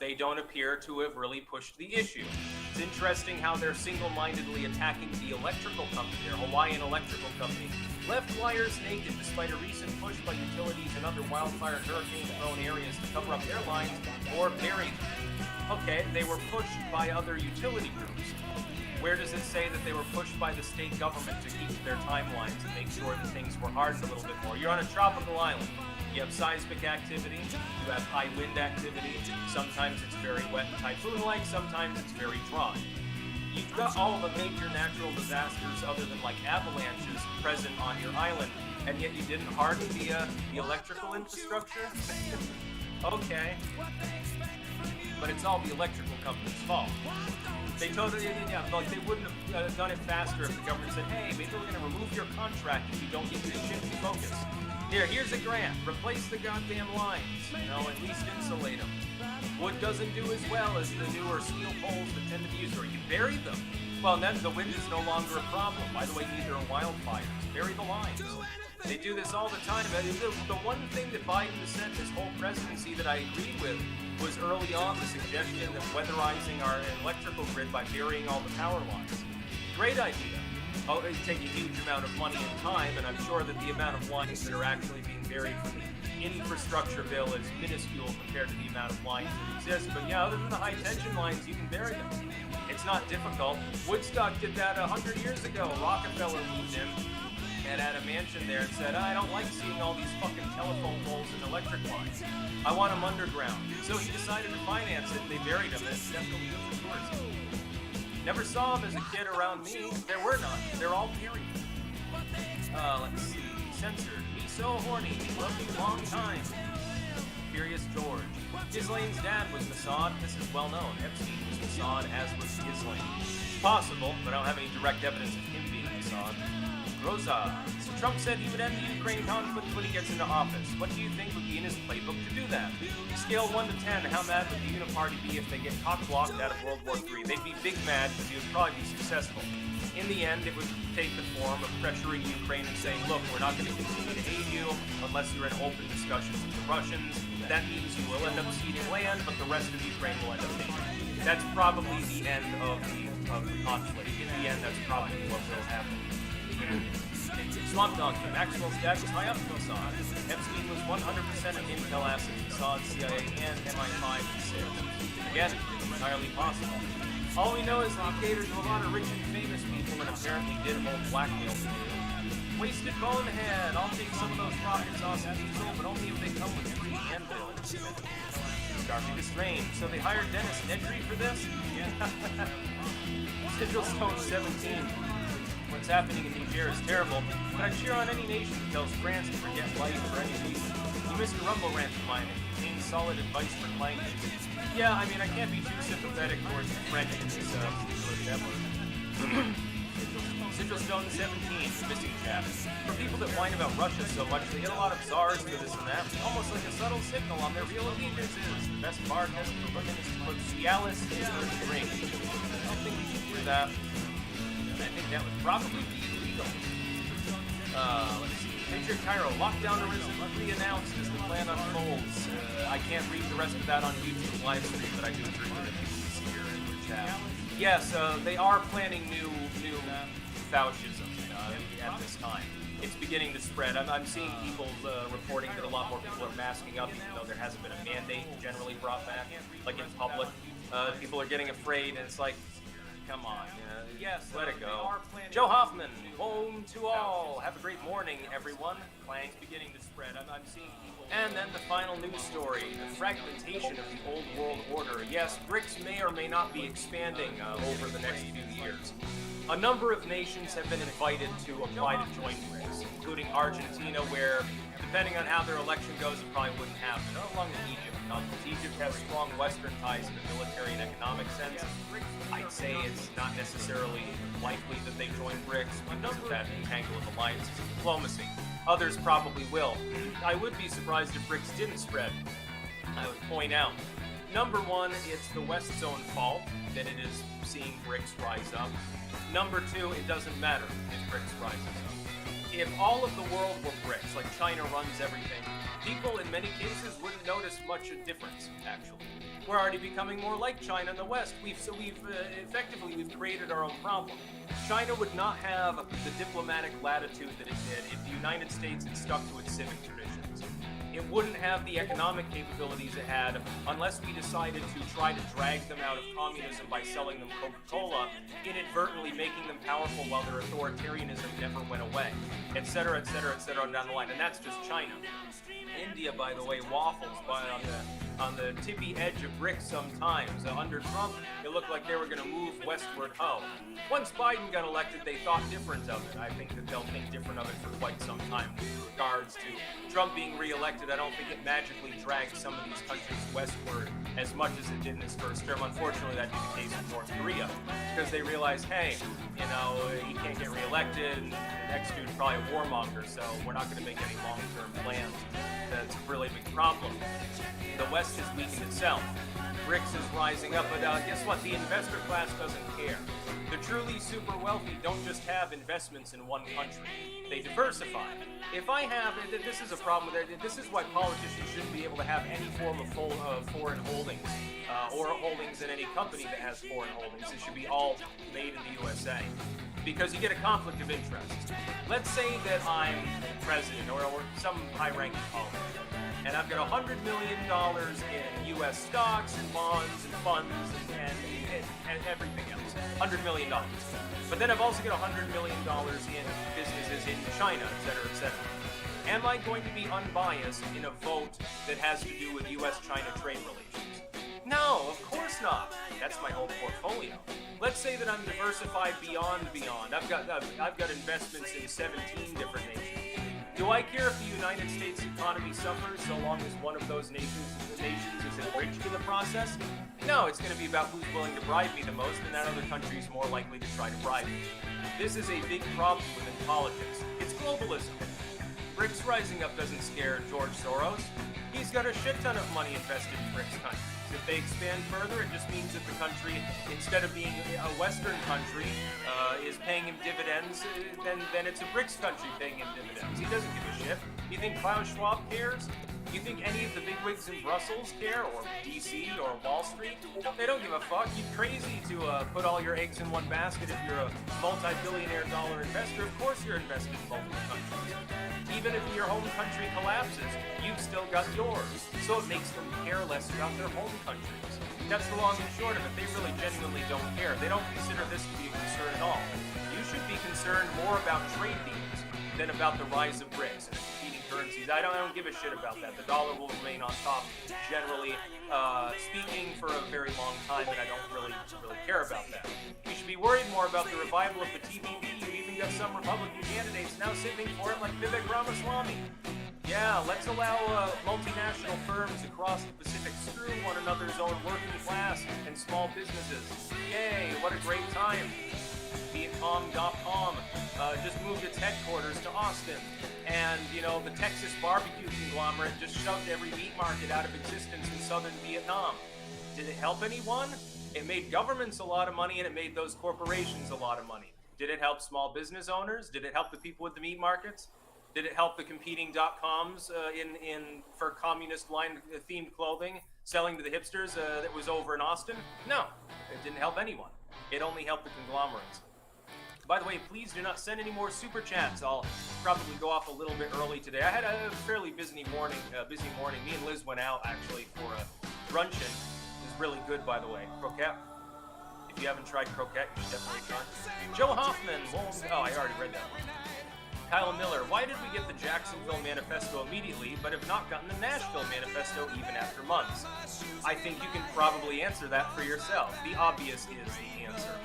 They don't appear to have really pushed the issue. It's interesting how they're single-mindedly attacking the electrical company, their Hawaiian Electrical Company, left wires naked despite a recent push by utilities in other wildfire and hurricane-prone areas to cover up their lines or bury them. Okay, they were pushed by other utility groups. Where does it say that they were pushed by the state government to keep their timelines and make sure that things were hardened a little bit more? You're on a tropical island. You have seismic activity, you have high wind activity, sometimes it's very wet and typhoon-like, sometimes it's very dry. You've got all the major natural disasters other than like avalanches present on your island, and yet you didn't harden the electrical infrastructure? Okay. But it's all the electrical company's fault. They totally, yeah, like they wouldn't have done it faster if the government said, hey, maybe we're going to remove your contract if you don't get this shit in focus. Here's a grant. Replace the goddamn lines. You know, at least insulate them. Wood doesn't do as well as the newer steel poles that tend to be used, or you bury them. Well, then the wind is no longer a problem. By the way, neither are wildfires. Bury the lines. They do this all the time. The one thing that Biden has said this whole presidency that I agreed with was early on the suggestion of weatherizing our electrical grid by burying all the power lines. Great idea. Oh, it'd take a huge amount of money and time, and I'm sure that the amount of lines that are actually being buried from the infrastructure bill is minuscule compared to the amount of lines that exist. But yeah, other than the high tension lines, you can bury them. It's not difficult. Woodstock did that 100 years ago. Rockefeller moved in and had a mansion there and said, I don't like seeing all these fucking telephone poles and electric lines. I want them underground. So he decided to finance it, and they buried them, and it's definitely good for tourism. Never saw them as a kid around me. There were none. They're all buried. Let's see. Censored. Me so horny. Loved me long time. Curious George. Ghislaine's dad was Mossad. This is well known. Epstein was Mossad, as was Ghislaine. Possible, but I don't have any direct evidence of him being Mossad. Rosa. Trump said he would end the Ukraine conflict when he gets into office. What do you think would be in his playbook to do that? Scale 1 to 10, how mad would the Uniparty be if they get cock-blocked out of World War III? They'd be big mad because he would probably be successful. In the end, it would take the form of pressuring Ukraine and saying, look, we're not going to continue to aid you unless you're in open discussions with the Russians. That means you will end up ceding land, but the rest of Ukraine will end up paying. That's probably the end of the conflict. In the end, that's probably what will happen. Swamp Donkey. Maxwell's dad was high up in Mossad. Epstein was 100% an intel asset to Mossad, CIA, and MI5 and 6. Again, entirely possible. All we know is that he catered to a lot of rich and famous people and apparently did hold blackmail to do. Wasted bonehead. I'll take some of those rockets off the diesel, but only if they come with free anvil and cement. Darby the Strange. So they hired Dennis Nedry for this? Yeah. Sigil Stone 17. What's happening in Niger is terrible, but I'd cheer on any nation that tells France to forget life for any reason. You missed a Rumble rant of mine. It contains solid advice for clangers. Yeah, I mean, I can't be too sympathetic towards the French in this particular endeavor. Sigil Stone 17, missing chat. For people that whine about Russia so much, they get a lot of czars for this and that, almost like a subtle signal on their real allegiances. The best bar test for women is to put Cialis in their drink. I don't think we should do that. I think that would probably be illegal. Let's see. Patriot Cairo, lockdown arisen, re-announced as the plan unfolds. I can't read the rest of that on YouTube live stream, but I do agree with it here in the chat. Yes, they are planning new fascism at this time. It's beginning to spread. I'm seeing people reporting that a lot more people are masking up, even though there hasn't been a mandate generally brought back, like in public. People are getting afraid, and it's like, come on. Yes, let it go. Joe Hoffman, home to all. Have a great morning, everyone. Clang's beginning to spread. I'm seeing people. And then the final news story, the fragmentation of the old world order. Yes, BRICS may or may not be expanding over the next few years. A number of nations have been invited to apply to join BRICS, including Argentina, where, depending on how their election goes, it probably wouldn't happen, along with Egypt. Egypt has strong Western ties in the military and economic sense. I'd say it's not necessarily likely that they join BRICS because of that tangle of alliances and diplomacy. Others probably will. I would be surprised if BRICS didn't spread. I would point out, number one, it's the West's own fault that it is seeing BRICS rise up. Number two, it doesn't matter if BRICS rises up. If all of the world were BRICS, like China runs everything, people in many cases wouldn't notice much of a difference, actually. We're already becoming more like China in the West. We've created our own problem. China would not have the diplomatic latitude that it did if the United States had stuck to its civic traditions. It wouldn't have the economic capabilities it had unless we decided to try to drag them out of communism by selling them Coca-Cola, inadvertently making them powerful while their authoritarianism never went away, etc., etc., etc., down the line. And that's just China. India, by the way, waffles on the tippy edge of BRICS sometimes. Under Trump, it looked like they were going to move westward. Once Biden got elected, they thought different of it. I think that they'll think different of it for quite some time with regards to Trump being being re-elected, I don't think it magically dragged some of these countries westward as much as it did in his first term. Unfortunately, that'd be the case with North Korea, because they realized, hey, you know, he can't get re-elected, and the next dude's probably a warmonger, so we're not going to make any long-term plans. That's a really big problem. The West has weakened itself. BRICS is rising up, but guess what? The investor class doesn't care. The truly super wealthy don't just have investments in one country. They diversify. If I have, this is a problem with it. This is why politicians shouldn't be able to have any form of foreign holdings or holdings in any company that has foreign holdings. It should be all made in the USA. Because you get a conflict of interest. Let's say that I'm president or some high-ranking politician, and I've got $100 million in U.S. stocks and bonds and funds and everything else. $100 million. But then I've also got $100 million in businesses in China, et cetera, et cetera. Am I going to be unbiased in a vote that has to do with U.S.-China trade relations? No, of course not. That's my whole portfolio. Let's say that I'm diversified beyond. I've got investments in 17 different nations. Do I care if the United States economy suffers so long as one of those nations is enriched in the process? No, it's going to be about who's willing to bribe me the most, and that other country is more likely to try to bribe me. This is a big problem within politics. It's globalism. BRICS rising up doesn't scare George Soros. He's got a shit ton of money invested in BRICS countries. If they expand further, it just means that the country, instead of being a Western country, is paying him dividends, then it's a BRICS country paying him dividends. He doesn't give a shit. You think Klaus Schwab cares? You think any of the bigwigs in Brussels care, or DC, or Wall Street? They don't give a fuck. You're crazy to put all your eggs in one basket if you're a multi-billionaire dollar investor. Of course you're invested in multiple countries. Even if your home country collapses, you've still got yours. So it makes them care less about their home countries. That's the long and short of it. They really genuinely don't care. They don't consider this to be a concern at all. You should be concerned more about trade deals than about the rise of BRICS and competing currencies. I don't give a shit about that. The dollar will remain on top, generally speaking, for a very long time, and I don't really care about that. You should be worried more about the revival of the TPP. You've even got some Republican candidates now sitting for it, like Vivek Ramaswamy. Yeah, let's allow multinational firms across the Pacific screw one another's own working class and small businesses. Yay, what a great time. Vietcong.com just moved its headquarters to Austin. And, you know, the Texas barbecue conglomerate just shoved every meat market out of existence in southern Vietnam. Did it help anyone? It made governments a lot of money, and it made those corporations a lot of money. Did it help small business owners? Did it help the people with the meat markets? Did it help the competing .coms for communist line themed clothing selling to the hipsters that was over in Austin? No, it didn't help anyone. It only helped the conglomerates. By the way, please do not send any more super chats. I'll probably go off a little bit early today. I had a fairly busy morning. Me and Liz went out actually for a bruncheon. It was really good, by the way. Croquette. If you haven't tried croquette, you should definitely try. Joe Hoffman. Oh, I already read that one. Kyle Miller, why did we get the Jacksonville Manifesto immediately, but have not gotten the Nashville Manifesto even after months? I think you can probably answer that for yourself. The obvious is the answer.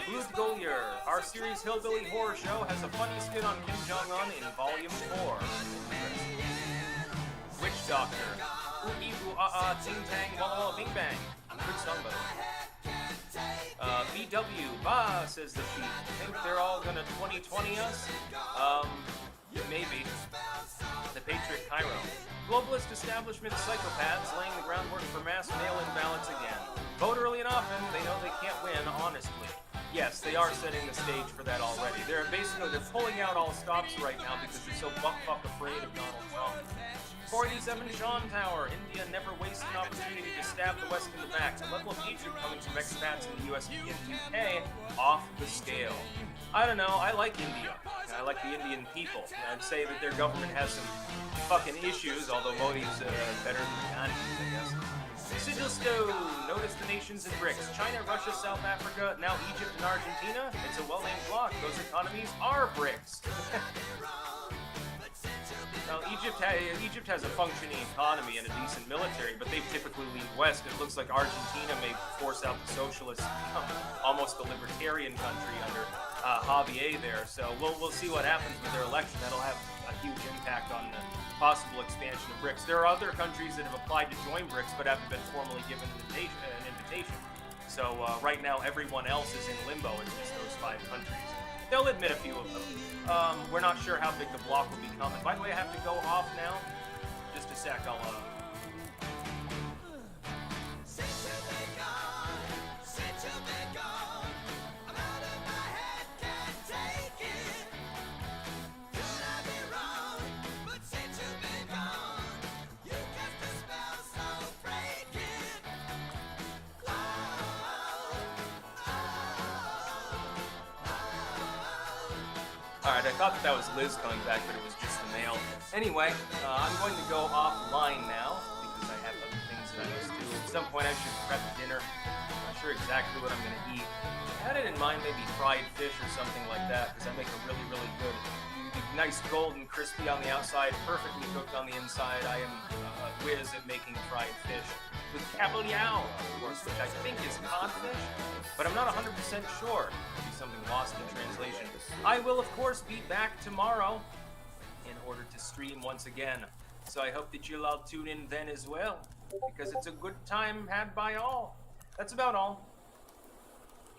Blue Golier, our series Hillbilly Horror Show has a funny skit on Kim Jong-un in Volume 4. Witch Doctor, ooh ooh ah ah ting tang walla walla bing bang. Good song, by the way. BW, bah, says the chief. Think they're all gonna 2020 us? Maybe. The Patriot Cairo. Globalist establishment psychopaths laying the groundwork for mass mail-in ballots again. Vote early and often, they know they can't win, honestly. Yes, they are setting the stage for that already. They're pulling out all stops right now because they're so buck afraid of Donald Trump. 487 Sean Tower, India never wastes an opportunity to stab the West in the back. The level of hatred coming from expats in the US and UK, off the scale. I don't know, I like India. I like the Indian people. I'd say that their government has some fucking issues, although Modi's better than Ghani, I guess. Sigil Stowe, notice the nations in BRICS. China, Russia, South Africa, now Egypt and Argentina. It's a well-named block. Those economies are BRICS. Now, Egypt has a functioning economy and a decent military, but they typically lean west. It looks like Argentina may force out the socialists to become almost a libertarian country under Javier there. So we'll see what happens with their election. That'll have a huge impact on the possible expansion of BRICS. There are other countries that have applied to join BRICS but haven't been formally given an invitation. So right now, everyone else is in limbo. It's just those 5 countries. They'll admit a few of them. We're not sure how big the bloc will become. And by the way, I have to go off now. Just a sec. I'll. Alright, I thought that was Liz coming back, but it was just the mail. Anyway, I'm going to go offline now, because I have other things that I must do. At some point I should prep dinner. I'm not sure exactly what I'm going to eat. I had it in mind maybe fried fish or something like that, because I make a really, really good, nice golden crispy on the outside, perfectly cooked on the inside. I am a whiz at making fried fish. With cabillaud, of course, which I think is codfish, but I'm not 100% sure. Maybe something lost in translation. I will, of course, be back tomorrow in order to stream once again. So I hope that you'll all tune in then as well, because it's a good time had by all. That's about all.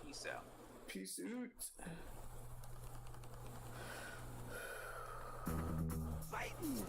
Peace out. Peace out. Fighting!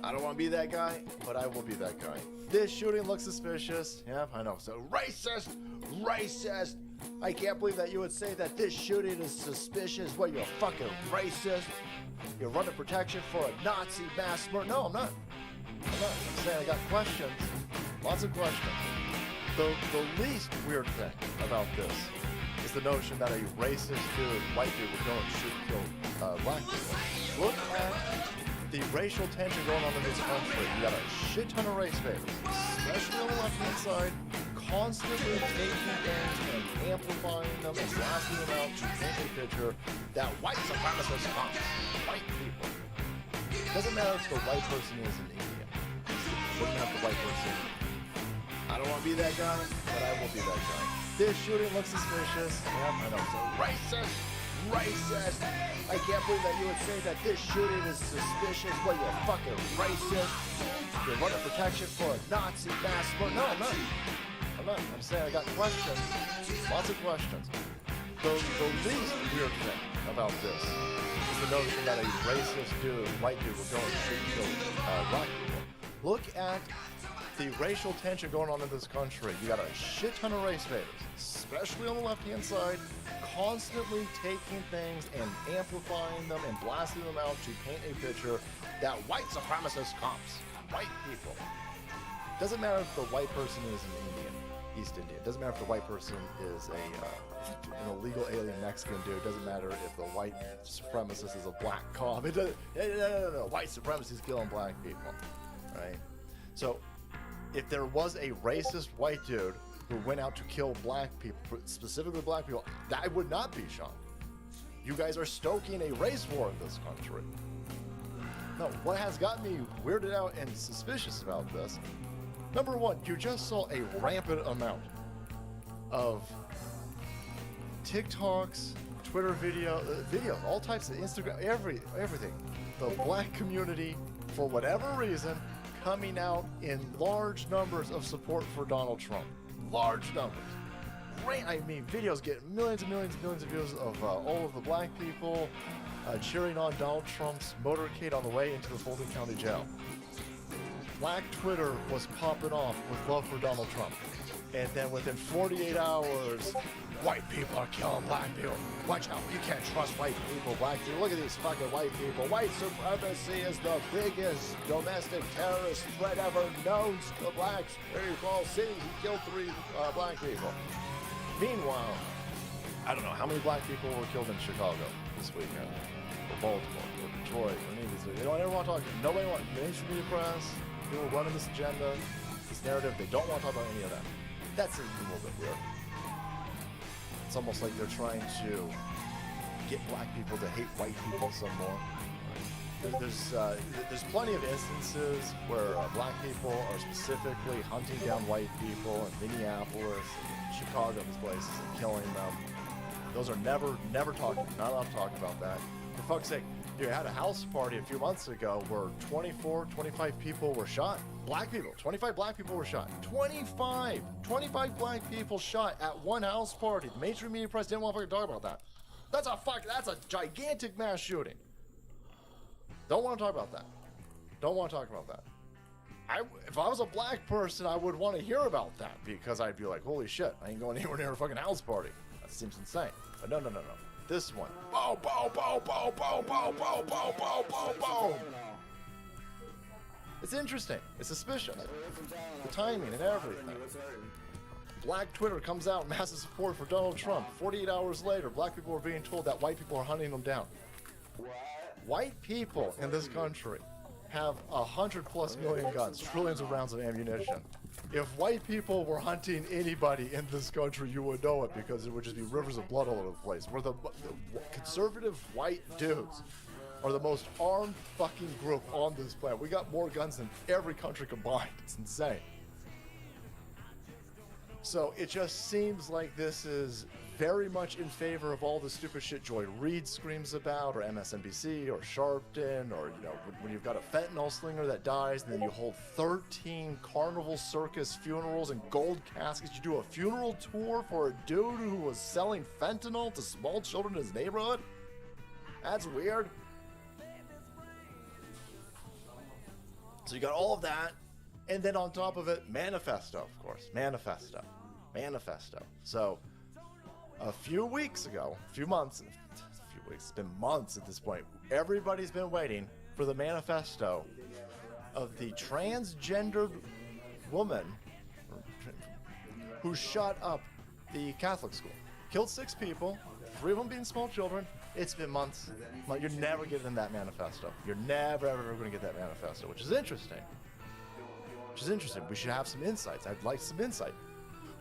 I don't want to be that guy, but I will be that guy. This shooting looks suspicious. Yeah, I know. So racist, racist. I can't believe that you would say that this shooting is suspicious. What, you're a fucking racist? You're running protection for a Nazi mass murder? No, I'm not. I'm saying I got questions. Lots of questions. The least weird thing about this is the notion that a racist dude, white dude, would go and shoot and kill black people. Look at the racial tension going on in this country. You got a shit ton of race baiters, especially on the left-hand side, constantly taking things and amplifying them and blasting them out to paint a picture that white supremacists want. White people. Doesn't matter if the white person is an Indian. Doesn't matter if the white person. I don't want to be that guy, but I will be that guy. This shooting looks suspicious. Yeah, I know. So racist, racist. I can't believe that you would say that this shooting is suspicious. What, you're a fucking racist? You're running protection for a Nazi mass murder? No, I'm not. I'm saying I got questions. Lots of questions. The least weird thing about this is the notion that a racist dude, white dude, would go and shoot and kill black people. Look at the racial tension going on in this country. You got a shit ton of race baiters, especially on the left-hand side, constantly taking things and amplifying them and blasting them out to paint a picture that white supremacist cops, white people. Doesn't matter if the white person is an Indian, East Indian. Doesn't matter if the white person is an illegal alien Mexican dude. Doesn't matter if the white supremacist is a black cop. It doesn't, no. White supremacists killing black people, right? So if there was a racist white dude who went out to kill black people, specifically black people, I would not be shocked. You guys are stoking a race war in this country. No, what has got me weirded out and suspicious about this, number one, you just saw a rampant amount of TikToks, Twitter videos, all types of Instagram, everything. The black community, for whatever reason, coming out in large numbers of support for Donald Trump. Large numbers. Great, I mean, videos get millions and millions and millions of views of all of the black people cheering on Donald Trump's motorcade on the way into the Fulton County Jail. Black Twitter was popping off with love for Donald Trump. And then within 48 hours, white people are killing black people. Watch out, you can't trust white people, black people. Look at these fucking white people. White supremacy is the biggest domestic terrorist threat ever known to blacks. People, see, he killed 3 black people. Meanwhile, I don't know how many black people were killed in Chicago this weekend, or Baltimore, or Detroit, or any of these. They don't ever want to talk. Nobody wants mainstream media press. People running this agenda, this narrative. They don't want to talk about any of that. That seems a little bit weird. It's almost like they're trying to get black people to hate white people some more. There's plenty of instances where black people are specifically hunting down white people in Minneapolis, and Chicago, these places, and killing them. Those are never talked. Not allowed to talk about that. For fuck's sake, you had a house party a few months ago where 25 people were shot. Black people, 25 black people were shot. 25 black people shot at one house party. The mainstream media press didn't want to fucking talk about that. That's a gigantic mass shooting. Don't want to talk about that. Don't want to talk about that. if I was a black person, I would want to hear about that because I'd be like, holy shit, I ain't going anywhere near a fucking house party. That seems insane. But no. This one. Boom, boom, boom, boom, boom, boom, boom, boom, boom, boom, boom. It's interesting. It's suspicious. The timing and everything. Black Twitter comes out, massive support for Donald Trump. 48 hours later, black people are being told that white people are hunting them down. White people in this country have 100+ million guns, trillions of rounds of ammunition. If white people were hunting anybody in this country, you would know it because it would just be rivers of blood all over the place. We're the conservative white dudes are the most armed fucking group on this planet. We got more guns than every country combined. It's insane. So it just seems like this is very much in favor of all the stupid shit Joy Reid screams about, or MSNBC, or Sharpton, or, you know, when you've got a fentanyl slinger that dies, and then you hold 13 Carnival Circus funerals and gold caskets. You do a funeral tour for a dude who was selling fentanyl to small children in his neighborhood? That's weird. So you got all of that, and then on top of it, Manifesto, of course. Manifesto. So, a few weeks ago, it's been months at this point, everybody's been waiting for the manifesto of the transgendered woman who shot up the Catholic school. Killed 6 people, 3 of them being small children. It's been months. You're never getting that manifesto. You're never, ever going to get that manifesto, which is interesting. We should have some insights. I'd like some insight.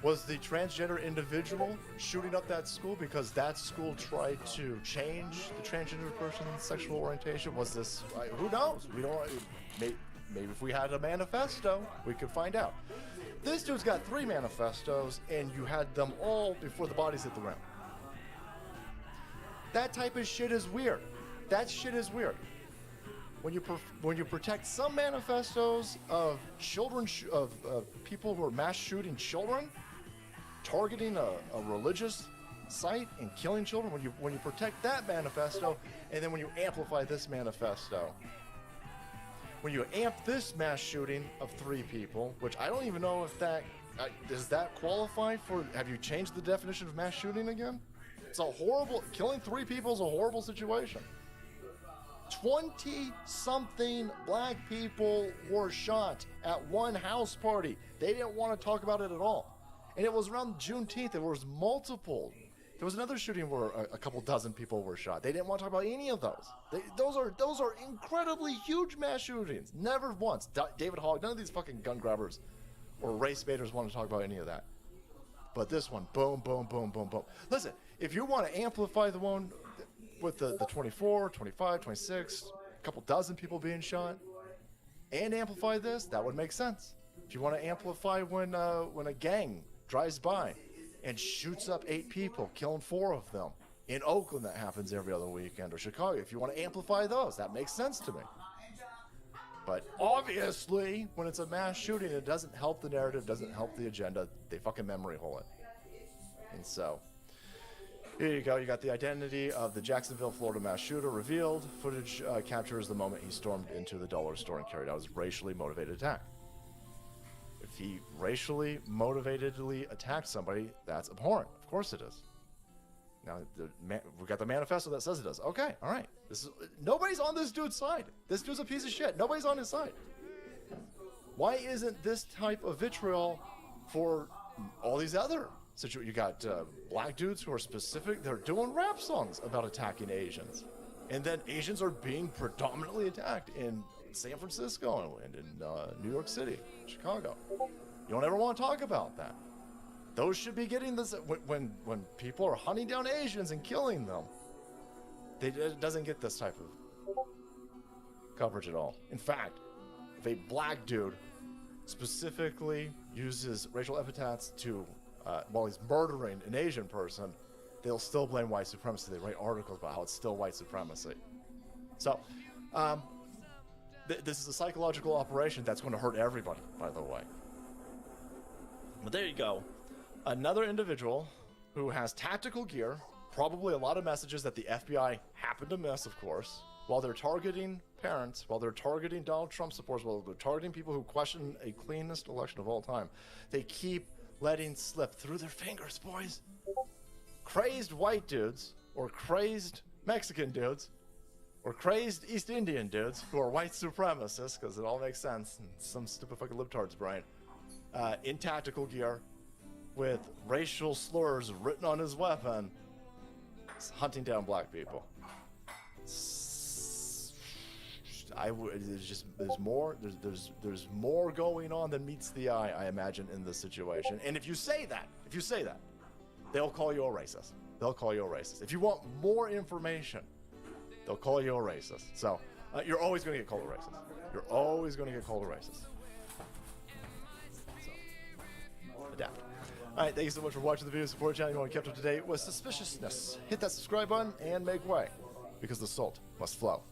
Was the transgender individual shooting up that school because that school tried to change the transgender person's sexual orientation? Was this, who knows? We don't, maybe if we had a manifesto, we could find out. This dude's got 3 manifestos, and you had them all before the bodies hit the ground. That type of shit is weird. That shit is weird. When you protect some manifestos of children, of people who are mass shooting children, targeting a religious site and killing children, when you protect that manifesto, and then when you amplify this manifesto, when you amp this mass shooting of 3 people, which I don't even know if that does that qualify for. Have you changed the definition of mass shooting again? It's a horrible. Killing 3 people is a horrible situation. 20-something black people were shot at one house party. They didn't want to talk about it at all. And it was around Juneteenth. There was multiple. There was another shooting where a couple dozen people were shot. They didn't want to talk about any of those. Those are incredibly huge mass shootings. Never once. David Hogg, none of these fucking gun grabbers or race baiters want to talk about any of that. But this one, boom, boom, boom, boom, boom. Listen, if you want to amplify the one with the 24, 25, 26, a couple dozen people being shot, and amplify this, that would make sense. If you want to amplify when a gang drives by and shoots up 8 people, killing 4 of them. In Oakland, that happens every other weekend, or Chicago. If you want to amplify those, that makes sense to me. But obviously, when it's a mass shooting, it doesn't help the narrative, doesn't help the agenda. They fucking memory hole it. And so, here you go. You got the identity of the Jacksonville, Florida mass shooter revealed. Footage captures the moment he stormed into the dollar store and carried out his racially motivated attack. If he racially motivatedly attacked somebody, that's abhorrent. Of course it is. Now, we got the manifesto that says it does. Okay, all right. Nobody's on this dude's side. This dude's a piece of shit. Nobody's on his side. Why isn't this type of vitriol for all these other situations? You got black dudes who are specific. They're doing rap songs about attacking Asians. And then Asians are being predominantly attacked in San Francisco and in New York City, Chicago. You don't ever want to talk about that. Those should be getting this when people are hunting down Asians and killing them. It doesn't get this type of coverage at all. In fact, if a black dude specifically uses racial epithets to while he's murdering an Asian person, they'll still blame white supremacy. They write articles about how it's still white supremacy. So, this is a psychological operation that's going to hurt everybody, by the way. But there you go. Another individual who has tactical gear, probably a lot of messages that the FBI happened to miss, of course, while they're targeting parents, while they're targeting Donald Trump supporters, while they're targeting people who question a cleanest election of all time, they keep letting slip through their fingers, boys. Crazed white dudes, or crazed Mexican dudes, or crazed East Indian dudes who are white supremacists, because it all makes sense in some stupid fucking libtard's brain, in tactical gear, with racial slurs written on his weapon, hunting down black people. There's more going on than meets the eye, I imagine, in this situation. And if you say that, they'll call you a racist. They'll call you a racist. If you want more information, they'll call you a racist. So you're always going to get called a racist. You're always going to get called a racist. So adapt. All right, thank you so much for watching the video. Support the channel if you want to keep up to date with suspiciousness. Hit that subscribe button and make way, because the salt must flow.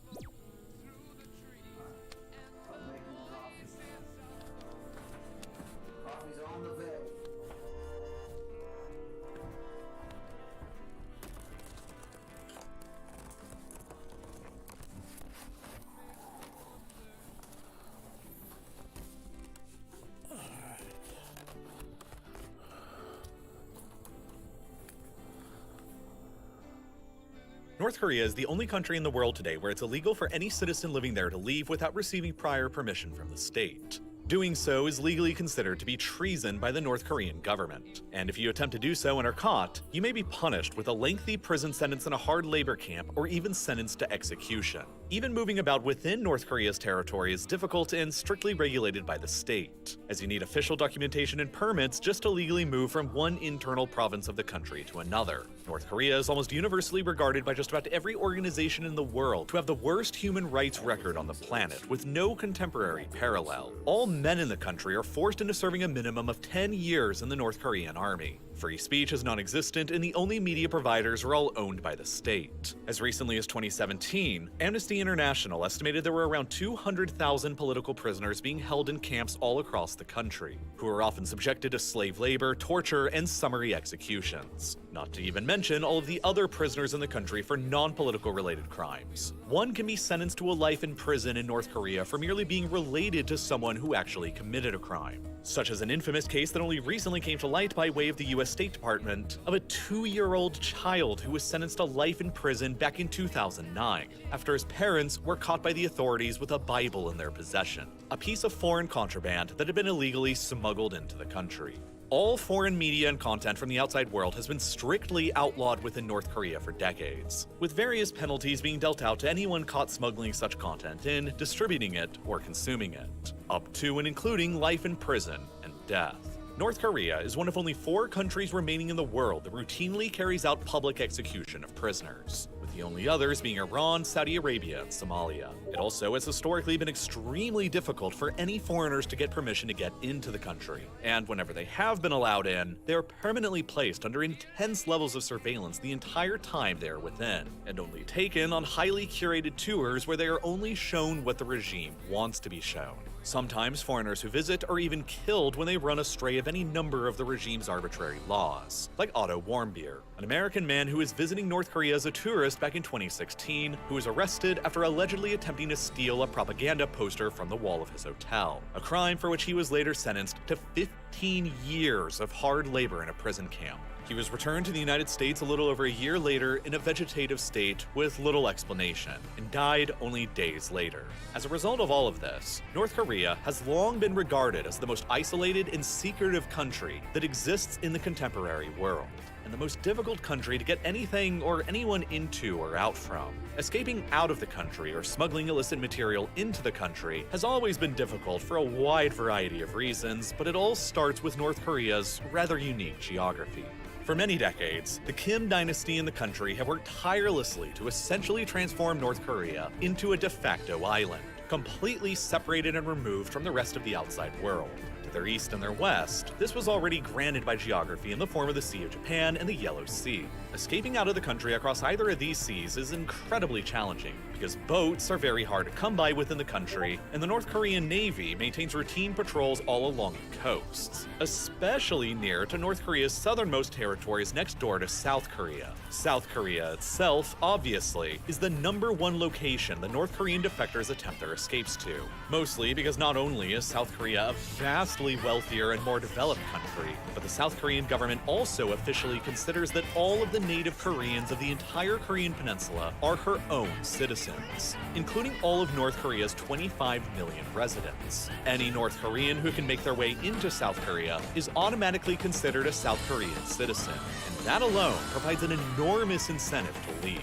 North Korea is the only country in the world today where it's illegal for any citizen living there to leave without receiving prior permission from the state. Doing so is legally considered to be treason by the North Korean government. And if you attempt to do so and are caught, you may be punished with a lengthy prison sentence in a hard labor camp or even sentenced to execution. Even moving about within North Korea's territory is difficult and strictly regulated by the state, as you need official documentation and permits just to legally move from one internal province of the country to another. North Korea is almost universally regarded by just about every organization in the world to have the worst human rights record on the planet, with no contemporary parallel. All men in the country are forced into serving a minimum of 10 years in the North Korean army. Free speech is non-existent, and the only media providers are all owned by the state. As recently as 2017, Amnesty International estimated there were around 200,000 political prisoners being held in camps all across the country, who are often subjected to slave labor, torture, and summary executions. Not to even mention all of the other prisoners in the country for non-political related crimes. One can be sentenced to a life in prison in North Korea for merely being related to someone who actually committed a crime, such as an infamous case that only recently came to light by way of the US State Department of a 2-year-old child who was sentenced to life in prison back in 2009 after his parents were caught by the authorities with a Bible in their possession, a piece of foreign contraband that had been illegally smuggled into the country. All foreign media and content from the outside world has been strictly outlawed within North Korea for decades, with various penalties being dealt out to anyone caught smuggling such content and distributing it or consuming it, up to and including life in prison and death. North Korea is one of only 4 countries remaining in the world that routinely carries out public execution of prisoners, with the only others being Iran, Saudi Arabia, and Somalia. It also has historically been extremely difficult for any foreigners to get permission to get into the country, and whenever they have been allowed in, they are permanently placed under intense levels of surveillance the entire time they are within, and only taken on highly curated tours where they are only shown what the regime wants to be shown. Sometimes foreigners who visit are even killed when they run astray of any number of the regime's arbitrary laws, like Otto Warmbier, an American man who was visiting North Korea as a tourist back in 2016, who was arrested after allegedly attempting to steal a propaganda poster from the wall of his hotel, a crime for which he was later sentenced to 15 years of hard labor in a prison camp. He was returned to the United States a little over a year later in a vegetative state with little explanation, and died only days later. As a result of all of this, North Korea has long been regarded as the most isolated and secretive country that exists in the contemporary world, and the most difficult country to get anything or anyone into or out from. Escaping out of the country or smuggling illicit material into the country has always been difficult for a wide variety of reasons, but it all starts with North Korea's rather unique geography. For many decades, the Kim dynasty in the country have worked tirelessly to essentially transform North Korea into a de facto island, completely separated and removed from the rest of the outside world. To their east and their west, this was already granted by geography in the form of the Sea of Japan and the Yellow Sea. Escaping out of the country across either of these seas is incredibly challenging, because boats are very hard to come by within the country, and the North Korean Navy maintains routine patrols all along the coasts, especially near to North Korea's southernmost territories next door to South Korea. South Korea itself, obviously, is the #1 location the North Korean defectors attempt their escapes to. Mostly because not only is South Korea a vastly wealthier and more developed country, but the South Korean government also officially considers that all of the native Koreans of the entire Korean peninsula are her own citizens, including all of North Korea's 25 million residents. Any North Korean who can make their way into South Korea is automatically considered a South Korean citizen, and that alone provides an enormous incentive to leave.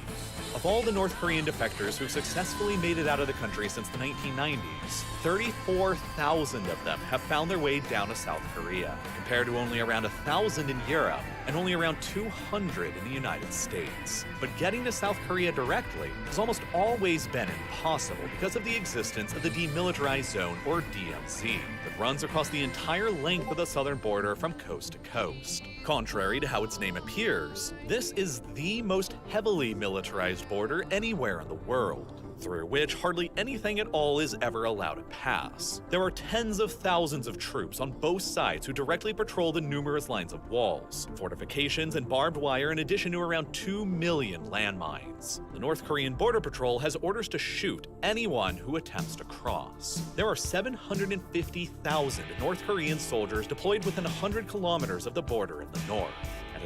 Of all the North Korean defectors who've successfully made it out of the country since the 1990s, 34,000 of them have found their way down to South Korea, compared to only around 1,000 in Europe and only around 200 in the United States. But getting to South Korea directly has almost always been impossible because of the existence of the Demilitarized Zone, or DMZ, that runs across the entire length of the southern border from coast to coast. Contrary to how its name appears, this is the most heavily militarized border anywhere in the world, through which hardly anything at all is ever allowed to pass. There are tens of thousands of troops on both sides who directly patrol the numerous lines of walls, fortifications, and barbed wire, in addition to around 2 million landmines. The North Korean Border Patrol has orders to shoot anyone who attempts to cross. There are 750,000 North Korean soldiers deployed within 100 kilometers of the border in the north,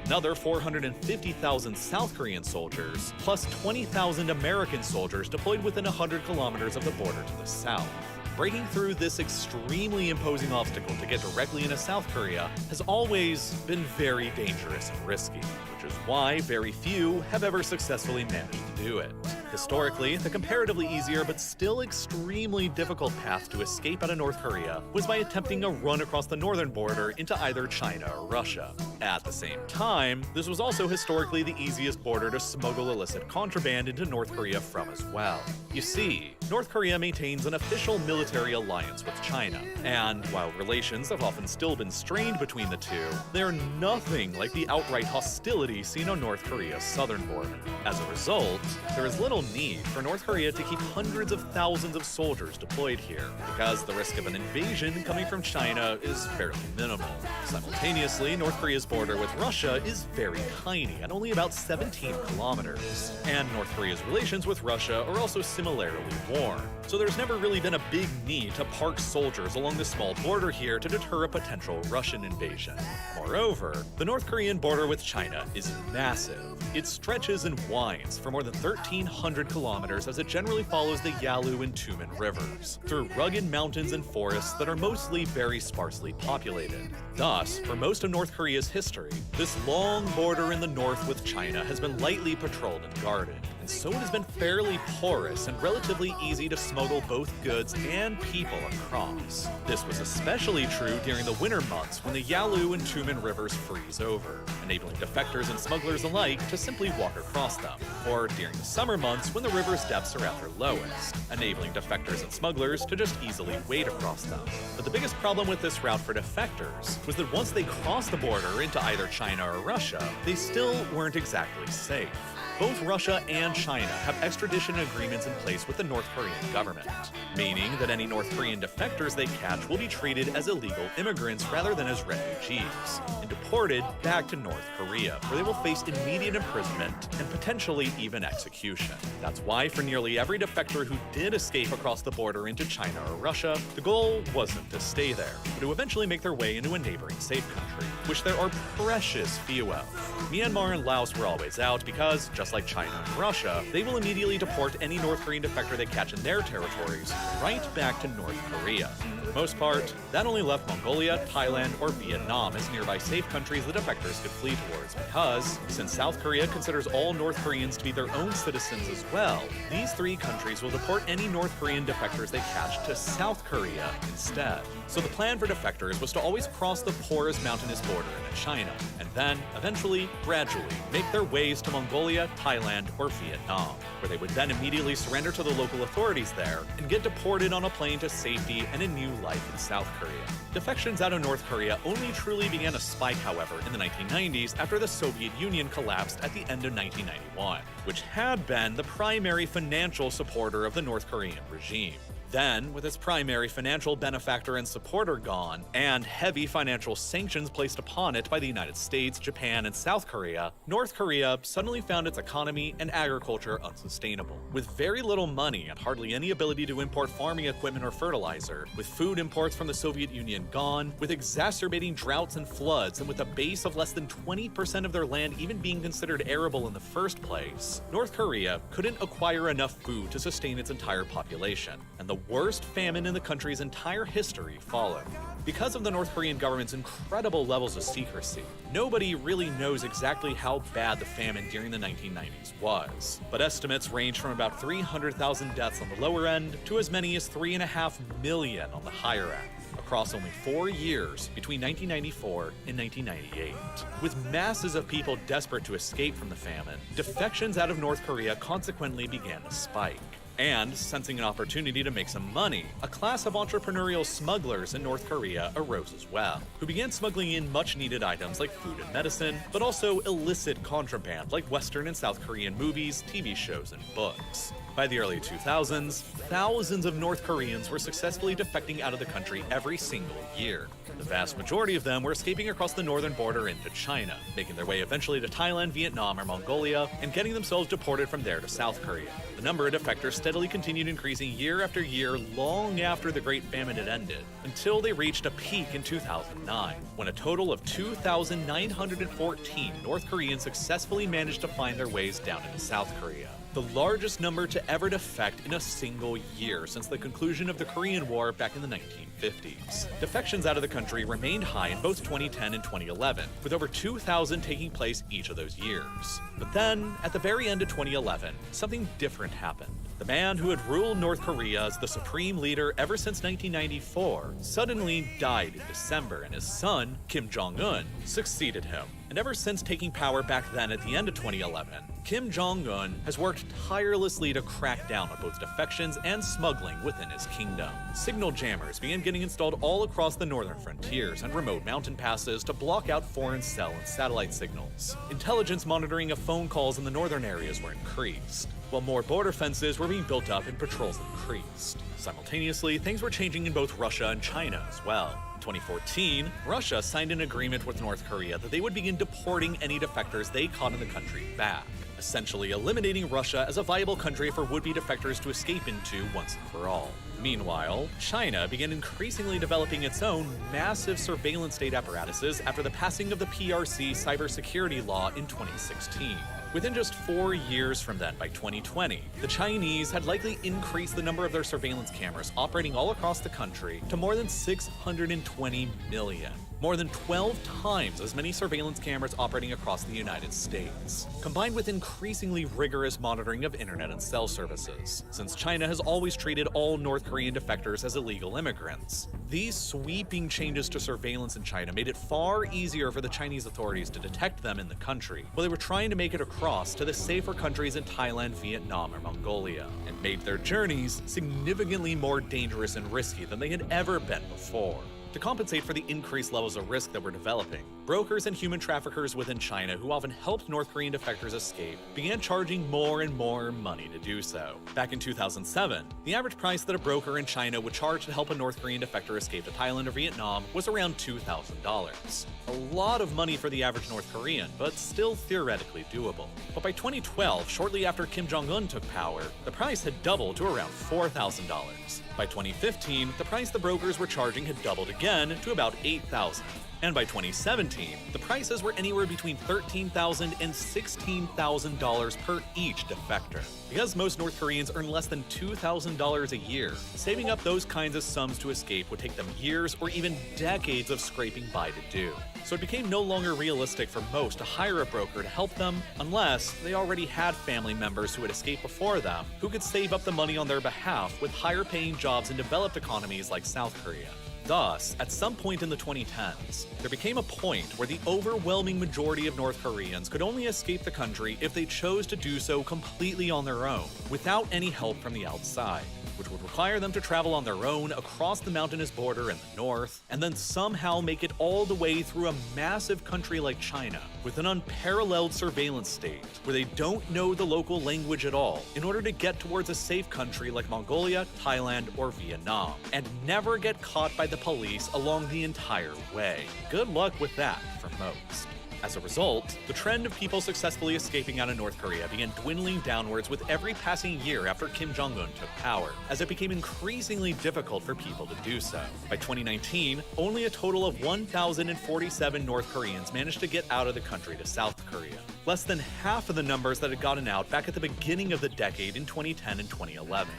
another 450,000 South Korean soldiers, plus 20,000 American soldiers deployed within 100 kilometers of the border to the south. Breaking through this extremely imposing obstacle to get directly into South Korea has always been very dangerous and risky, which is why very few have ever successfully managed to do it. Historically, the comparatively easier but still extremely difficult path to escape out of North Korea was by attempting a run across the northern border into either China or Russia. At the same time, this was also historically the easiest border to smuggle illicit contraband into North Korea from as well. You see, North Korea maintains an official military alliance with China, and while relations have often still been strained between the two, they are nothing like the outright hostility seen on North Korea's southern border. As a result, there is little need for North Korea to keep hundreds of thousands of soldiers deployed here, because the risk of an invasion coming from China is fairly minimal. Simultaneously, North Korea's border with Russia is very tiny, at only about 17 kilometers, and North Korea's relations with Russia are also similarly warm, so there's never really been a big need to park soldiers along the small border here to deter a potential Russian invasion. Moreover, the North Korean border with China is massive. It stretches and winds for more than 1,300 kilometers as it generally follows the Yalu and Tumen rivers, through rugged mountains and forests that are mostly very sparsely populated. Thus, for most of North Korea's history, this long border in the north with China has been lightly patrolled and guarded, and so it has been fairly porous and relatively easy to smuggle both goods and people across. This was especially true during the winter months when the Yalu and Tumen rivers freeze over, enabling defectors and smugglers alike to simply walk across them, or during the summer months when the river's depths are at their lowest, enabling defectors and smugglers to just easily wade across them. But the biggest problem with this route for defectors was that once they crossed the border into either China or Russia, they still weren't exactly safe. Both Russia and China have extradition agreements in place with the North Korean government, meaning that any North Korean defectors they catch will be treated as illegal immigrants rather than as refugees, and deported back to North Korea, where they will face immediate imprisonment and potentially even execution. That's why for nearly every defector who did escape across the border into China or Russia, the goal wasn't to stay there, but to eventually make their way into a neighboring safe country, which there are precious few of. Myanmar and Laos were always out because, just like China and Russia, they will immediately deport any North Korean defector they catch in their territories right back to North Korea. For the most part, that only left Mongolia, Thailand, or Vietnam as nearby safe countries the defectors could flee towards because, since South Korea considers all North Koreans to be their own citizens as well, these three countries will deport any North Korean defectors they catch to South Korea instead. So the plan for defectors was to always cross the porous mountainous border into China, and then, eventually, gradually, make their ways to Mongolia, Thailand, or Vietnam, where they would then immediately surrender to the local authorities there and get deported on a plane to safety and a new life in South Korea. Defections out of North Korea only truly began to spike, however, in the 1990s after the Soviet Union collapsed at the end of 1991, which had been the primary financial supporter of the North Korean regime. Then, with its primary financial benefactor and supporter gone, and heavy financial sanctions placed upon it by the United States, Japan, and South Korea, North Korea suddenly found its economy and agriculture unsustainable. With very little money and hardly any ability to import farming equipment or fertilizer, with food imports from the Soviet Union gone, with exacerbating droughts and floods, and with a base of less than 20% of their land even being considered arable in the first place, North Korea couldn't acquire enough food to sustain its entire population, and the worst famine in the country's entire history followed. Because of the North Korean government's incredible levels of secrecy, nobody really knows exactly how bad the famine during the 1990s was, but estimates range from about 300,000 deaths on the lower end to as many as 3.5 million on the higher end, across only 4 years between 1994 and 1998. With masses of people desperate to escape from the famine, defections out of North Korea consequently began to spike. And, sensing an opportunity to make some money, a class of entrepreneurial smugglers in North Korea arose as well, who began smuggling in much-needed items like food and medicine, but also illicit contraband like Western and South Korean movies, TV shows, and books. By the early 2000s, thousands of North Koreans were successfully defecting out of the country every single year. The vast majority of them were escaping across the northern border into China, making their way eventually to Thailand, Vietnam, or Mongolia, and getting themselves deported from there to South Korea. The number of defectors steadily continued increasing year after year long after the Great Famine had ended, until they reached a peak in 2009, when a total of 2,914 North Koreans successfully managed to find their ways down into South Korea. The largest number to ever defect in a single year since the conclusion of the Korean War back in the 1950s. Defections out of the country remained high in both 2010 and 2011, with over 2,000 taking place each of those years. But then, at the very end of 2011, something different happened. The man who had ruled North Korea as the supreme leader ever since 1994 suddenly died in December, and his son, Kim Jong-un, succeeded him. And ever since taking power back then at the end of 2011, Kim Jong-un has worked tirelessly to crack down on both defections and smuggling within his kingdom. Signal jammers began getting installed all across the northern frontiers and remote mountain passes to block out foreign cell and satellite signals. Intelligence monitoring of phone calls in the northern areas were increased, while more border fences were being built up and patrols increased. Simultaneously, things were changing in both Russia and China as well. In 2014, Russia signed an agreement with North Korea that they would begin deporting any defectors they caught in the country back, essentially eliminating Russia as a viable country for would-be defectors to escape into once and for all. Meanwhile, China began increasingly developing its own massive surveillance state apparatuses after the passing of the PRC cybersecurity law in 2016. Within just 4 years from then, by 2020, the Chinese had likely increased the number of their surveillance cameras operating all across the country to more than 620 million. More than 12 times as many surveillance cameras operating across the United States, combined with increasingly rigorous monitoring of internet and cell services, since China has always treated all North Korean defectors as illegal immigrants. These sweeping changes to surveillance in China made it far easier for the Chinese authorities to detect them in the country, while they were trying to make it across to the safer countries in Thailand, Vietnam, or Mongolia, and made their journeys significantly more dangerous and risky than they had ever been before. To compensate for the increased levels of risk that were developing, brokers and human traffickers within China who often helped North Korean defectors escape began charging more and more money to do so. Back in 2007, the average price that a broker in China would charge to help a North Korean defector escape to Thailand or Vietnam was around $2,000. A lot of money for the average North Korean, but still theoretically doable. But by 2012, shortly after Kim Jong-un took power, the price had doubled to around $4,000. By 2015, the price the brokers were charging had doubled again to about $8,000. And by 2017, the prices were anywhere between $13,000 and $16,000 per each defector. Because most North Koreans earn less than $2,000 a year, saving up those kinds of sums to escape would take them years or even decades of scraping by to do. So it became no longer realistic for most to hire a broker to help them unless they already had family members who had escaped before them who could save up the money on their behalf with higher paying jobs in developed economies like South Korea. Thus, at some point in the 2010s, there became a point where the overwhelming majority of North Koreans could only escape the country if they chose to do so completely on their own, without any help from the outside, which would require them to travel on their own across the mountainous border in the north, and then somehow make it all the way through a massive country like China, with an unparalleled surveillance state, where they don't know the local language at all, in order to get towards a safe country like Mongolia, Thailand, or Vietnam, and never get caught by the police along the entire way. Good luck with that for most. As a result, the trend of people successfully escaping out of North Korea began dwindling downwards with every passing year after Kim Jong-un took power, as it became increasingly difficult for people to do so. By 2019, only a total of 1,047 North Koreans managed to get out of the country to South Korea, less than half of the numbers that had gotten out back at the beginning of the decade in 2010 and 2011.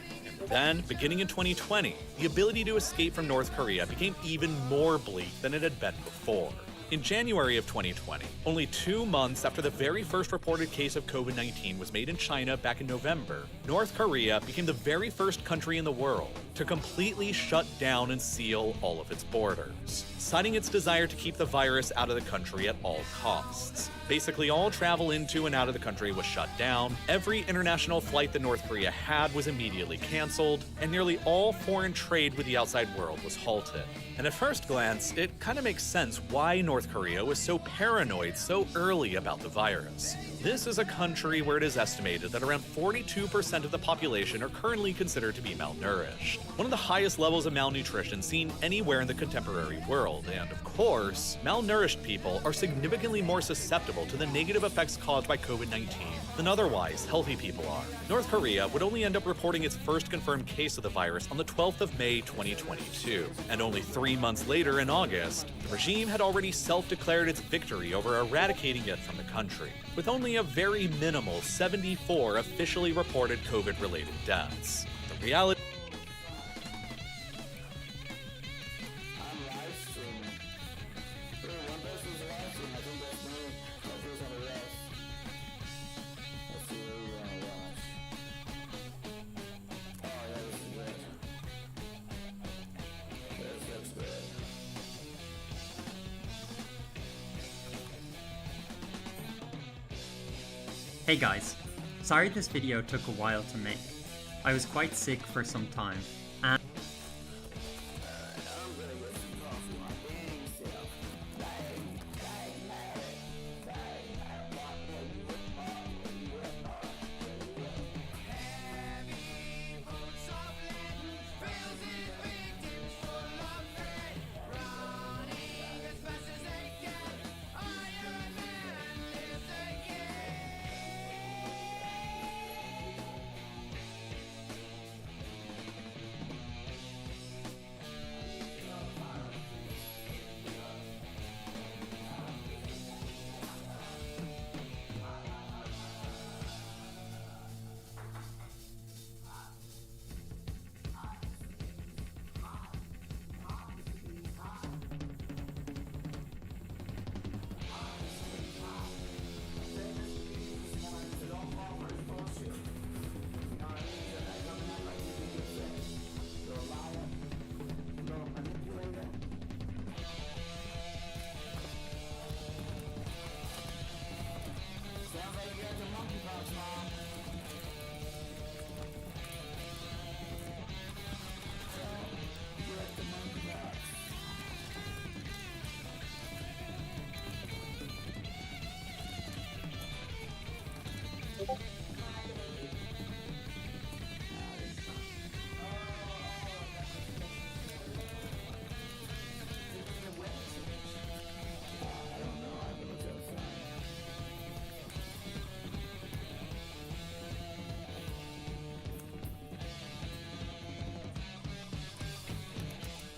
Then, beginning in 2020, the ability to escape from North Korea became even more bleak than it had been before. In January of 2020, only 2 months after the very first reported case of COVID-19 was made in China back in November, North Korea became the very first country in the world to completely shut down and seal all of its borders, citing its desire to keep the virus out of the country at all costs. Basically, all travel into and out of the country was shut down, every international flight that North Korea had was immediately canceled, and nearly all foreign trade with the outside world was halted. And at first glance, it kind of makes sense why North Korea was so paranoid so early about the virus. This is a country where it is estimated that around 42% of the population are currently considered to be malnourished, one of the highest levels of malnutrition seen anywhere in the contemporary world, and of course, malnourished people are significantly more susceptible to the negative effects caused by COVID-19 than otherwise healthy people are. North Korea would only end up reporting its first confirmed case of the virus on the 12th of May 2022, and only 3 months later in August, the regime had already self-declared its victory over eradicating it from the country, with only a very minimal 74 officially reported COVID-related deaths. The reality Hey guys, sorry this video took a while to make. I was quite sick for some time,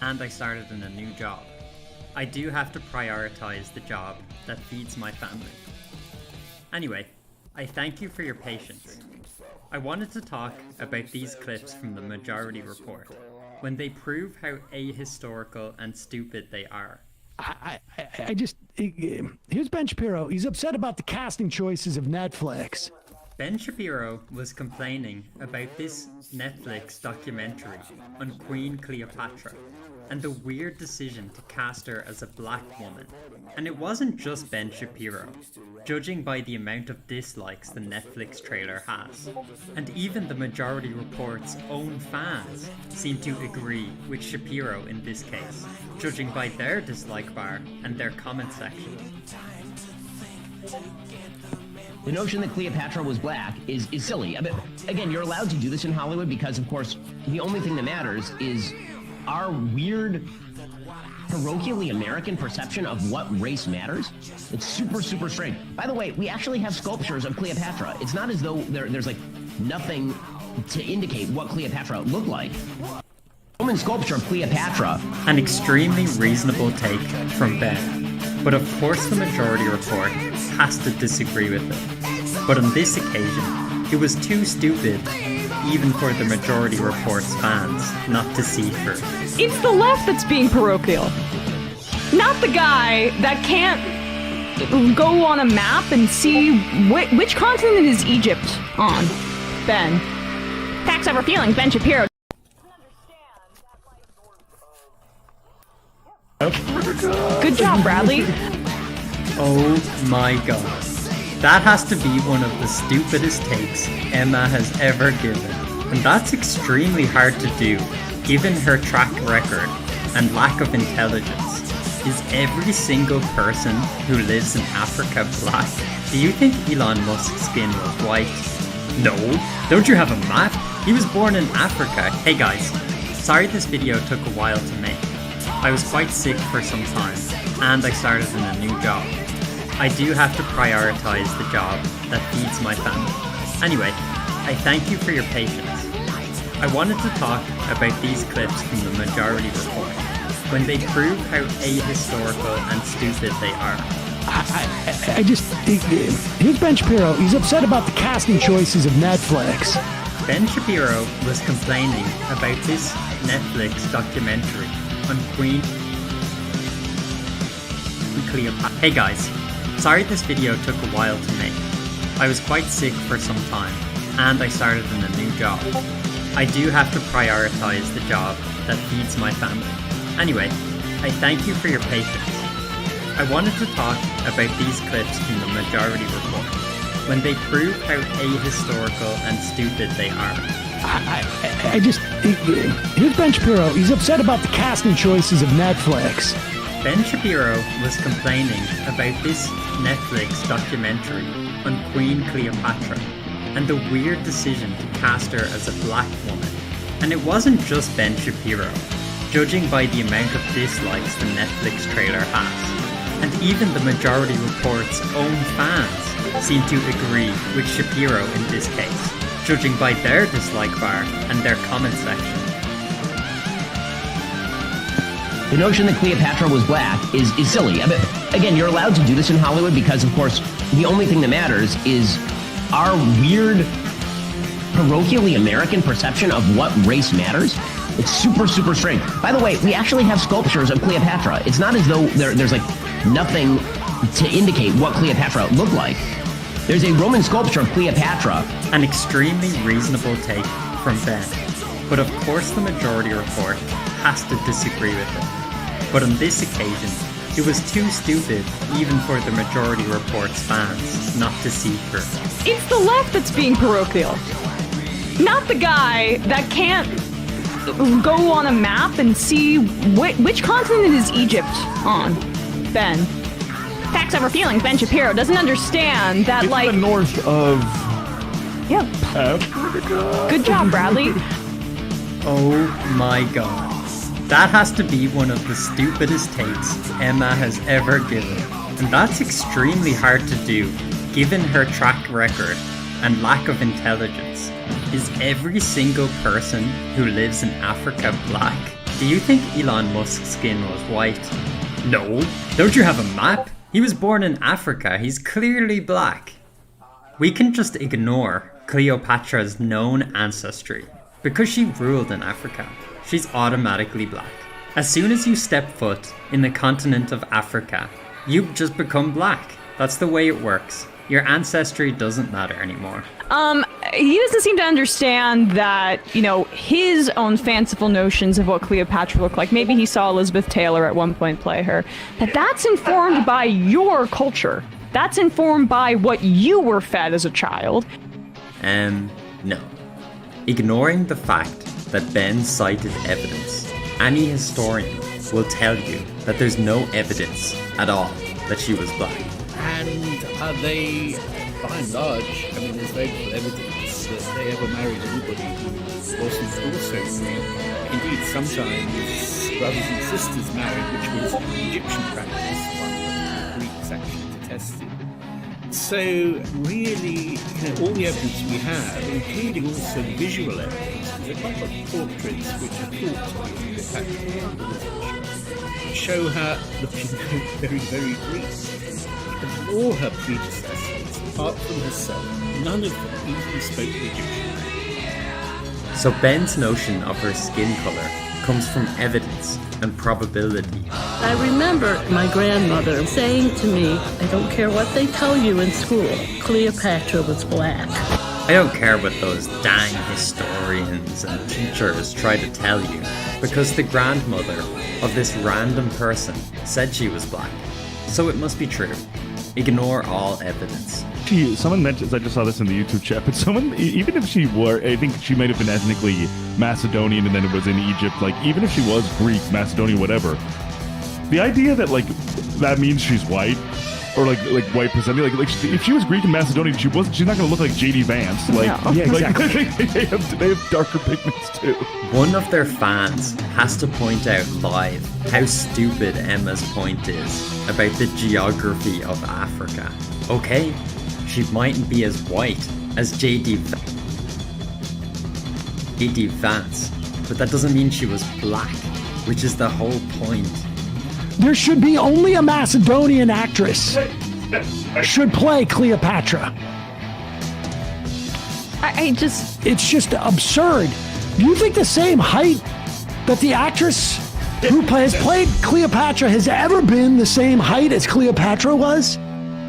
and I started in a new job. I do have to prioritize the job that feeds my family. Anyway, I thank you for your patience. I wanted to talk about these clips from the Majority Report, when they prove how ahistorical and stupid they are. Here's Ben Shapiro. He's upset about the casting choices of Netflix. Ben Shapiro was complaining about this Netflix documentary on Queen Cleopatra and the weird decision to cast her as a black woman. And it wasn't just Ben Shapiro, judging by the amount of dislikes the Netflix trailer has. And even the Majority Report's own fans seem to agree with Shapiro in this case, judging by their dislike bar and their comment section. The notion that Cleopatra was black is silly. I mean, again, you're allowed to do this in Hollywood because, of course, the only thing that matters is our weird, parochially American perception of what race matters. It's super, super strange. By the way, we actually have sculptures of Cleopatra. It's not as though there's like nothing to indicate what Cleopatra looked like. Roman sculpture of Cleopatra. An extremely reasonable take from Ben. But of course the Majority Report has to disagree with it. But on this occasion, it was too stupid, even for the Majority Report's fans, not to see through. It's the left that's being parochial. Not the guy that can't go on a map and see which continent is Egypt on. Ben. Facts over feelings, Ben Shapiro. Good job, Bradley. Oh my god. That has to be one of the stupidest takes Emma has ever given. And that's extremely hard to do, given her track record and lack of intelligence. Is every single person who lives in Africa black? Do you think Elon Musk's skin was white? No. Don't you have a map? He was born in Africa. Hey guys, sorry this video took a while to make. I was quite sick for some time, and I started in a new job. I do have to prioritize the job that feeds my family. Anyway, I thank you for your patience. I wanted to talk about these clips from the Majority Report, when they prove how ahistorical and stupid they are. Here's Ben Shapiro. He's upset about the casting choices of Netflix. Ben Shapiro was complaining about this Netflix documentary on Queen Cleopatra. Hey guys, sorry this video took a while to make. I was quite sick for some time, and I started in a new job. I do have to prioritize the job that feeds my family. Anyway, I thank you for your patience. I wanted to talk about these clips from the Majority Report, when they prove how ahistorical and stupid they are. Here's Ben Shapiro. He's upset about the casting choices of Netflix. Ben Shapiro was complaining about this Netflix documentary on Queen Cleopatra and the weird decision to cast her as a black woman. And it wasn't just Ben Shapiro, judging by the amount of dislikes the Netflix trailer has. And even the Majority Report's own fans seem to agree with Shapiro in this case, judging by their dislike bar and their comment section. The notion that Cleopatra was black is silly. I mean, again, you're allowed to do this in Hollywood because, of course, the only thing that matters is our weird, parochially American perception of what race matters. It's super, super strange. By the way, we actually have sculptures of Cleopatra. It's not as though there's like nothing to indicate what Cleopatra looked like. There's a Roman sculpture of Cleopatra. An extremely reasonable take from Ben. But of course the Majority Report has to disagree with it. But on this occasion, it was too stupid even for the Majority Report's fans not to see through. It's the left that's being parochial. Not the guy that can't go on a map and see which continent is Egypt on. Ben. Facts over feelings, Ben Shapiro doesn't understand that, it's like... the north of... Yep. Good job, Bradley. Oh my god. That has to be one of the stupidest takes Emma has ever given. And that's extremely hard to do, given her track record and lack of intelligence. Is every single person who lives in Africa black? Do you think Elon Musk's skin was white? No. Don't you have a map? He was born in Africa. He's clearly black. We can just ignore Cleopatra's known ancestry. Because she ruled in Africa, she's automatically black. As soon as you step foot in the continent of Africa, you just become black. That's the way it works. Your ancestry doesn't matter anymore. He doesn't seem to understand that, you know, his own fanciful notions of what Cleopatra looked like. Maybe he saw Elizabeth Taylor at one point play her. But that's informed by your culture. That's informed by what you were fed as a child. No. Ignoring the fact that Ben cited evidence, any historian will tell you that there's no evidence at all that she was black. And they, by and large, I mean, there's very little evidence that they ever married anybody who wasn't also Greek. Indeed, sometimes brothers and sisters married, which was Egyptian practice, one that the Greeks actually detested. So really, all the evidence we have, including also visual evidence, there's a couple of portraits which are thought to be Cleopatra, show her looking very, very Greek. And all her predecessors, apart from herself, none of them even spoke the Egyptian language. So Ben's notion of her skin color comes from evidence and probability. I remember my grandmother saying to me, I don't care what they tell you in school, Cleopatra was black. I don't care what those dang historians and teachers try to tell you, because the grandmother of this random person said she was black. So it must be true. Ignore all evidence. Someone mentions, I just saw this in the YouTube chat, but someone, even if she were, I think she might have been ethnically Macedonian and then it was in Egypt, like, even if she was Greek, Macedonian, whatever, the idea that, like, that means she's white, or, like white presenting, like if she was Greek and Macedonian, she's not going to look like J.D. Vance. Like, No. Yeah, exactly. they have darker pigments, too. One of their fans has to point out live how stupid Emma's point is about the geography of Africa. Okay, she mightn't be as white as J.D. Vance, but that doesn't mean she was black, which is the whole point. There should be only a Macedonian actress should play Cleopatra. It's just absurd. Do you think the same height that the actress who has played Cleopatra has ever been the same height as Cleopatra was?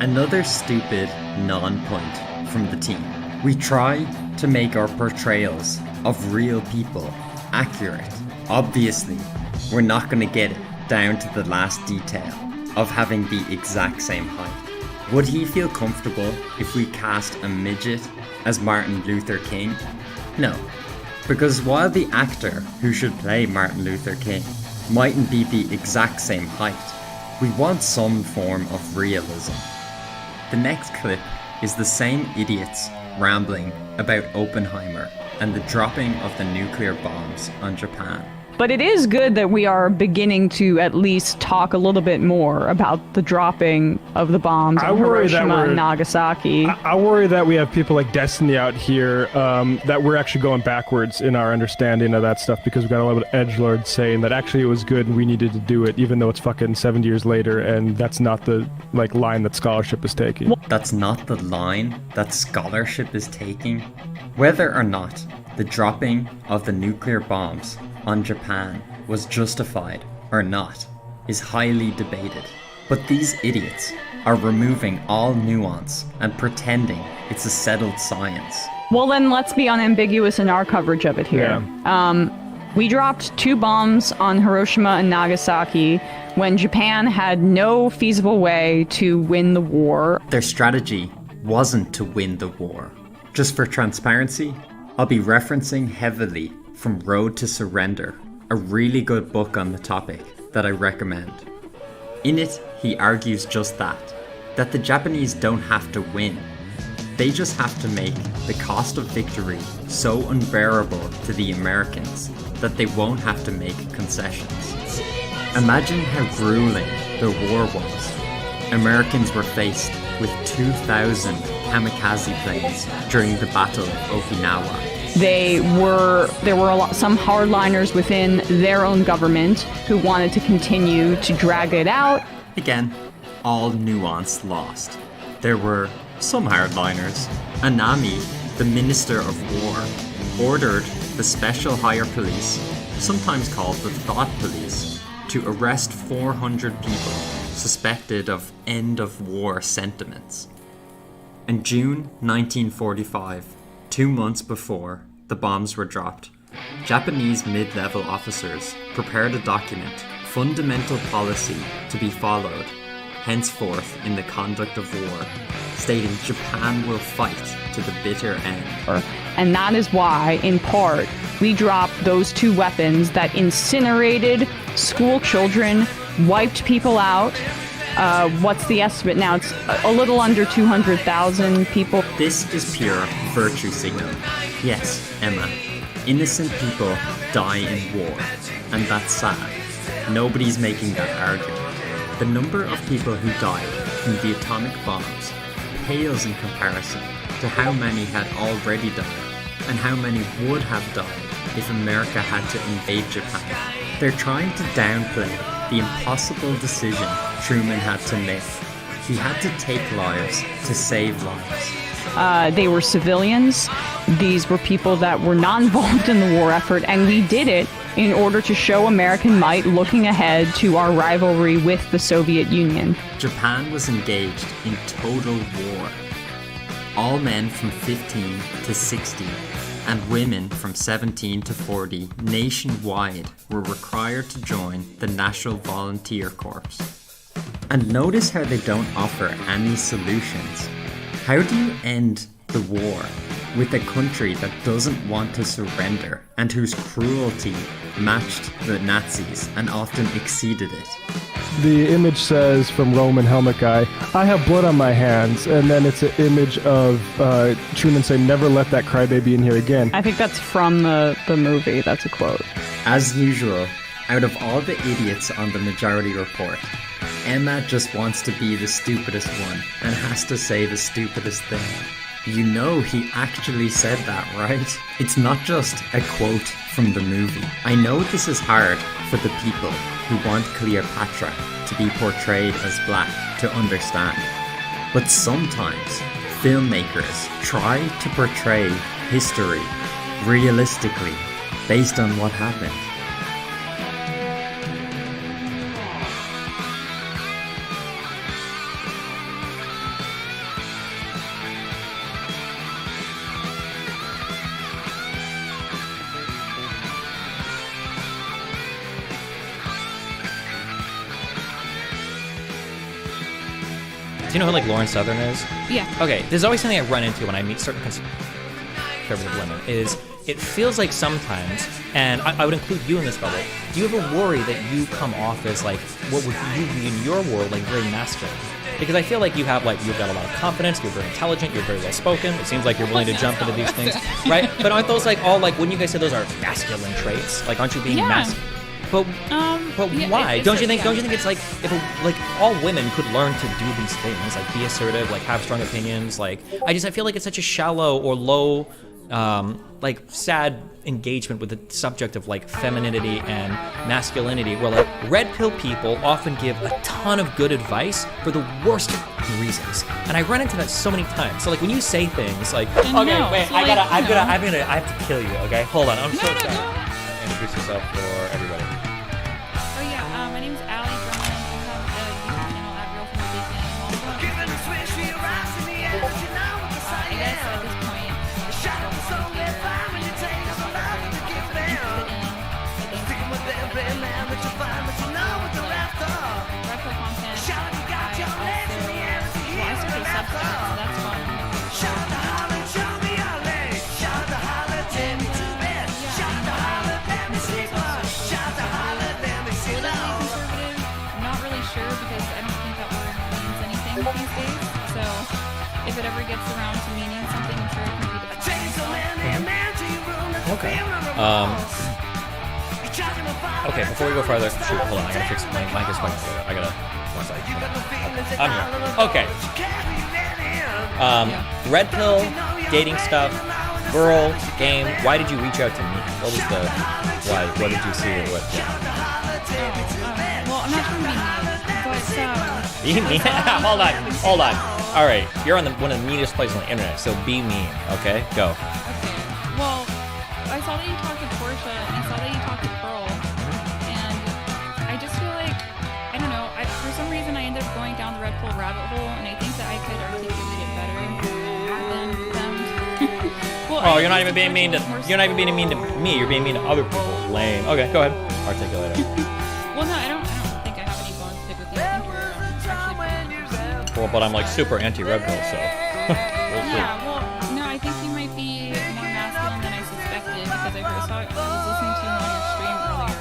Another stupid non-point from the team. We try to make our portrayals of real people accurate. Obviously, we're not going to get it down to the last detail of having the exact same height. Would he feel comfortable if we cast a midget as Martin Luther King? No, because while the actor who should play Martin Luther King mightn't be the exact same height, we want some form of realism. The next clip is the same idiots rambling about Oppenheimer and the dropping of the nuclear bombs on Japan. But it is good that we are beginning to at least talk a little bit more about the dropping of the bombs on Hiroshima and Nagasaki. I worry that we have people like Destiny out here, that we're actually going backwards in our understanding of that stuff, because we've got a lot of edgelords saying that actually it was good and we needed to do it, even though it's fucking 70 years later, and that's not the line that scholarship is taking. That's not the line that scholarship is taking. Whether or not the dropping of the nuclear bombs on Japan was justified or not is highly debated. But these idiots are removing all nuance and pretending it's a settled science. Well, then let's be unambiguous in our coverage of it here. We dropped 2 bombs on Hiroshima and Nagasaki when Japan had no feasible way to win the war. Their strategy wasn't to win the war. Just for transparency, I'll be referencing heavily from Road to Surrender, a really good book on the topic that I recommend. In it, he argues just that the Japanese don't have to win. They just have to make the cost of victory so unbearable to the Americans that they won't have to make concessions. Imagine how grueling the war was. Americans were faced with 2,000 kamikaze planes during the Battle of Okinawa. There were some hardliners within their own government who wanted to continue to drag it out. Again, all nuance lost. There were some hardliners. Anami, the Minister of War, ordered the Special Higher Police, sometimes called the Thought Police, to arrest 400 people suspected of end-of-war sentiments. In June 1945, 2 months before the bombs were dropped, Japanese mid-level officers prepared a document, Fundamental Policy to be Followed henceforth in the conduct of war, stating Japan will fight to the bitter end. And that is why, in part, we dropped those 2 weapons that incinerated school children, wiped people out. What's the estimate now? It's a little under 200,000 people. This is pure virtue signaling. Yes, Emma, innocent people die in war, and that's sad. Nobody's making that argument. The number of people who died from the atomic bombs pales in comparison to how many had already died, and how many would have died if America had to invade Japan. They're trying to downplay the impossible decision Truman had to make. He had to take lives to save lives. They were civilians. These were people that were not involved in the war effort, and we did it in order to show American might looking ahead to our rivalry with the Soviet Union. Japan was engaged in total war. All men from 15 to 60 and women from 17 to 40 nationwide were required to join the National Volunteer Corps. And notice how they don't offer any solutions. How do you end the war with a country that doesn't want to surrender and whose cruelty matched the Nazis and often exceeded it? The image says from Roman Helmet Guy, "I have blood on my hands," and then it's an image of Truman saying, "Never let that crybaby in here again." I think that's from the movie. That's a quote. As usual, out of all the idiots on the Majority Report, Emma just wants to be the stupidest one and has to say the stupidest thing. You know he actually said that, right? It's not just a quote from the movie. I know this is hard for the people who want Cleopatra to be portrayed as black to understand. But sometimes filmmakers try to portray history realistically based on what happened. Do you know who like Lauren Southern is? Yeah. Okay, there's always something I run into when I meet certain conservative women is it feels like sometimes, and I would include you in this bubble, do you ever worry that you come off as like, what would you be in your world, like very masculine? Because I feel like you've got a lot of confidence, you're very intelligent, you're very well spoken, it seems like you're willing to jump into these things, right? But aren't those like all like, wouldn't you guys say those are masculine traits? Like aren't you being masculine? But why? Don't you think it's like if like all women could learn to do these things, like be assertive, like have strong opinions, like I feel like it's such a shallow or low like sad engagement with the subject of like femininity and masculinity, where like red pill people often give a ton of good advice for the worst reasons, and I run into that so many times. So like when you say things like, okay, wait, so I have to kill you. Okay, hold on, I'm so sorry. Introduce yourself for everybody. Oh yeah, my name's Allie Drummond. I have a YouTube channel at Real from the Beacon. I guess at this point, if it ever gets around to meaning something, I'm sure it can be Okay. Okay, before we go further, shoot, hold on, I gotta fix my mic is quite good. I gotta, one second. I'm here. Okay. Red pill, dating stuff, girl, game. Why did you reach out to me? What was the, why? What did you see or what? well, I'm not trying to be mean, but Be mean? Hold on. All right, you're on one of the meanest places on the internet, so be mean, okay? Go. Well, I saw that you talked to Portia, and I saw that you talked to Pearl, and I just feel like, I don't know, for some reason I ended up going down the red pill rabbit hole, and I think that I could articulate it better. Oh, you're not even being mean to. You're not even being mean to me. You're being mean to other people. Lame. Okay, go ahead. Articulate it. Well, no, I don't think I have any bone to pick with you. I think you're actually pretty Well, but I'm like super anti-red pill, so. We'll see. Yeah, well, no, I think you might be more masculine than I suspected because I was listening to you on your stream earlier,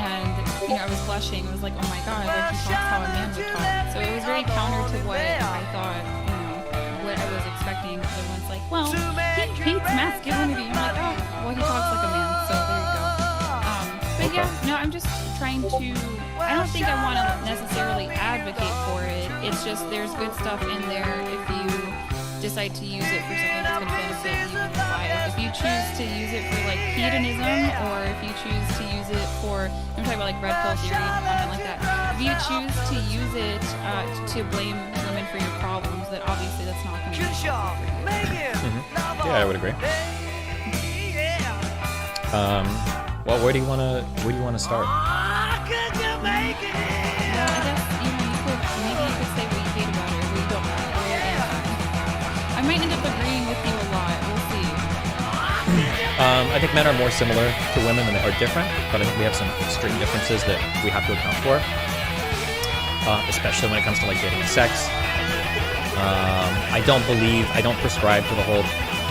and I was blushing. I was like, oh my god, like he talks how a man would talk. So it was very counter to what I thought, what I was expecting. Because everyone's like, well, he hates masculinity. I'm like, oh, well, he talks like a man. So there you go. But yeah, no, I'm just trying to. I don't think I want to necessarily advocate for it. It's just there's good stuff in there if you decide to use it for something that's going to benefit you in your life. If you choose to use it for like hedonism, or if you choose to use it for, I'm talking about like red pill theory and content like that. If you choose to use it to blame women for your problems, then obviously that's not going to be helpful for you. Yeah, I would agree. Well, where do you wanna start? Well, I guess maybe you could say what you hate about it, or what you don't like, or you're anti. I might end up agreeing with you a lot. We'll see. I think men are more similar to women than they are different, but I think we have some extreme differences that we have to account for, especially when it comes to like dating and sex. I don't prescribe to the whole,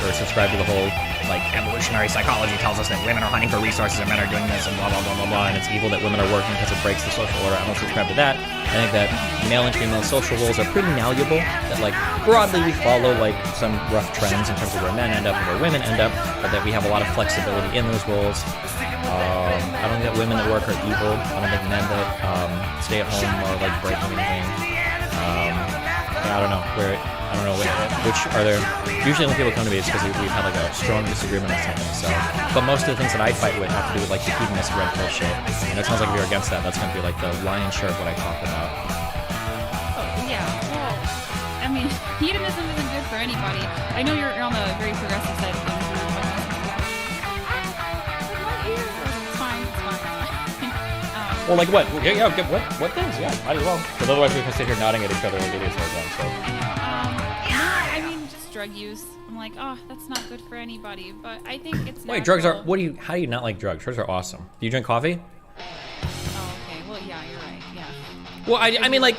or subscribe to the whole, like evolutionary psychology tells us that women are hunting for resources and men are doing this and blah blah blah blah blah, and it's evil that women are working because it breaks the social order. I don't subscribe to that. I think that male and female social roles are pretty malleable, that like broadly we follow like some rough trends in terms of where men end up and where women end up, but that we have a lot of flexibility in those roles. I don't think that women that work are evil. I don't think men that stay at home are like breaking anything. I don't know which are there. Usually when people come to me, it's because we've had like a strong disagreement on something. So, but most of the things that I fight with have to do with like the hedonist red pill shit. And it sounds like if you're against that, that's going to be like the lion's share of what I talk about. Yeah, well, I mean, hedonism isn't good for anybody. I know you're on the very progressive side of things. It's fine. Well, like what? Yeah, what things? Yeah, might as well. Because otherwise we can sit here nodding at each other like idiots all the time. So. I mean, just drug use. I'm like, oh, that's not good for anybody. But I think it's. Wait, drugs are. How do you not like drugs? Drugs are awesome. Do you drink coffee? Oh, okay. Well, yeah, you're right. Yeah. Well, I mean, like,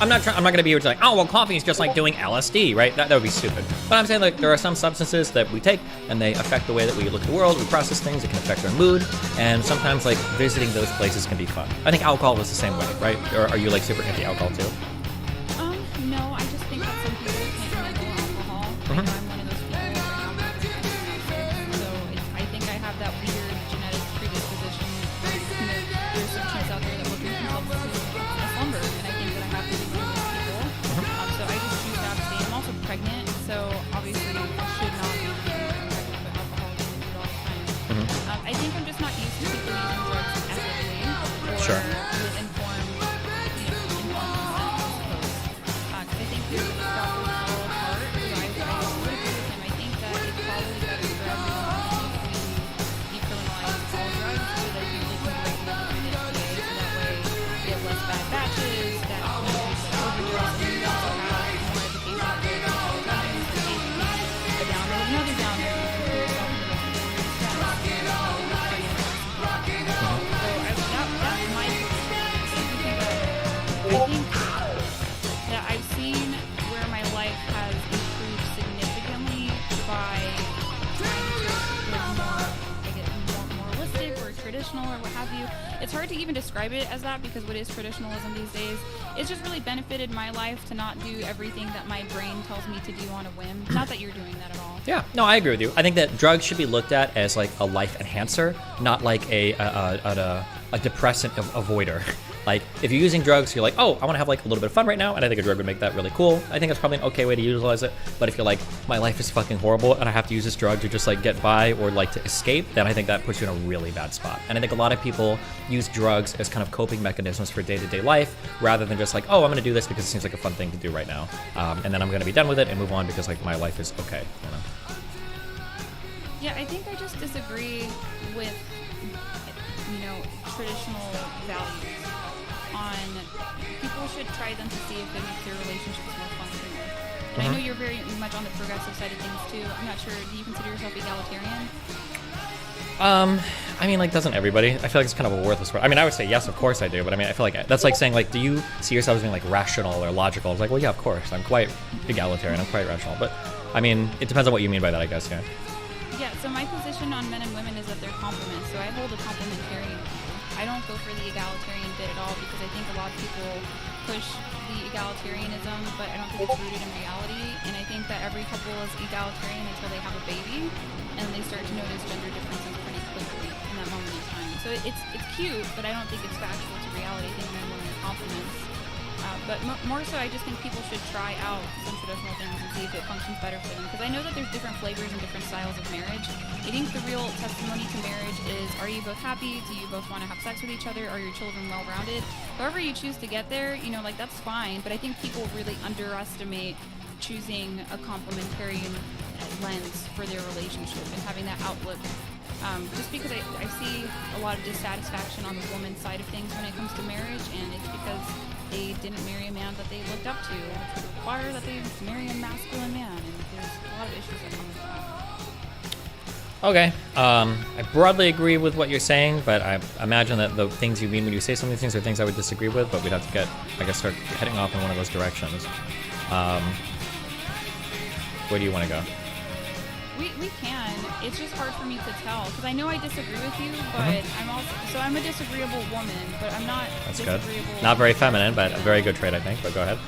I'm not gonna be here to like, oh, well, coffee is just like doing LSD, right? That would be stupid. But I'm saying like there are some substances that we take and they affect the way that we look at the world, we process things. It can affect our mood, and sometimes like visiting those places can be fun. I think alcohol is the same way, right? Or are you like super anti-alcohol too? No, I just think that some people can't handle alcohol. I know I'm one of those people who drink alcohol so I think I have that weird genetic predisposition. There's some chance out there that will drink themselves to slumber, and I think that I have to be one of those people. So I just choose to abstain. I'm also pregnant, so obviously I should not be pregnant, but alcohol is good all the time. I think I'm just not used to people using drugs ethically or Sure. with informed consent, I suppose. I think Dr. Carl Hart, who I would agree with him, I think that it's probably better for everyone if we decriminalize all drugs so that people can regulate it today, so that way we have less bad batches, that communities that overdose, and we also have more education on drugs, a downer with another downer, you can put yourself in the wrong I think that I've seen where my life has improved significantly by trying to live more, I guess, more moralistic or traditional or what have you. It's hard to even describe it as that because what is traditionalism these days? It's just really benefited my life to not do everything that my brain tells me to do on a whim. Not that you're doing that at all. Yeah, no, I agree with you. I think that drugs should be looked at as like a life enhancer, not like a depressant avoider. Like, if you're using drugs, you're like, oh, I want to have like a little bit of fun right now, and I think a drug would make that really cool. I think that's probably an okay way to utilize it. But if you're like, my life is fucking horrible, and I have to use this drug to just like get by or like to escape, then I think that puts you in a really bad spot. And I think a lot of people use drugs as kind of coping mechanisms for day-to-day life, rather than just like, oh, I'm gonna do this because it seems like a fun thing to do right now, and then I'm gonna be done with it and move on because like my life is okay, you know. Yeah, I think I just disagree with, traditional values on people should try them to see if it makes their relationships more functional. And I know you're very much on the progressive side of things too. I'm not sure. Do you consider yourself egalitarian? I mean, like, doesn't everybody? I feel like it's kind of a worthless word. I mean, I would say yes, of course I do, but I mean, I feel like that's like saying, like, do you see yourself as being, like, rational or logical? It's like, well, yeah, of course. I'm quite egalitarian. I'm quite rational. But, I mean, it depends on what you mean by that, I guess, yeah. Yeah, so my position on men and women is that they're complements. So I hold a complementarian. I don't go for the egalitarian bit at all because I think a lot of people push the egalitarianism, but I don't think it's rooted in reality. And I think that every couple is egalitarian until they have a baby, and they start to notice gender differences pretty quickly in that moment in time. So it's cute, but I don't think it's factual to reality. I think men and women are complements. But more so, I just think people should try out some traditional things and see if it functions better for them. Because I know that there's different flavors and different styles of marriage. I think the real testimony to marriage is, are you both happy? Do you both want to have sex with each other? Are your children well-rounded? However you choose to get there, you know, like, that's fine. But I think people really underestimate choosing a complementarian lens for their relationship and having that outlook. Just because I see a lot of dissatisfaction on the woman's side of things when it comes to marriage, and it's because they didn't marry a man that they looked up to, which would require that they marry a masculine man, and there's a lot of issues that come with that. Okay. I broadly agree with what you're saying, but I imagine that the things you mean when you say some of these things are things I would disagree with, but we'd have to get, I guess, start heading off in one of those directions. Where do you want to go? We can. It's just hard for me to tell because I know I disagree with you, but I'm a disagreeable woman, but I'm not. That's good. disagreeable. Not very feminine, but a very good trait, I think. But go ahead.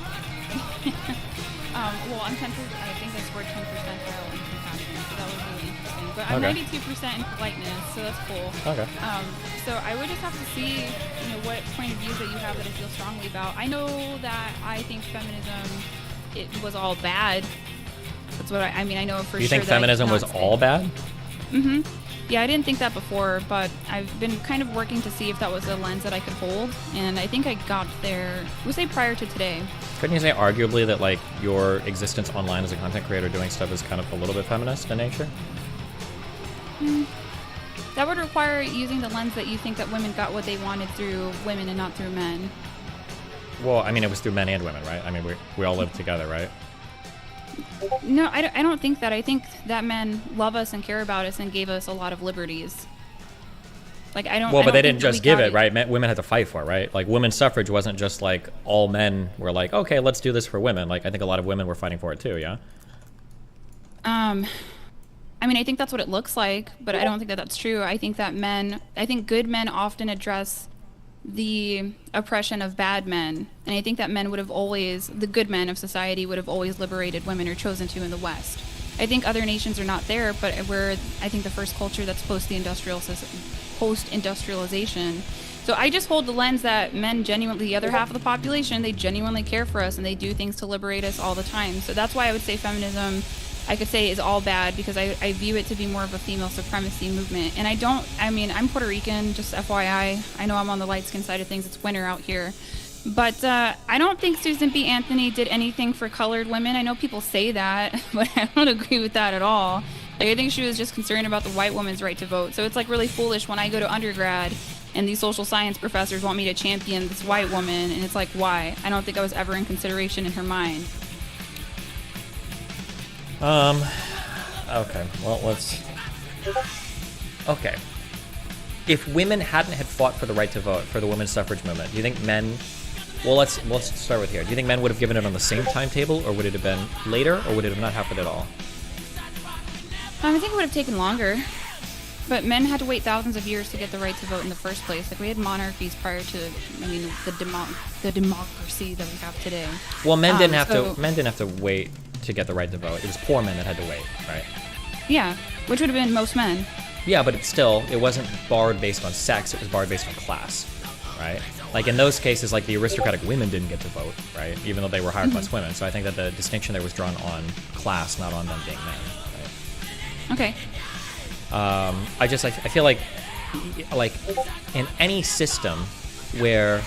Well, I'm 10%. I think I scored 10% percentile in compassion, so that was really interesting. But I'm Okay. 92% in politeness, so that's cool. Okay. So I would just have to see, you know, what point of views that you have that I feel strongly about. I know that I think feminism, it was all bad. That's what I mean. I know for sure. Do you think that I feminism was cannot say. all bad? Yeah, I didn't think that before, but I've been kind of working to see if that was a lens that I could hold, and I think I got there, we'll say prior to today. Couldn't you say arguably that, like, your existence online as a content creator doing stuff is kind of a little bit feminist in nature? That would require using the lens that you think that women got what they wanted through women and not through men. Well, I mean, it was through men and women, right? I mean, we all lived together, right? No, I don't think that. I think that men love us and care about us and gave us a lot of liberties. Like, I don't. Well, I but don't they think didn't that just we give got it, right? Women had to fight for it, right? Like, women's suffrage wasn't just like all men were like, okay, let's do this for women. Like, I think a lot of women were fighting for it too, yeah? I mean, I think that's what it looks like, but I don't think that that's true. I think that good men often address the oppression of bad men, and I think that the good men of society would have always liberated women or chosen to in the West. I think other nations are not there, but we're, I think, the first culture that's post-industrialization. So I just hold the lens that men genuinely, the other half of the population, they genuinely care for us and they do things to liberate us all the time. So that's why I would say feminism, I could say, is all bad, because I view it to be more of a female supremacy movement. And I'm Puerto Rican, just FYI. I know I'm on the light-skinned side of things. It's winter out here. But I don't think Susan B. Anthony did anything for colored women. I know people say that, but I don't agree with that at all. Like, I think she was just concerned about the white woman's right to vote. So it's like really foolish when I go to undergrad and these social science professors want me to champion this white woman, and it's like, why? I don't think I was ever in consideration in her mind. Okay, well, okay. If women hadn't had fought for the right to vote, for the women's suffrage movement, do you think men, well, let's start with here. Do you think men would have given it on the same timetable, or would it have been later, or would it have not happened at all? I think it would have taken longer, but men had to wait thousands of years to get the right to vote in the first place. Like, we had monarchies prior to, the democracy that we have today. Well, men didn't have to wait to get the right to vote. It was poor men that had to wait, right? Yeah, which would have been most men. Yeah, but it wasn't barred based on sex, it was barred based on class, right? Like, in those cases, like, the aristocratic women didn't get to vote, right? Even though they were higher class women. So I think that the distinction there was drawn on class, not on them being men, right? Okay. I feel like in any system where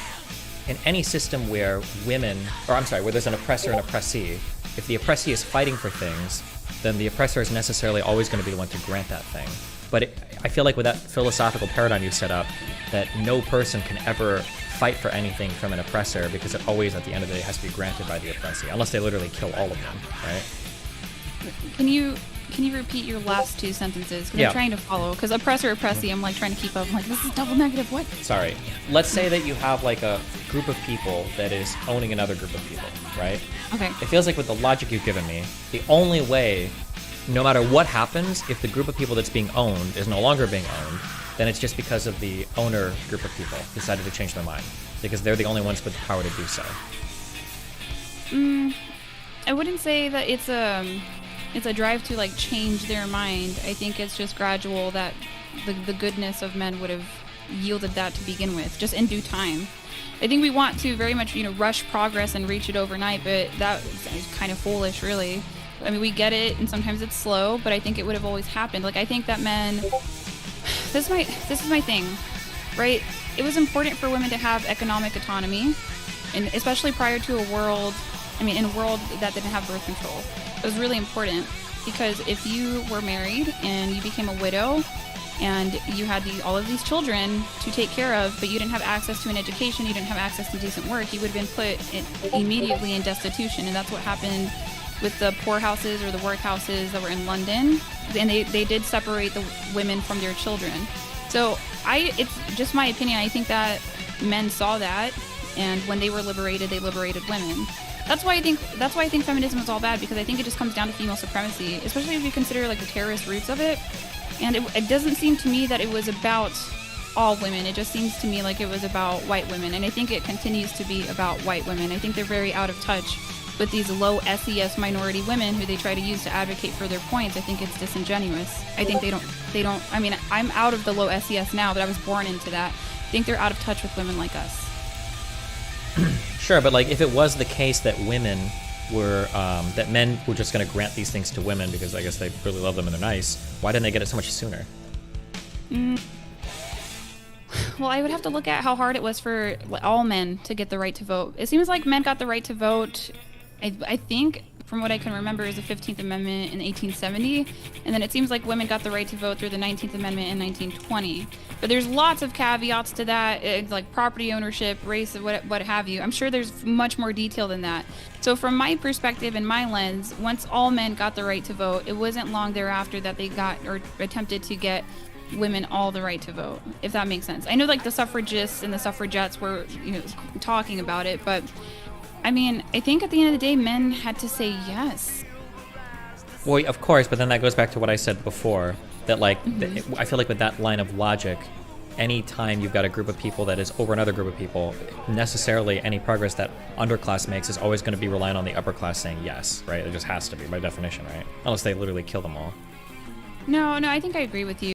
women, where there's an oppressor and oppressee, if the oppressee is fighting for things, then the oppressor is necessarily always going to be the one to grant that thing. But I feel like with that philosophical paradigm you set up, that no person can ever fight for anything from an oppressor because it always, at the end of the day, has to be granted by the oppressee, unless they literally kill all of them, right? Can you repeat your last two sentences? Because Yeah. I'm trying to follow. Because oppressor, oppressee, I'm like trying to keep up. I'm like, this is double negative. What? Sorry. Let's say that you have like a group of people that is owning another group of people, right? Okay. It feels like with the logic you've given me, the only way, no matter what happens, if the group of people that's being owned is no longer being owned, then it's just because of the owner group of people decided to change their mind. Because they're the only ones with the power to do so. I wouldn't say that it's a drive to like change their mind. I think it's just gradual that the goodness of men would have yielded that to begin with, just in due time. I think we want to very much, rush progress and reach it overnight, but that is kind of foolish, really. I mean, we get it, and sometimes it's slow, but I think it would have always happened. Like, I think that men... This is my thing, right? It was important for women to have economic autonomy, and especially prior to in a world that didn't have birth control. It was really important, because if you were married and you became a widow, and you had all of these children to take care of, but you didn't have access to an education, you didn't have access to decent work, you would have been put immediately in destitution, and that's what happened with the poorhouses or the workhouses that were in London, and they did separate the women from their children. So it's just my opinion. I think that men saw that, and when they were liberated, they liberated women. That's why I think feminism is all bad, because I think it just comes down to female supremacy, especially if you consider like the terrorist roots of it. And it doesn't seem to me that it was about all women. It just seems to me like it was about white women, and I think it continues to be about white women. I think they're very out of touch with these low SES minority women who they try to use to advocate for their points. I think it's disingenuous. I think they don't, I mean, I'm out of the low SES now, but I was born into that. I think they're out of touch with women like us. Sure, but like if it was the case that women were, that men were just going to grant these things to women because I guess they really love them and they're nice, why didn't they get it so much sooner? Well, I would have to look at how hard it was for all men to get the right to vote. It seems like men got the right to vote, I think, from what I can remember, is the 15th Amendment in 1870, and then it seems like women got the right to vote through the 19th Amendment in 1920. But there's lots of caveats to that, like property ownership, race, what have you. I'm sure there's much more detail than that. So from my perspective and my lens, once all men got the right to vote, it wasn't long thereafter that they got or attempted to get women all the right to vote, if that makes sense. I know like the suffragists and the suffragettes were talking about it, but I mean, I think at the end of the day, men had to say yes. Well, of course, but then that goes back to what I said before, that like, I feel like with that line of logic, anytime you've got a group of people that is over another group of people, necessarily any progress that underclass makes is always going to be relying on the upper class saying yes, right? It just has to be by definition, right? Unless they literally kill them all. No, I think I agree with you.